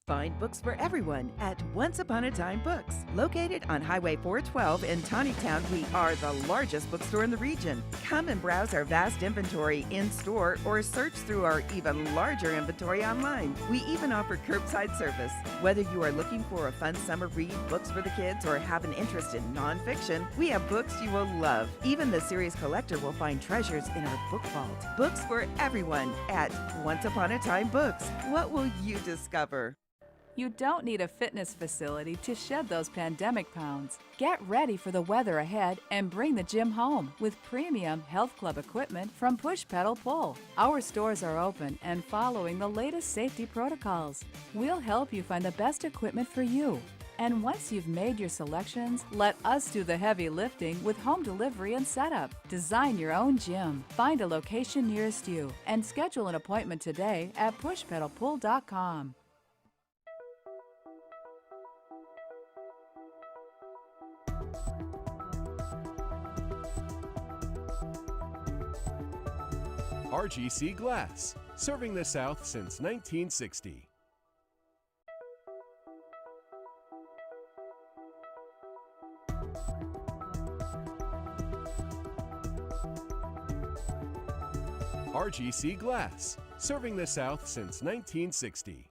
Find books for everyone at Once Upon a Time Books. Located on Highway 412 in Tawnytown, we are the largest bookstore in the region. Come and browse our vast inventory in-store or search through our even larger inventory online. We even offer curbside service. Whether you are looking for a fun summer read, books for the kids, or have an interest in nonfiction, we have books you will love. Even the serious collector will find treasures in our book vault. Books for everyone at Once Upon a Time Books. What will you discover? You don't need a fitness facility to shed those pandemic pounds. Get ready for the weather ahead and bring the gym home with premium health club equipment from Push Pedal Pull. Our stores are open and following the latest safety protocols. We'll help you find the best equipment for you. And once you've made your selections, let us do the heavy lifting with home delivery and setup. Design your own gym. Find a location nearest you and schedule an appointment today at pushpedalpull.com. RGC Glass, serving the South since 1960. RGC Glass, serving the South since 1960.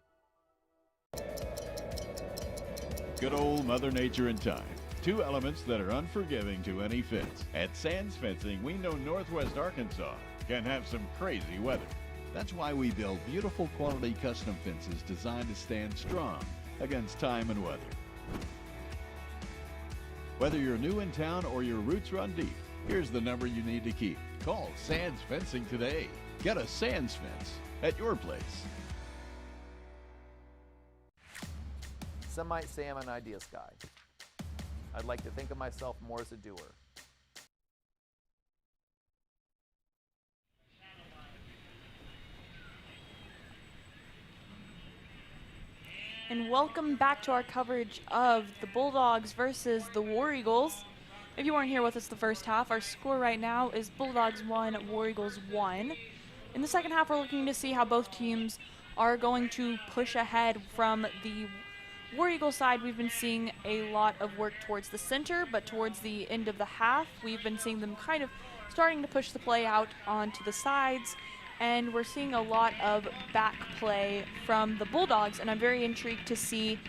Good old Mother Nature and time. Two elements that are unforgiving to any fence. At Sands Fencing, we know Northwest Arkansas can have some crazy weather. That's why we build beautiful quality custom fences designed to stand strong against time and weather. Whether you're new in town or your roots run deep, here's the number you need to keep. Call Sands Fencing today. Get a Sands fence at your place. Some might say I'm an ideas guy. I'd like to think of myself more as a doer. And welcome back to our coverage of the Bulldogs versus the War Eagles. If you weren't here with us the first half, our score right now is Bulldogs 1, War Eagles 1. In the second half, we're looking to see how both teams are going to push ahead. From the War Eagle side, we've been seeing a lot of work towards the center, but towards the end of the half, we've been seeing them kind of starting to push the play out onto the sides, and we're seeing a lot of back play from the Bulldogs, and I'm very intrigued to see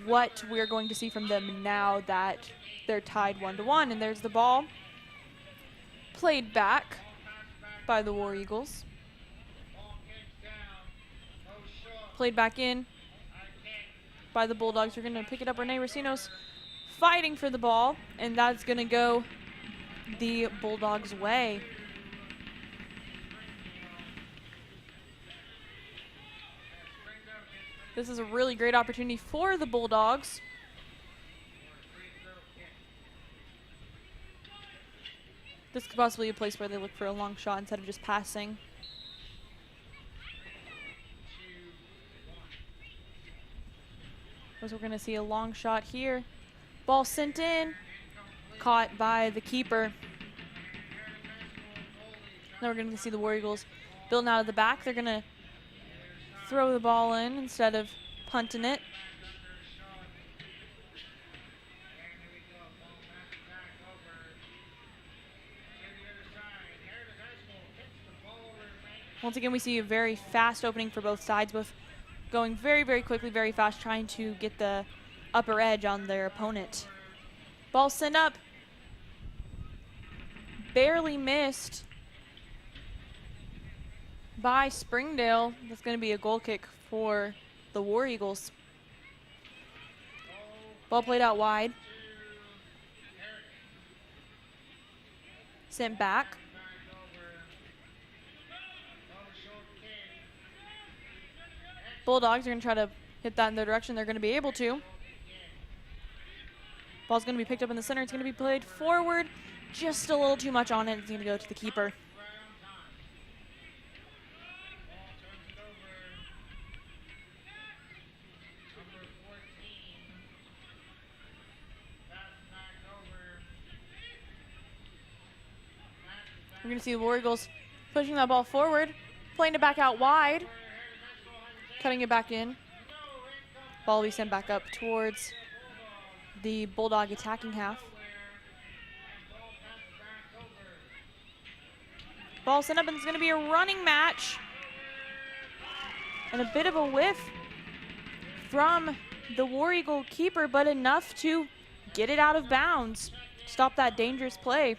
what we're going to see from them now that they're tied 1-1. And there's the ball played back by the War Eagles. Played back in by the Bulldogs. We're going to pick it up. Renee Racinos fighting for the ball, and that's going to go the Bulldogs' way. This is a really great opportunity for the Bulldogs. This could possibly be a place where they look for a long shot instead of just passing. So we're going to see a long shot here. Ball sent in, caught by the keeper. Now we're going to see the War Eagles building out of the back. They're going to throw the ball in instead of punting it. Once again, we see a very fast opening for both sides, both going very, very quickly, very fast, trying to get the upper edge on their opponent. Ball sent up. Barely missed by Springdale. That's going to be a goal kick for the War Eagles. Ball played out wide. Sent back. Bulldogs are going to try to hit that in their direction. They're going to be able to. Ball's going to be picked up in the center. It's going to be played forward. Just a little too much on it. It's going to go to the keeper. We're going to see the War Eagles pushing that ball forward, playing it back out wide, cutting it back in. Ball will be sent back up towards the Bulldog attacking half. Ball sent up, and it's going to be a running match. And a bit of a whiff from the War Eagle keeper, but enough to get it out of bounds. Stop that dangerous play.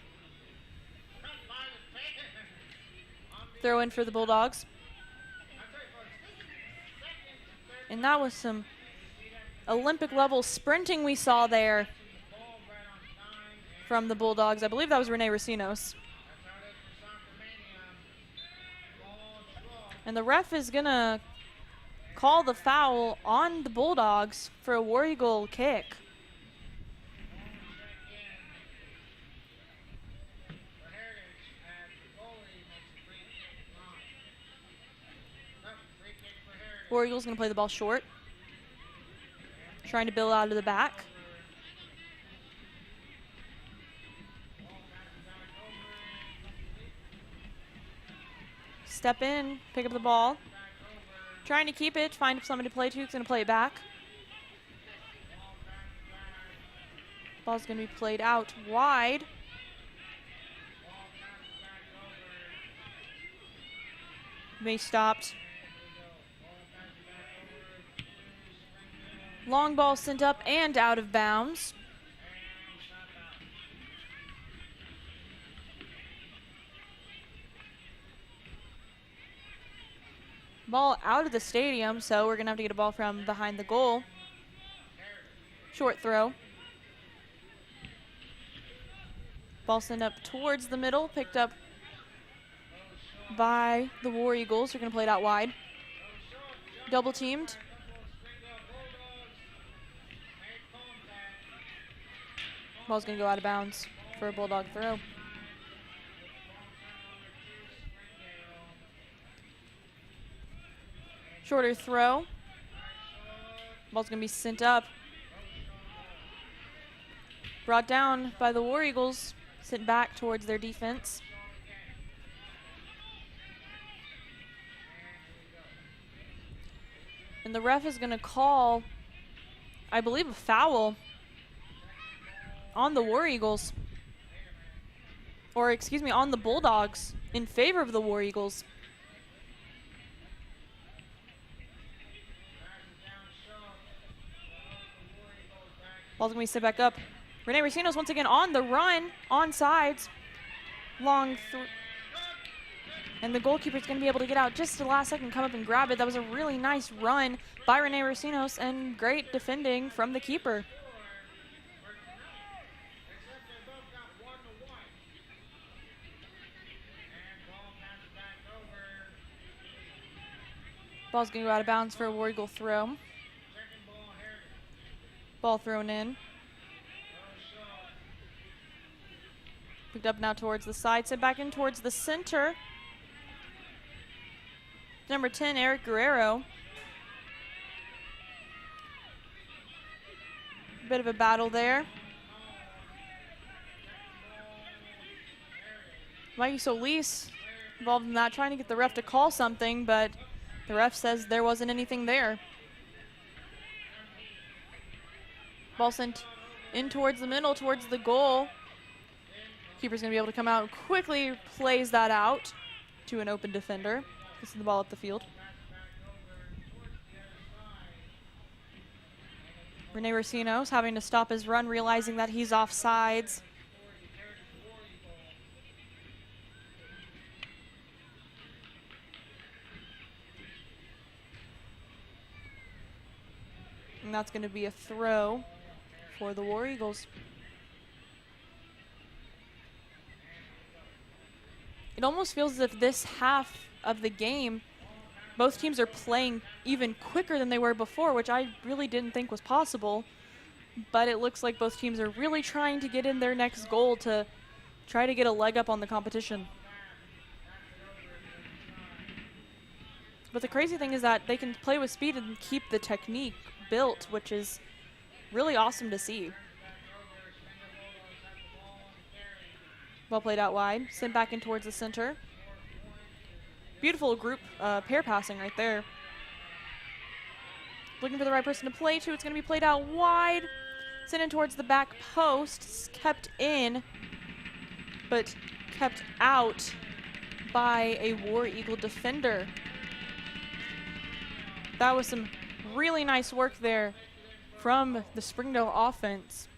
Throw in for the Bulldogs. And that was some Olympic level sprinting we saw there from the Bulldogs. I believe that was Renee Racinos. And the ref is going to call the foul on the Bulldogs for a War Eagle kick. War Eagles going to play the ball short. Trying to build out of the back. Step in, pick up the ball. Trying to keep it, find somebody to play to. He's going to play it back. Ball's going to be played out wide. May stopped. Long ball sent up and out of bounds. Ball out of the stadium, so we're going to have to get a ball from behind the goal. Short throw. Ball sent up towards the middle, picked up by the War Eagles. They're going to play it out wide. Double teamed. Ball's going to go out of bounds for a Bulldog throw. Shorter throw. Ball's going to be sent up. Brought down by the War Eagles. Sent back towards their defense. And the ref is going to call, I believe, a foul on the War Eagles. Or, excuse me, on the Bulldogs in favor of the War Eagles. Ball's going to be set back up. Rene Racino's once again on the run, on sides. Long through. And the goalkeeper's going to be able to get out just the last second, come up and grab it. That was a really nice run by Rene Racinos and great defending from the keeper. Ball's going to go out of bounds for a War Eagle throw. Ball thrown in. Picked up now towards the side, sent back in towards the center. Number 10, Eric Guerrero. Bit of a battle there. Mikey Solis involved in that, trying to get the ref to call something, but the ref says there wasn't anything there. Ball sent in towards the middle, towards the goal. Keeper's going to be able to come out and quickly plays that out to an open defender. This is the ball up the field. Rene Racinos having to stop his run, realizing that he's offsides. And that's going to be a throw for the War Eagles. It almost feels as if this half of the game, both teams are playing even quicker than they were before, which I really didn't think was possible. But it looks like both teams are really trying to get in their next goal to try to get a leg up on the competition. But the crazy thing is that they can play with speed and keep the technique built, which is really awesome to see. Ball played out wide, sent back in towards the center. Beautiful group pair passing right there. Looking for the right person to play to. It's going to be played out wide. Sent in towards the back post. Kept in, but kept out by a War Eagle defender. That was some really nice work there from the Springdale offense.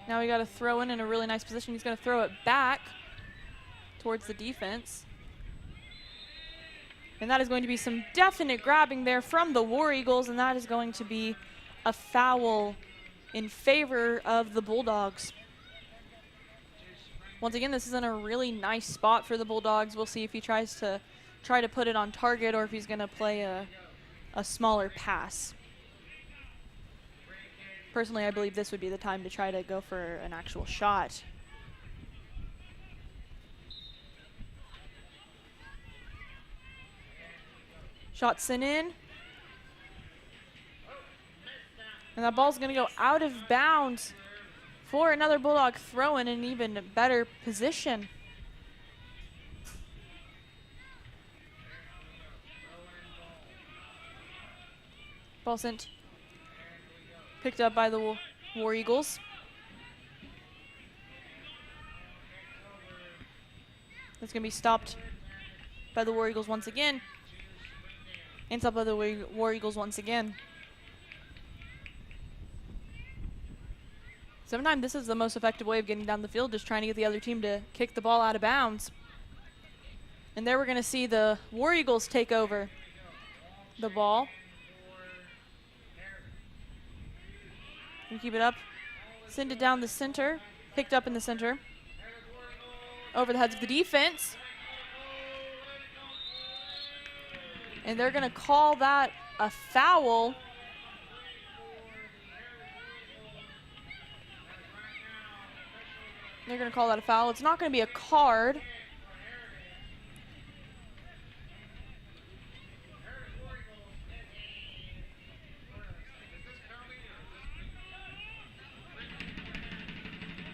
Now we got to throw in a really nice position. He's going to throw it back towards the defense. And that is going to be some definite grabbing there from the War Eagles, and that is going to be a foul in favor of the Bulldogs. Once again, this is in a really nice spot for the Bulldogs. We'll see if he tries to put it on target or if he's going to play a smaller pass. Personally, I believe this would be the time to try to go for an actual shot. Shot sent in. And that ball's going to go out of bounds for another Bulldog throw in an even better position. Ball sent. Picked up by the War Eagles. That's going to be stopped by the War Eagles once again. And stopped by the War Eagles once again. Sometimes this is the most effective way of getting down the field, just trying to get the other team to kick the ball out of bounds. And there we're going to see the War Eagles take over the ball. And keep it up. Send it down the center. Picked up in the center. Over the heads of the defense. And they're going to call that a foul. They're going to call that a foul. It's not going to be a card.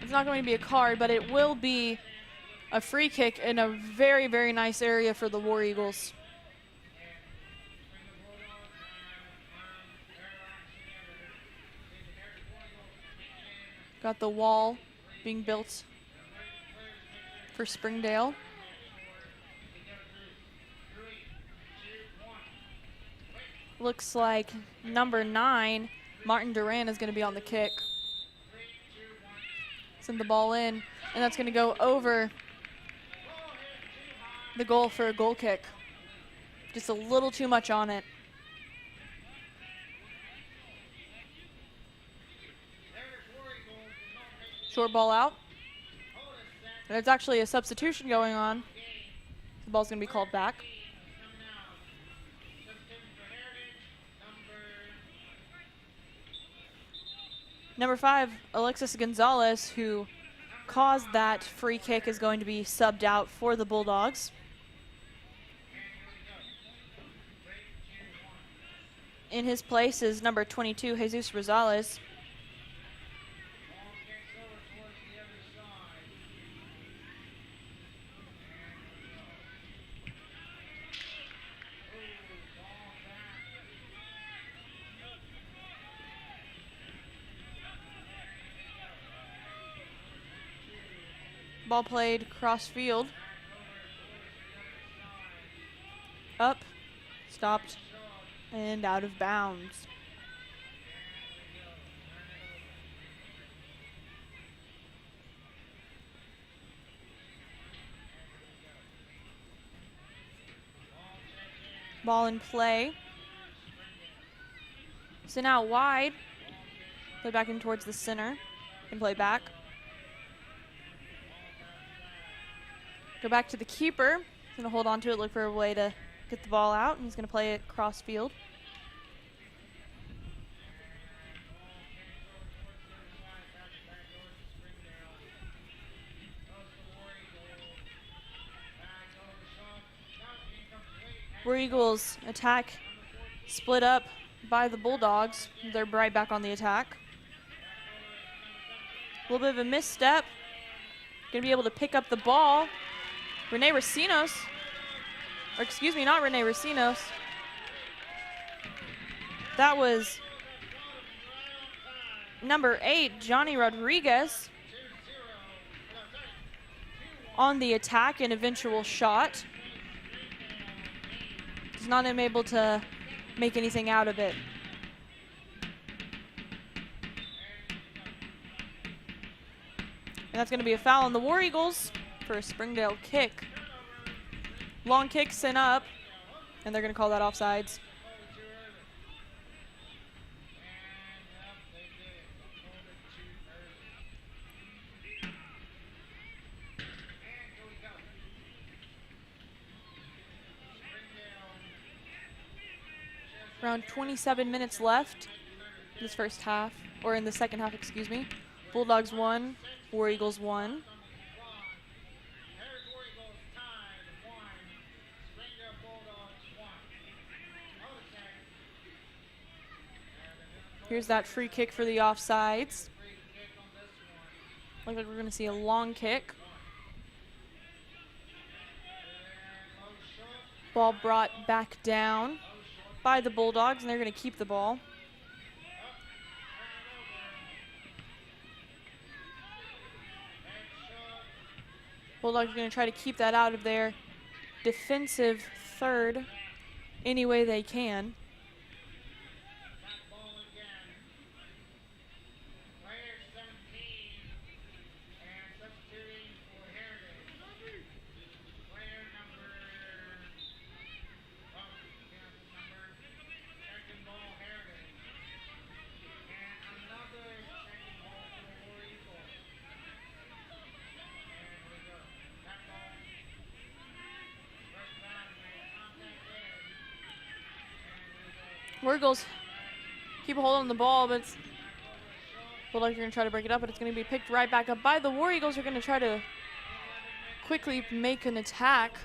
It's not going to be a card, but it will be a free kick in a very, very nice area for the War Eagles. Got the wall being built for Springdale. Looks like number 9, Martin Duran, is going to be on the kick. Send the ball in, and that's going to go over the goal for a goal kick. Just a little too much on it. Short ball out. And there's actually a substitution going on. The ball's going to be called back. Number 5, Alexis Gonzalez, who caused that free kick, is going to be subbed out for the Bulldogs. In his place is number 22, Jesus Rosales. Ball played cross field. Up, stopped, and out of bounds. Ball in play. Sent out wide. Play back in towards the center. And play back. Go back to the keeper. He's going to hold on to it, look for a way to get the ball out, and he's going to play it cross field. War Eagles attack split up by the Bulldogs. They're right back on the attack. A little bit of a misstep. Going to be able to pick up the ball. Renee Racinos, or excuse me, not Renee Racinos. That was number 8, Johnny Rodriguez, on the attack and eventual shot. He's not able to make anything out of it. And that's going to be a foul on the War Eagles for a Springdale kick. Long kick sent up, and they're going to call that offsides. Around 27 minutes left in this first half, or in the second half, excuse me. Bulldogs 1, War Eagles 1. Here's that free kick for the offsides. Looks like we're going to see a long kick. Ball brought back down by the Bulldogs, and they're going to keep the ball. Bulldogs are going to try to keep that out of their defensive third any way they can. War Eagles keep a hold on the ball, but it's Bulldogs are going to try to break it up, but it's going to be picked right back up by the War Eagles. Are going to try to quickly make an attack.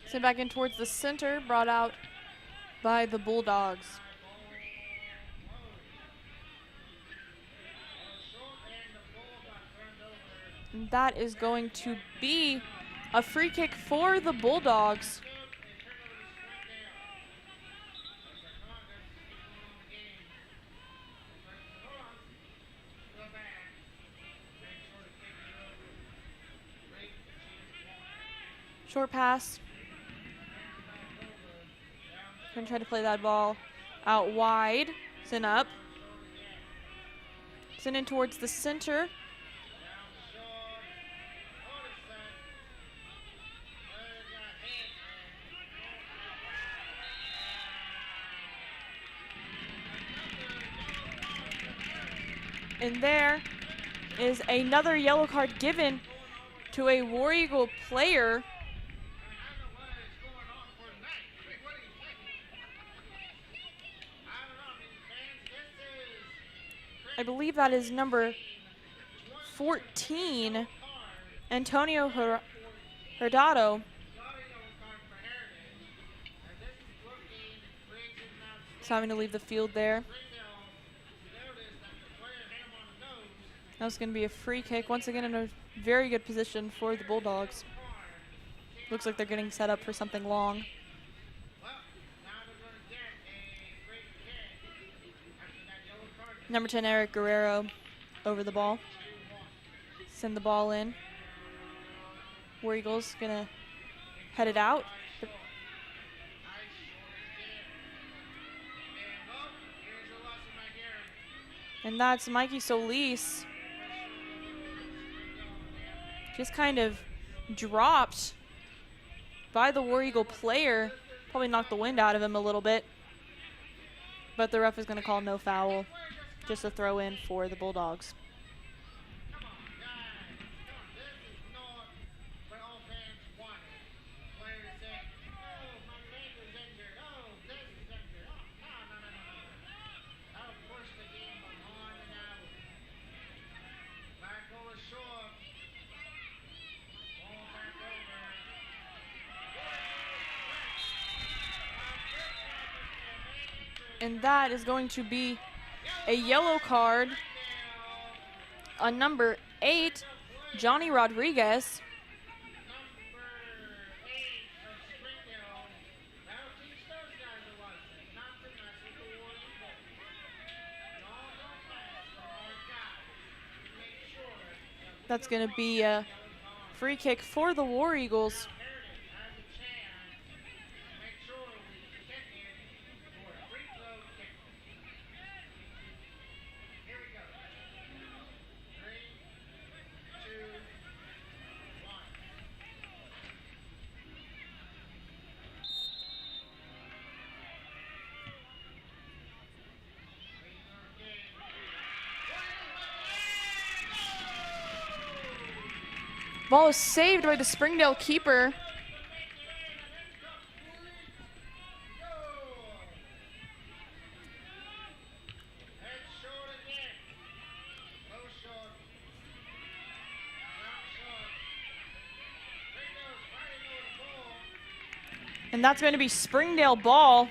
Sent back in towards the center, brought out by the Bulldogs. And that is going to be a free kick for the Bulldogs. Short pass. Gonna try to play that ball out wide. Send up. Send in towards the center. And there is another yellow card given to a War Eagle player. I believe that is number 14, Antonio Hurtado. He's having to leave the field there. That's going to be a free kick. Once again, in a very good position for the Bulldogs. Looks like they're getting set up for something long. Number 10, Eric Guerrero, over the ball. Send the ball in. War Eagles gonna head it out. And that's Mikey Solis. Just kind of dropped by the War Eagle player. Probably knocked the wind out of him a little bit. But the ref is gonna call no foul. Just a throw in for the Bulldogs. And that is going to be a yellow card on number 8, Johnny Rodriguez. That's going to be a free kick for the War Eagles. Ball is saved by the Springdale keeper. And that's going to be Springdale ball.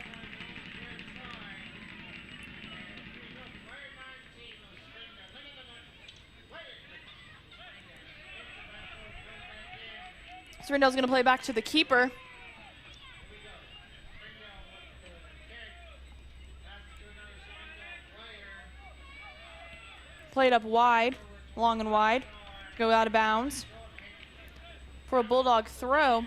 Springdale's going to play back to the keeper. Played up wide, long and wide. Go out of bounds for a Bulldog throw.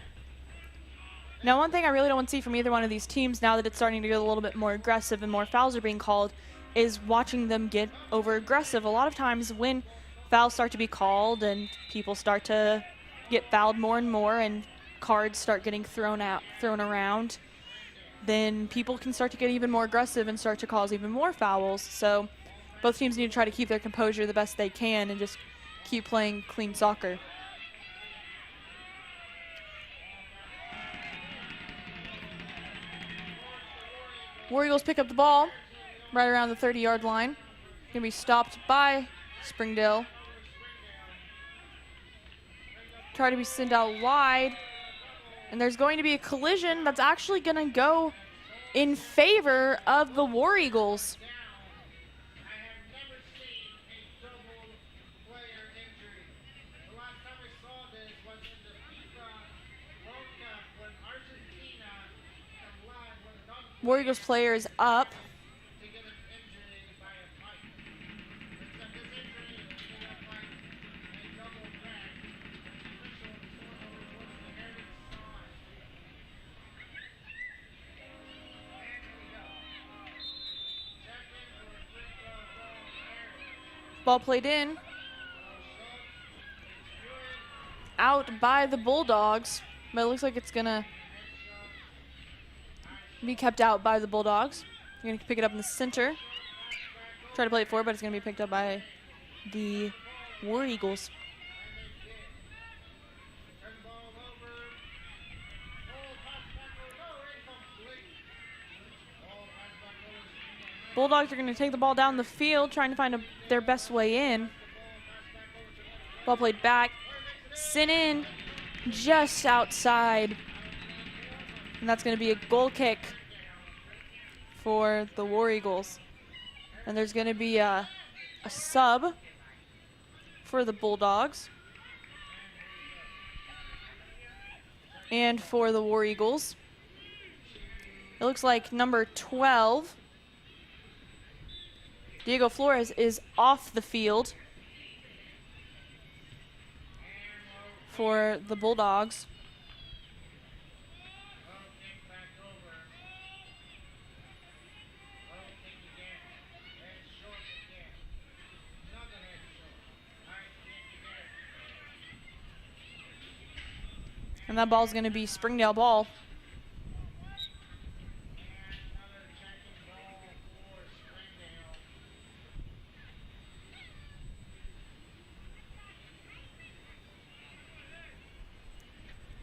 Now, one thing I really don't want to see from either one of these teams now that it's starting to get a little bit more aggressive and more fouls are being called is watching them get over aggressive. A lot of times when fouls start to be called and people start to get fouled more and more and cards start getting thrown around, then people can start to get even more aggressive and start to cause even more fouls. So both teams need to try to keep their composure the best they can and just keep playing clean soccer. War Eagles pick up the ball right around the 30-yard line. Gonna be stopped by Springdale. Try to be sent out wide. And there's going to be a collision that's actually gonna go in favor of the War Eagles. War Eagles player is up. Ball played in. Out by the Bulldogs, but it looks like it's gonna be kept out by the Bulldogs. You're gonna pick it up in the center. Try to play it forward, but it's gonna be picked up by the War Eagles. Bulldogs are gonna take the ball down the field, trying to find their best way in. Ball played back, sent in just outside. And that's going to be a goal kick for the War Eagles. And there's going to be a sub for the Bulldogs. And for the War Eagles, it looks like number 12, Diego Flores, is off the field for the Bulldogs. And that ball's going to be Springdale ball.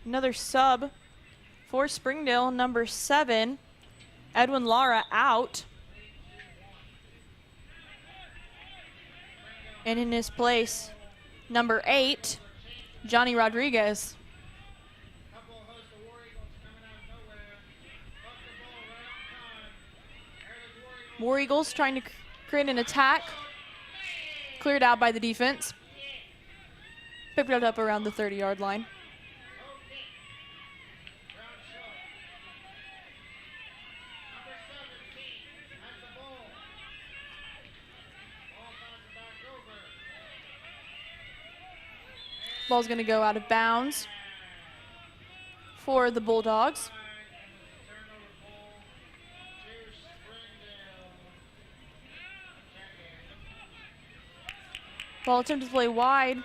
Another sub for Springdale, number 7, Edwin Lara, out. And in his place, number 8, Johnny Rodriguez. War Eagles trying to create an attack. Cleared out by the defense. Picked it up around the 30-yard line. Ball's going to go out of bounds for the Bulldogs. Ball attempted to play wide,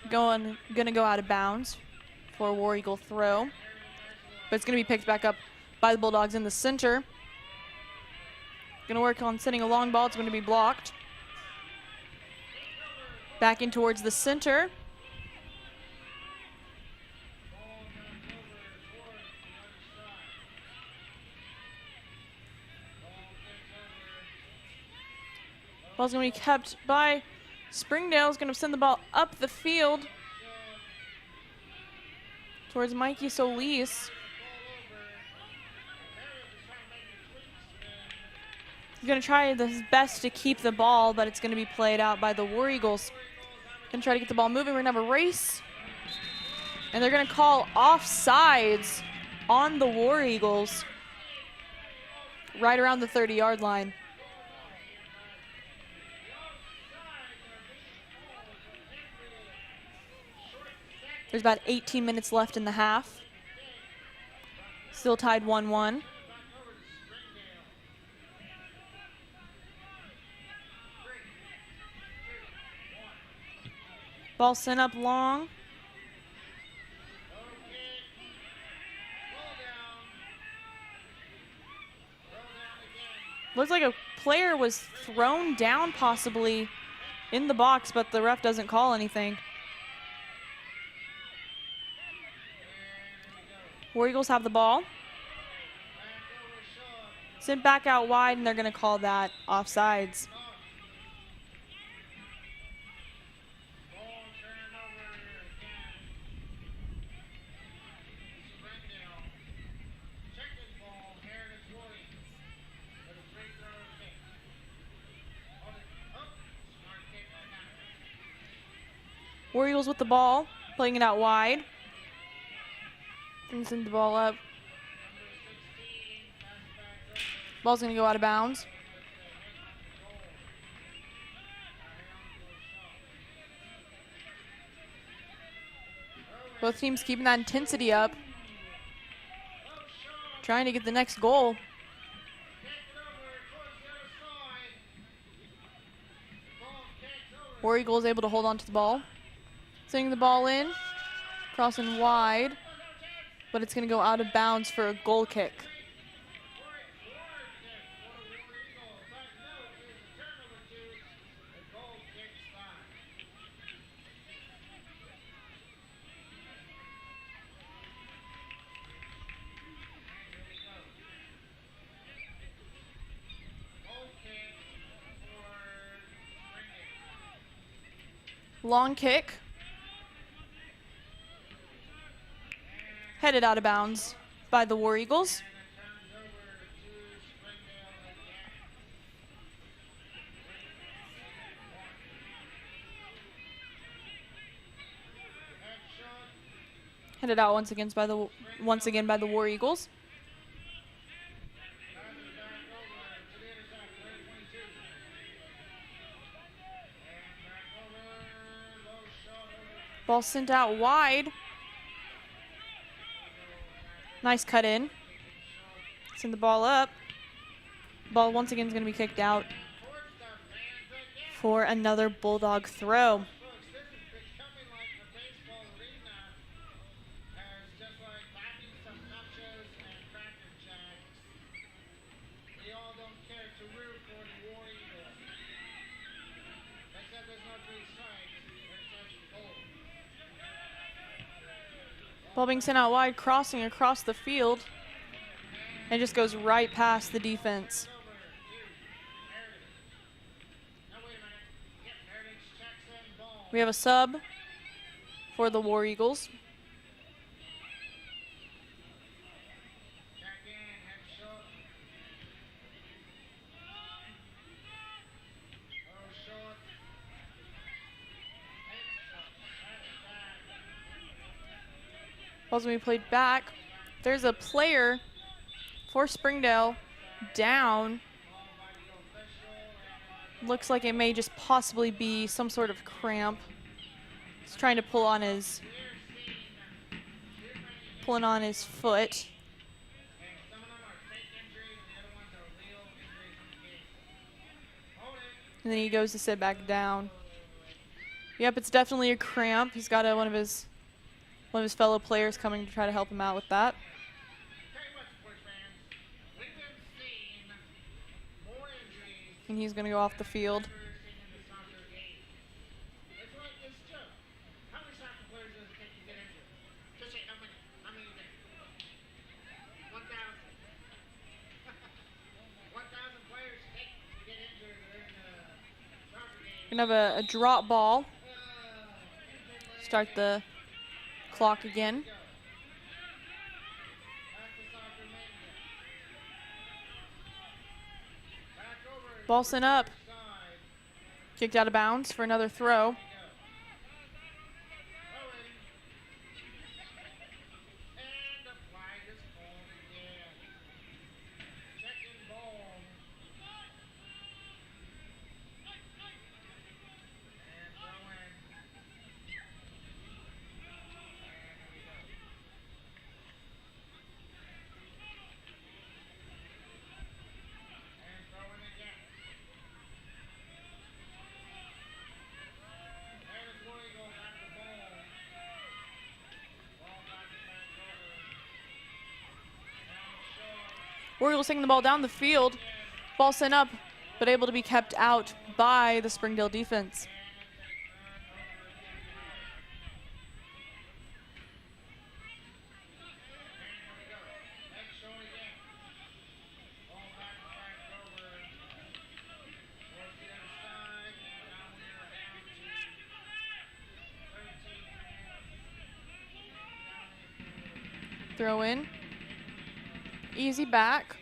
gonna go out of bounds for a War Eagle throw. But it's gonna be picked back up by the Bulldogs in the center. Gonna work on sending a long ball, it's gonna be blocked. Back in towards the center. Ball's gonna be kept by Springdale's going to send the ball up the field towards Mikey Solis. He's going to try his best to keep the ball, but it's going to be played out by the War Eagles. Going to try to get the ball moving. We're going to have a race. And they're going to call offsides on the War Eagles right around the 30-yard line. There's about 18 minutes left in the half. Still tied 1-1. Ball sent up long. Looks like a player was thrown down possibly in the box, but the ref doesn't call anything. War Eagles have the ball. Sent back out wide, and they're going to call that offsides. War Eagles with the ball, playing it out wide. And send the ball up. Ball's going to go out of bounds. Both teams keeping that intensity up. Trying to get the next goal. War Eagles able to hold on to the ball. Sending the ball in. Crossing wide. But it's going to go out of bounds for a goal kick. Long kick. Headed out of bounds by the War Eagles. Headed out once again by the War Eagles. Ball sent out wide. Nice cut in. Send the ball up. Ball once again is going to be kicked out for another Bulldog throw. Ball being sent out wide, crossing across the field, and just goes right past the defense. We have a sub for the War Eagles. Ball's gonna be played back. There's a player for Springdale down. Looks like it may just possibly be some sort of cramp. He's trying to pulling on his foot. And then he goes to sit back down. Yep, it's definitely a cramp. He's got one of his fellow players coming to try to help him out with that. And he's going to go off the field. Going to have a drop ball. Start the clock again. Ball sent up. Kicked out of bounds for another throw. War Eagles taking the ball down the field. Ball sent up, but able to be kept out by the Springdale defense. Throw in. Easy back.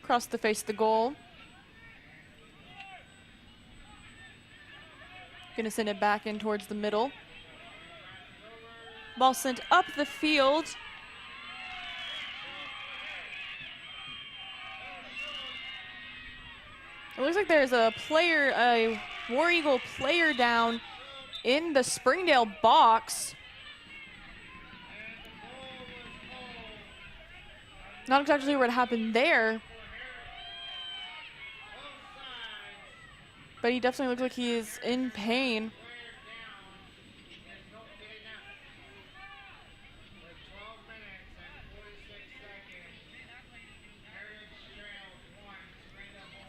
Across the face of the goal. Gonna send it back in towards the middle. Ball sent up the field. It looks like there's a player, a War Eagle player down in the Springdale box. Not exactly what happened there. But he definitely looks like he is in pain.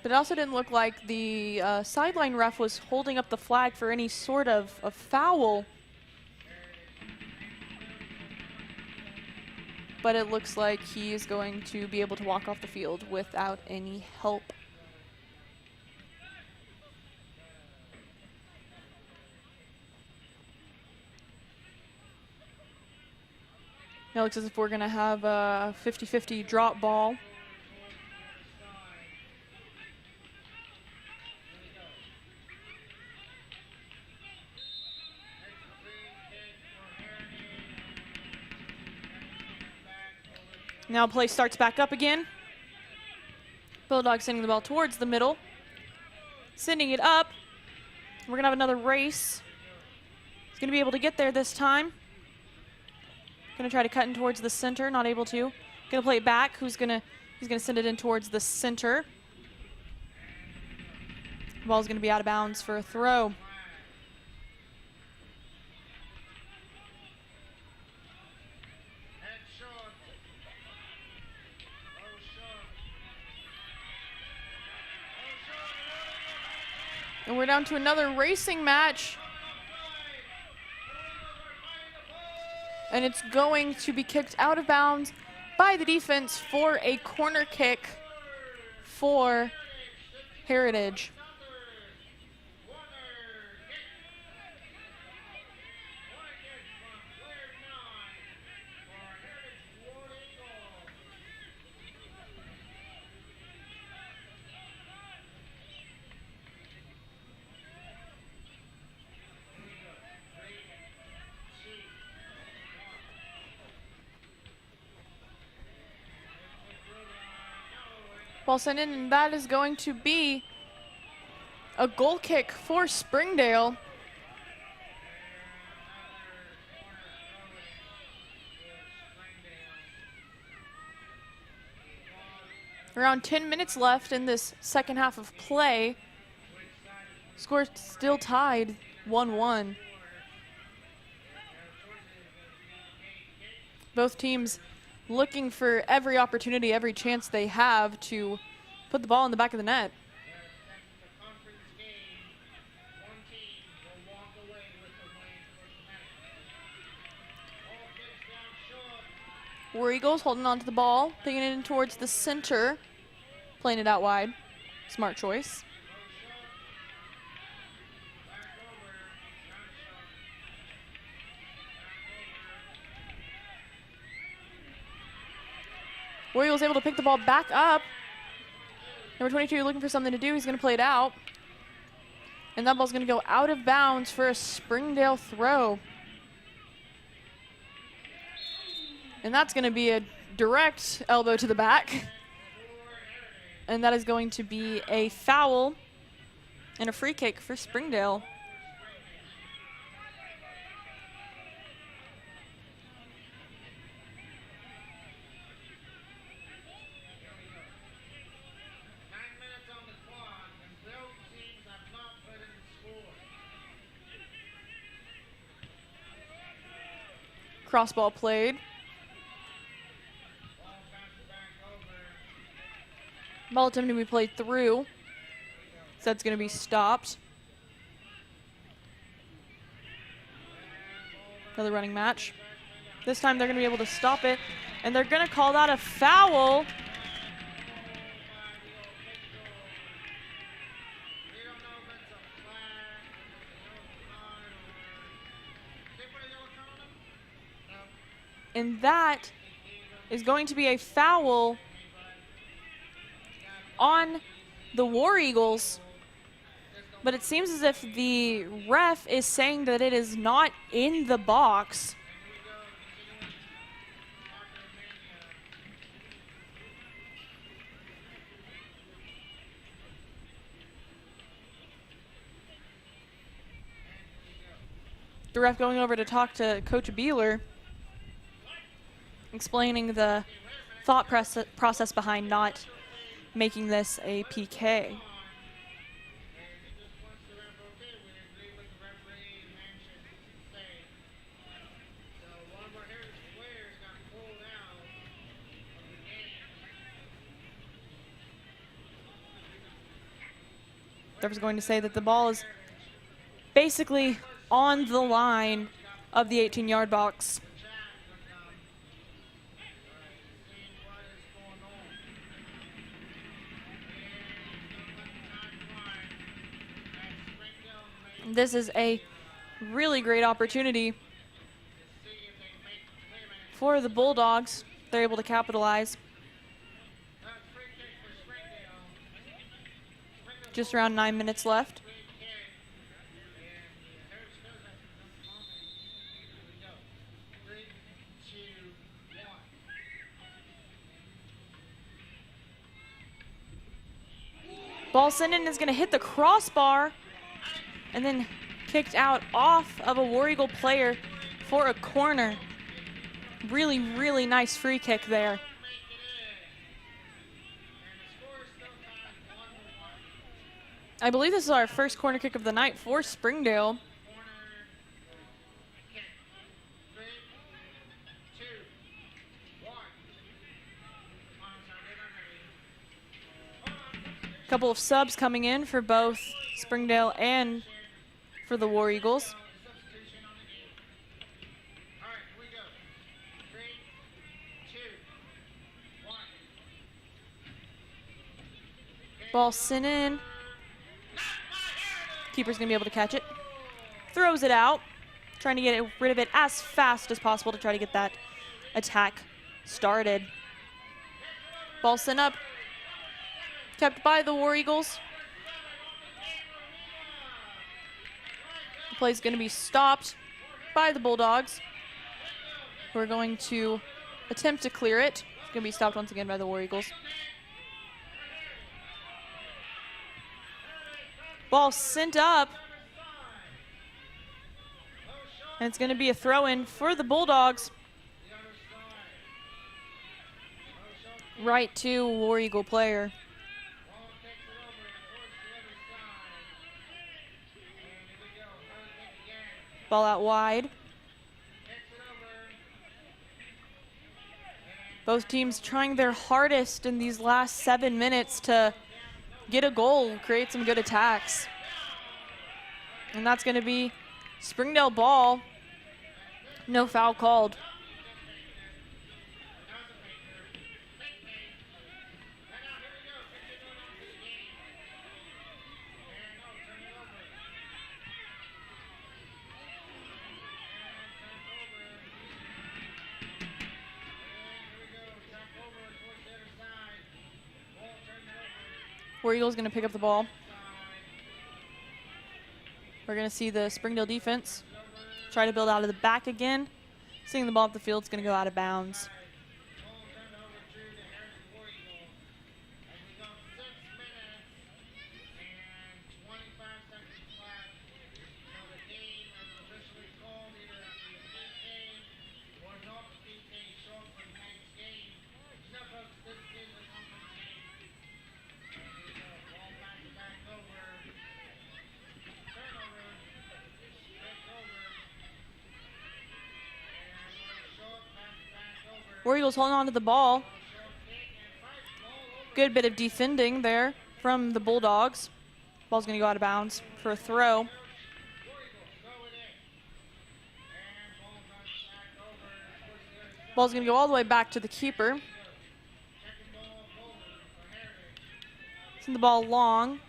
But it also didn't look like the sideline ref was holding up the flag for any sort of foul. But it looks like he is going to be able to walk off the field without any help. Now it looks as if we're going to have a 50-50 drop ball. Now play starts back up again. Bulldog sending the ball towards the middle. Sending it up. We're going to have another race. He's going to be able to get there this time. Going to try to cut in towards the center, not able to. Going to play it back. He's going to send it in towards the center. The ball's going to be out of bounds for a throw. And we're down to another racing match. And it's going to be kicked out of bounds by the defense for a corner kick for Heritage. Ball sent in, and that is going to be a goal kick for Springdale. Around 10 minutes left in this second half of play. Score still tied 1-1. Both teams looking for every opportunity, every chance they have to put the ball in the back of the net. War Eagles holding on to the ball, taking it in towards the center, playing it out wide. Smart choice. War Eagles able to pick the ball back up. Number 22 looking for something to do. He's going to play it out. And that ball's going to go out of bounds for a Springdale throw. And that's going to be a direct elbow to the back. And that is going to be a foul and a free kick for Springdale. Cross ball played. Ball attempting to be played through. So that's going to be stopped. Another running match. This time they're going to be able to stop it. And they're going to call that a foul. and that is going to be a foul on the War Eagles. But it seems as if the ref is saying that it is not in the box. The ref going over to talk to Coach Beeler, explaining the thought process behind not making this a PK. The ref is going to say that the ball is basically on the line of the 18-yard box. This is a really great opportunity for the Bulldogs. They're able to capitalize. Just around 9 minutes left. Ball sent in is going to hit the crossbar and then kicked out off of a War Eagle player for a corner. Really, really nice free kick there. I believe this is our first corner kick of the night for Springdale. Couple of subs coming in for both Springdale and for the War Eagles. Ball sent in. Keeper's gonna be able to catch it. Throws it out, trying to get rid of it as fast as possible to try to get that attack started. Ball sent up. Kept by the War Eagles. The play's going to be stopped by the Bulldogs, who are going to attempt to clear it. It's going to be stopped once again by the War Eagles. Ball sent up. And it's going to be a throw-in for the Bulldogs. Right to War Eagle player. Ball out wide. Both teams trying their hardest in these last 7 minutes to get a goal, create some good attacks. And that's going to be Springdale ball. No foul called. War Eagles going to pick up the ball. We're going to see the Springdale defense try to build out of the back again. Seeing the ball up the field, it's going to go out of bounds. War Eagles holding on to the ball. Good bit of defending there from the Bulldogs. Ball's going to go out of bounds for a throw. Ball's going to go all the way back to the keeper. Send the ball long,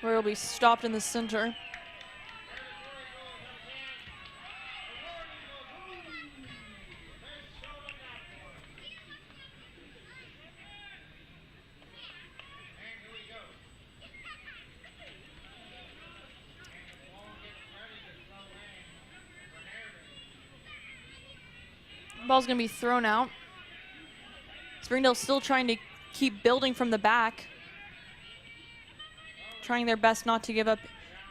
where it'll be stopped in the center. Ball's going to be thrown out. Springdale still trying to keep building from the back. Trying their best not to give up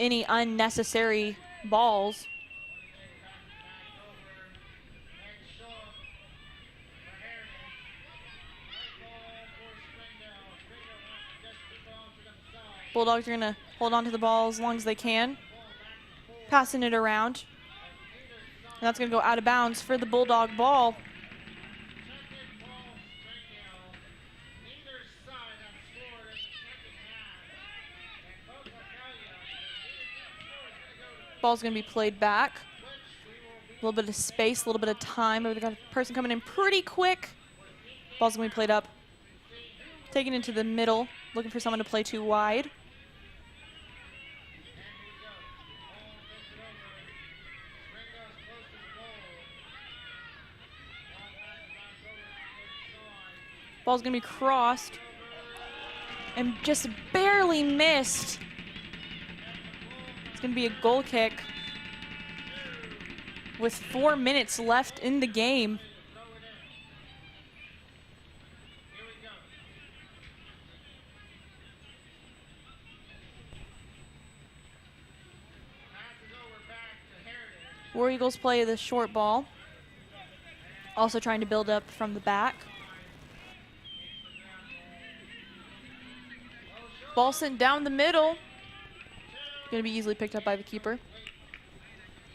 any unnecessary balls. Bulldogs are going to hold on to the ball as long as they can. Passing it around. And that's going to go out of bounds for the Bulldog ball. Ball's going to be played back. A little bit of space, a little bit of time. We've got a person coming in pretty quick. Ball's going to be played up. Taken into the middle, looking for someone to play too wide. Ball's going to be crossed and just barely missed. It's going to be a goal kick with 4 minutes left in the game. War Eagles play the short ball. Also trying to build up from the back. Ball sent down the middle. Going to be easily picked up by the keeper.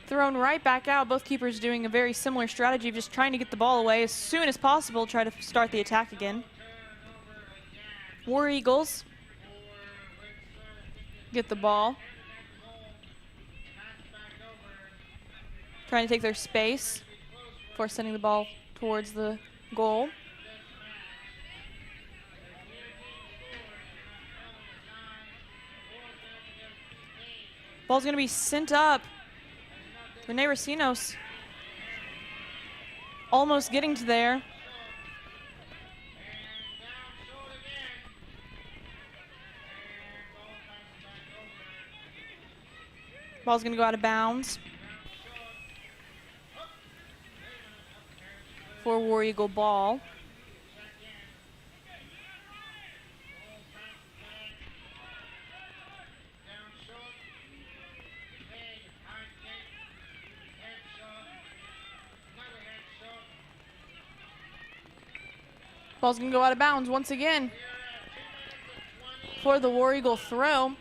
Thrown right back out. Both keepers doing a very similar strategy of just trying to get the ball away as soon as possible, try to start the attack again. War Eagles get the ball. Trying to take their space before sending the ball towards the goal. Ball's going to be sent up. Rene Racinos almost getting to there. Ball's going to go out of bounds for War Eagle ball. Ball's going to go out of bounds once again for the War Eagle throw.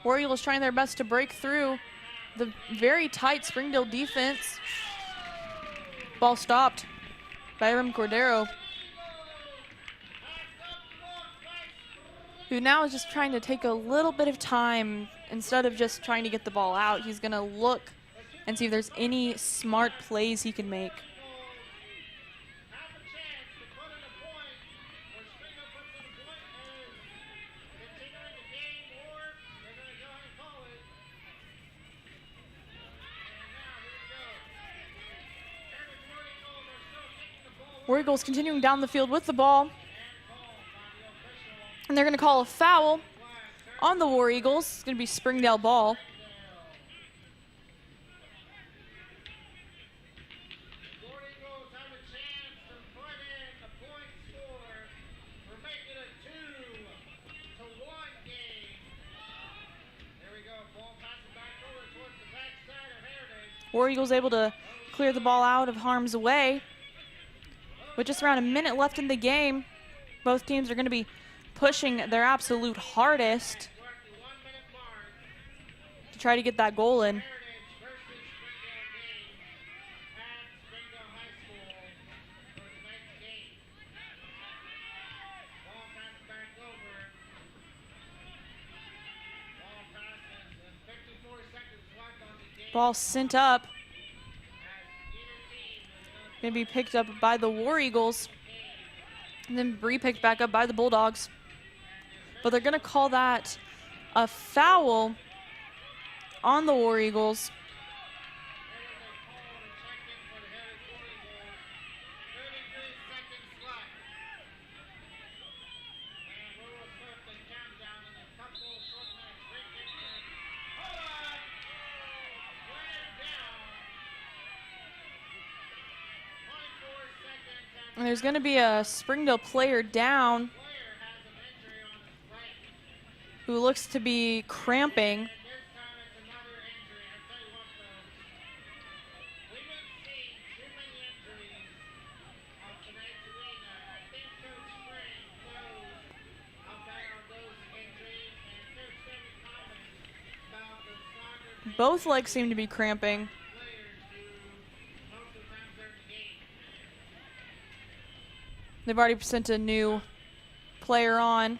War Eagles trying their best to break through the very tight Springdale defense. Ball stopped by Rim Cordero, who now is just trying to take a little bit of time. Instead of just trying to get the ball out, he's going to look and see if there's any smart plays he can make. War Eagles continuing down the field with the ball. And they're going to call a foul on the War Eagles. It's going to be Springdale ball. War Eagles able to clear the ball out of harm's way. With just around a minute left in the game, both teams are going to be pushing their absolute hardest to try to get that goal in. Ball sent up. Going to be picked up by the War Eagles and then re-picked back up by the Bulldogs. But they're going to call that a foul on the War Eagles. And there's going to be a Springdale player down who looks to be cramping. Both legs seem to be cramping. They've already sent a new player on.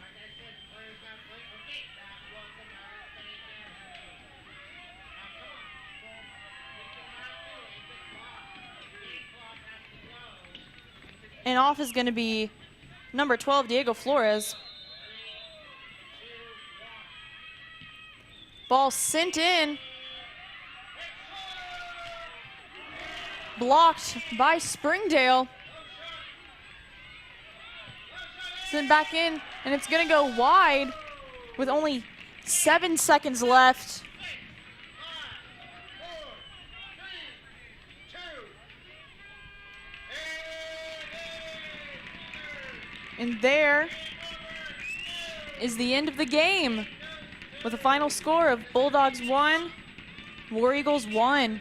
And off is going to be number 12, Diego Flores. Ball sent in. Blocked by Springdale. Sent back in, and it's going to go wide with only 7 seconds left. And there is the end of the game with a final score of Bulldogs 1, War Eagles 1.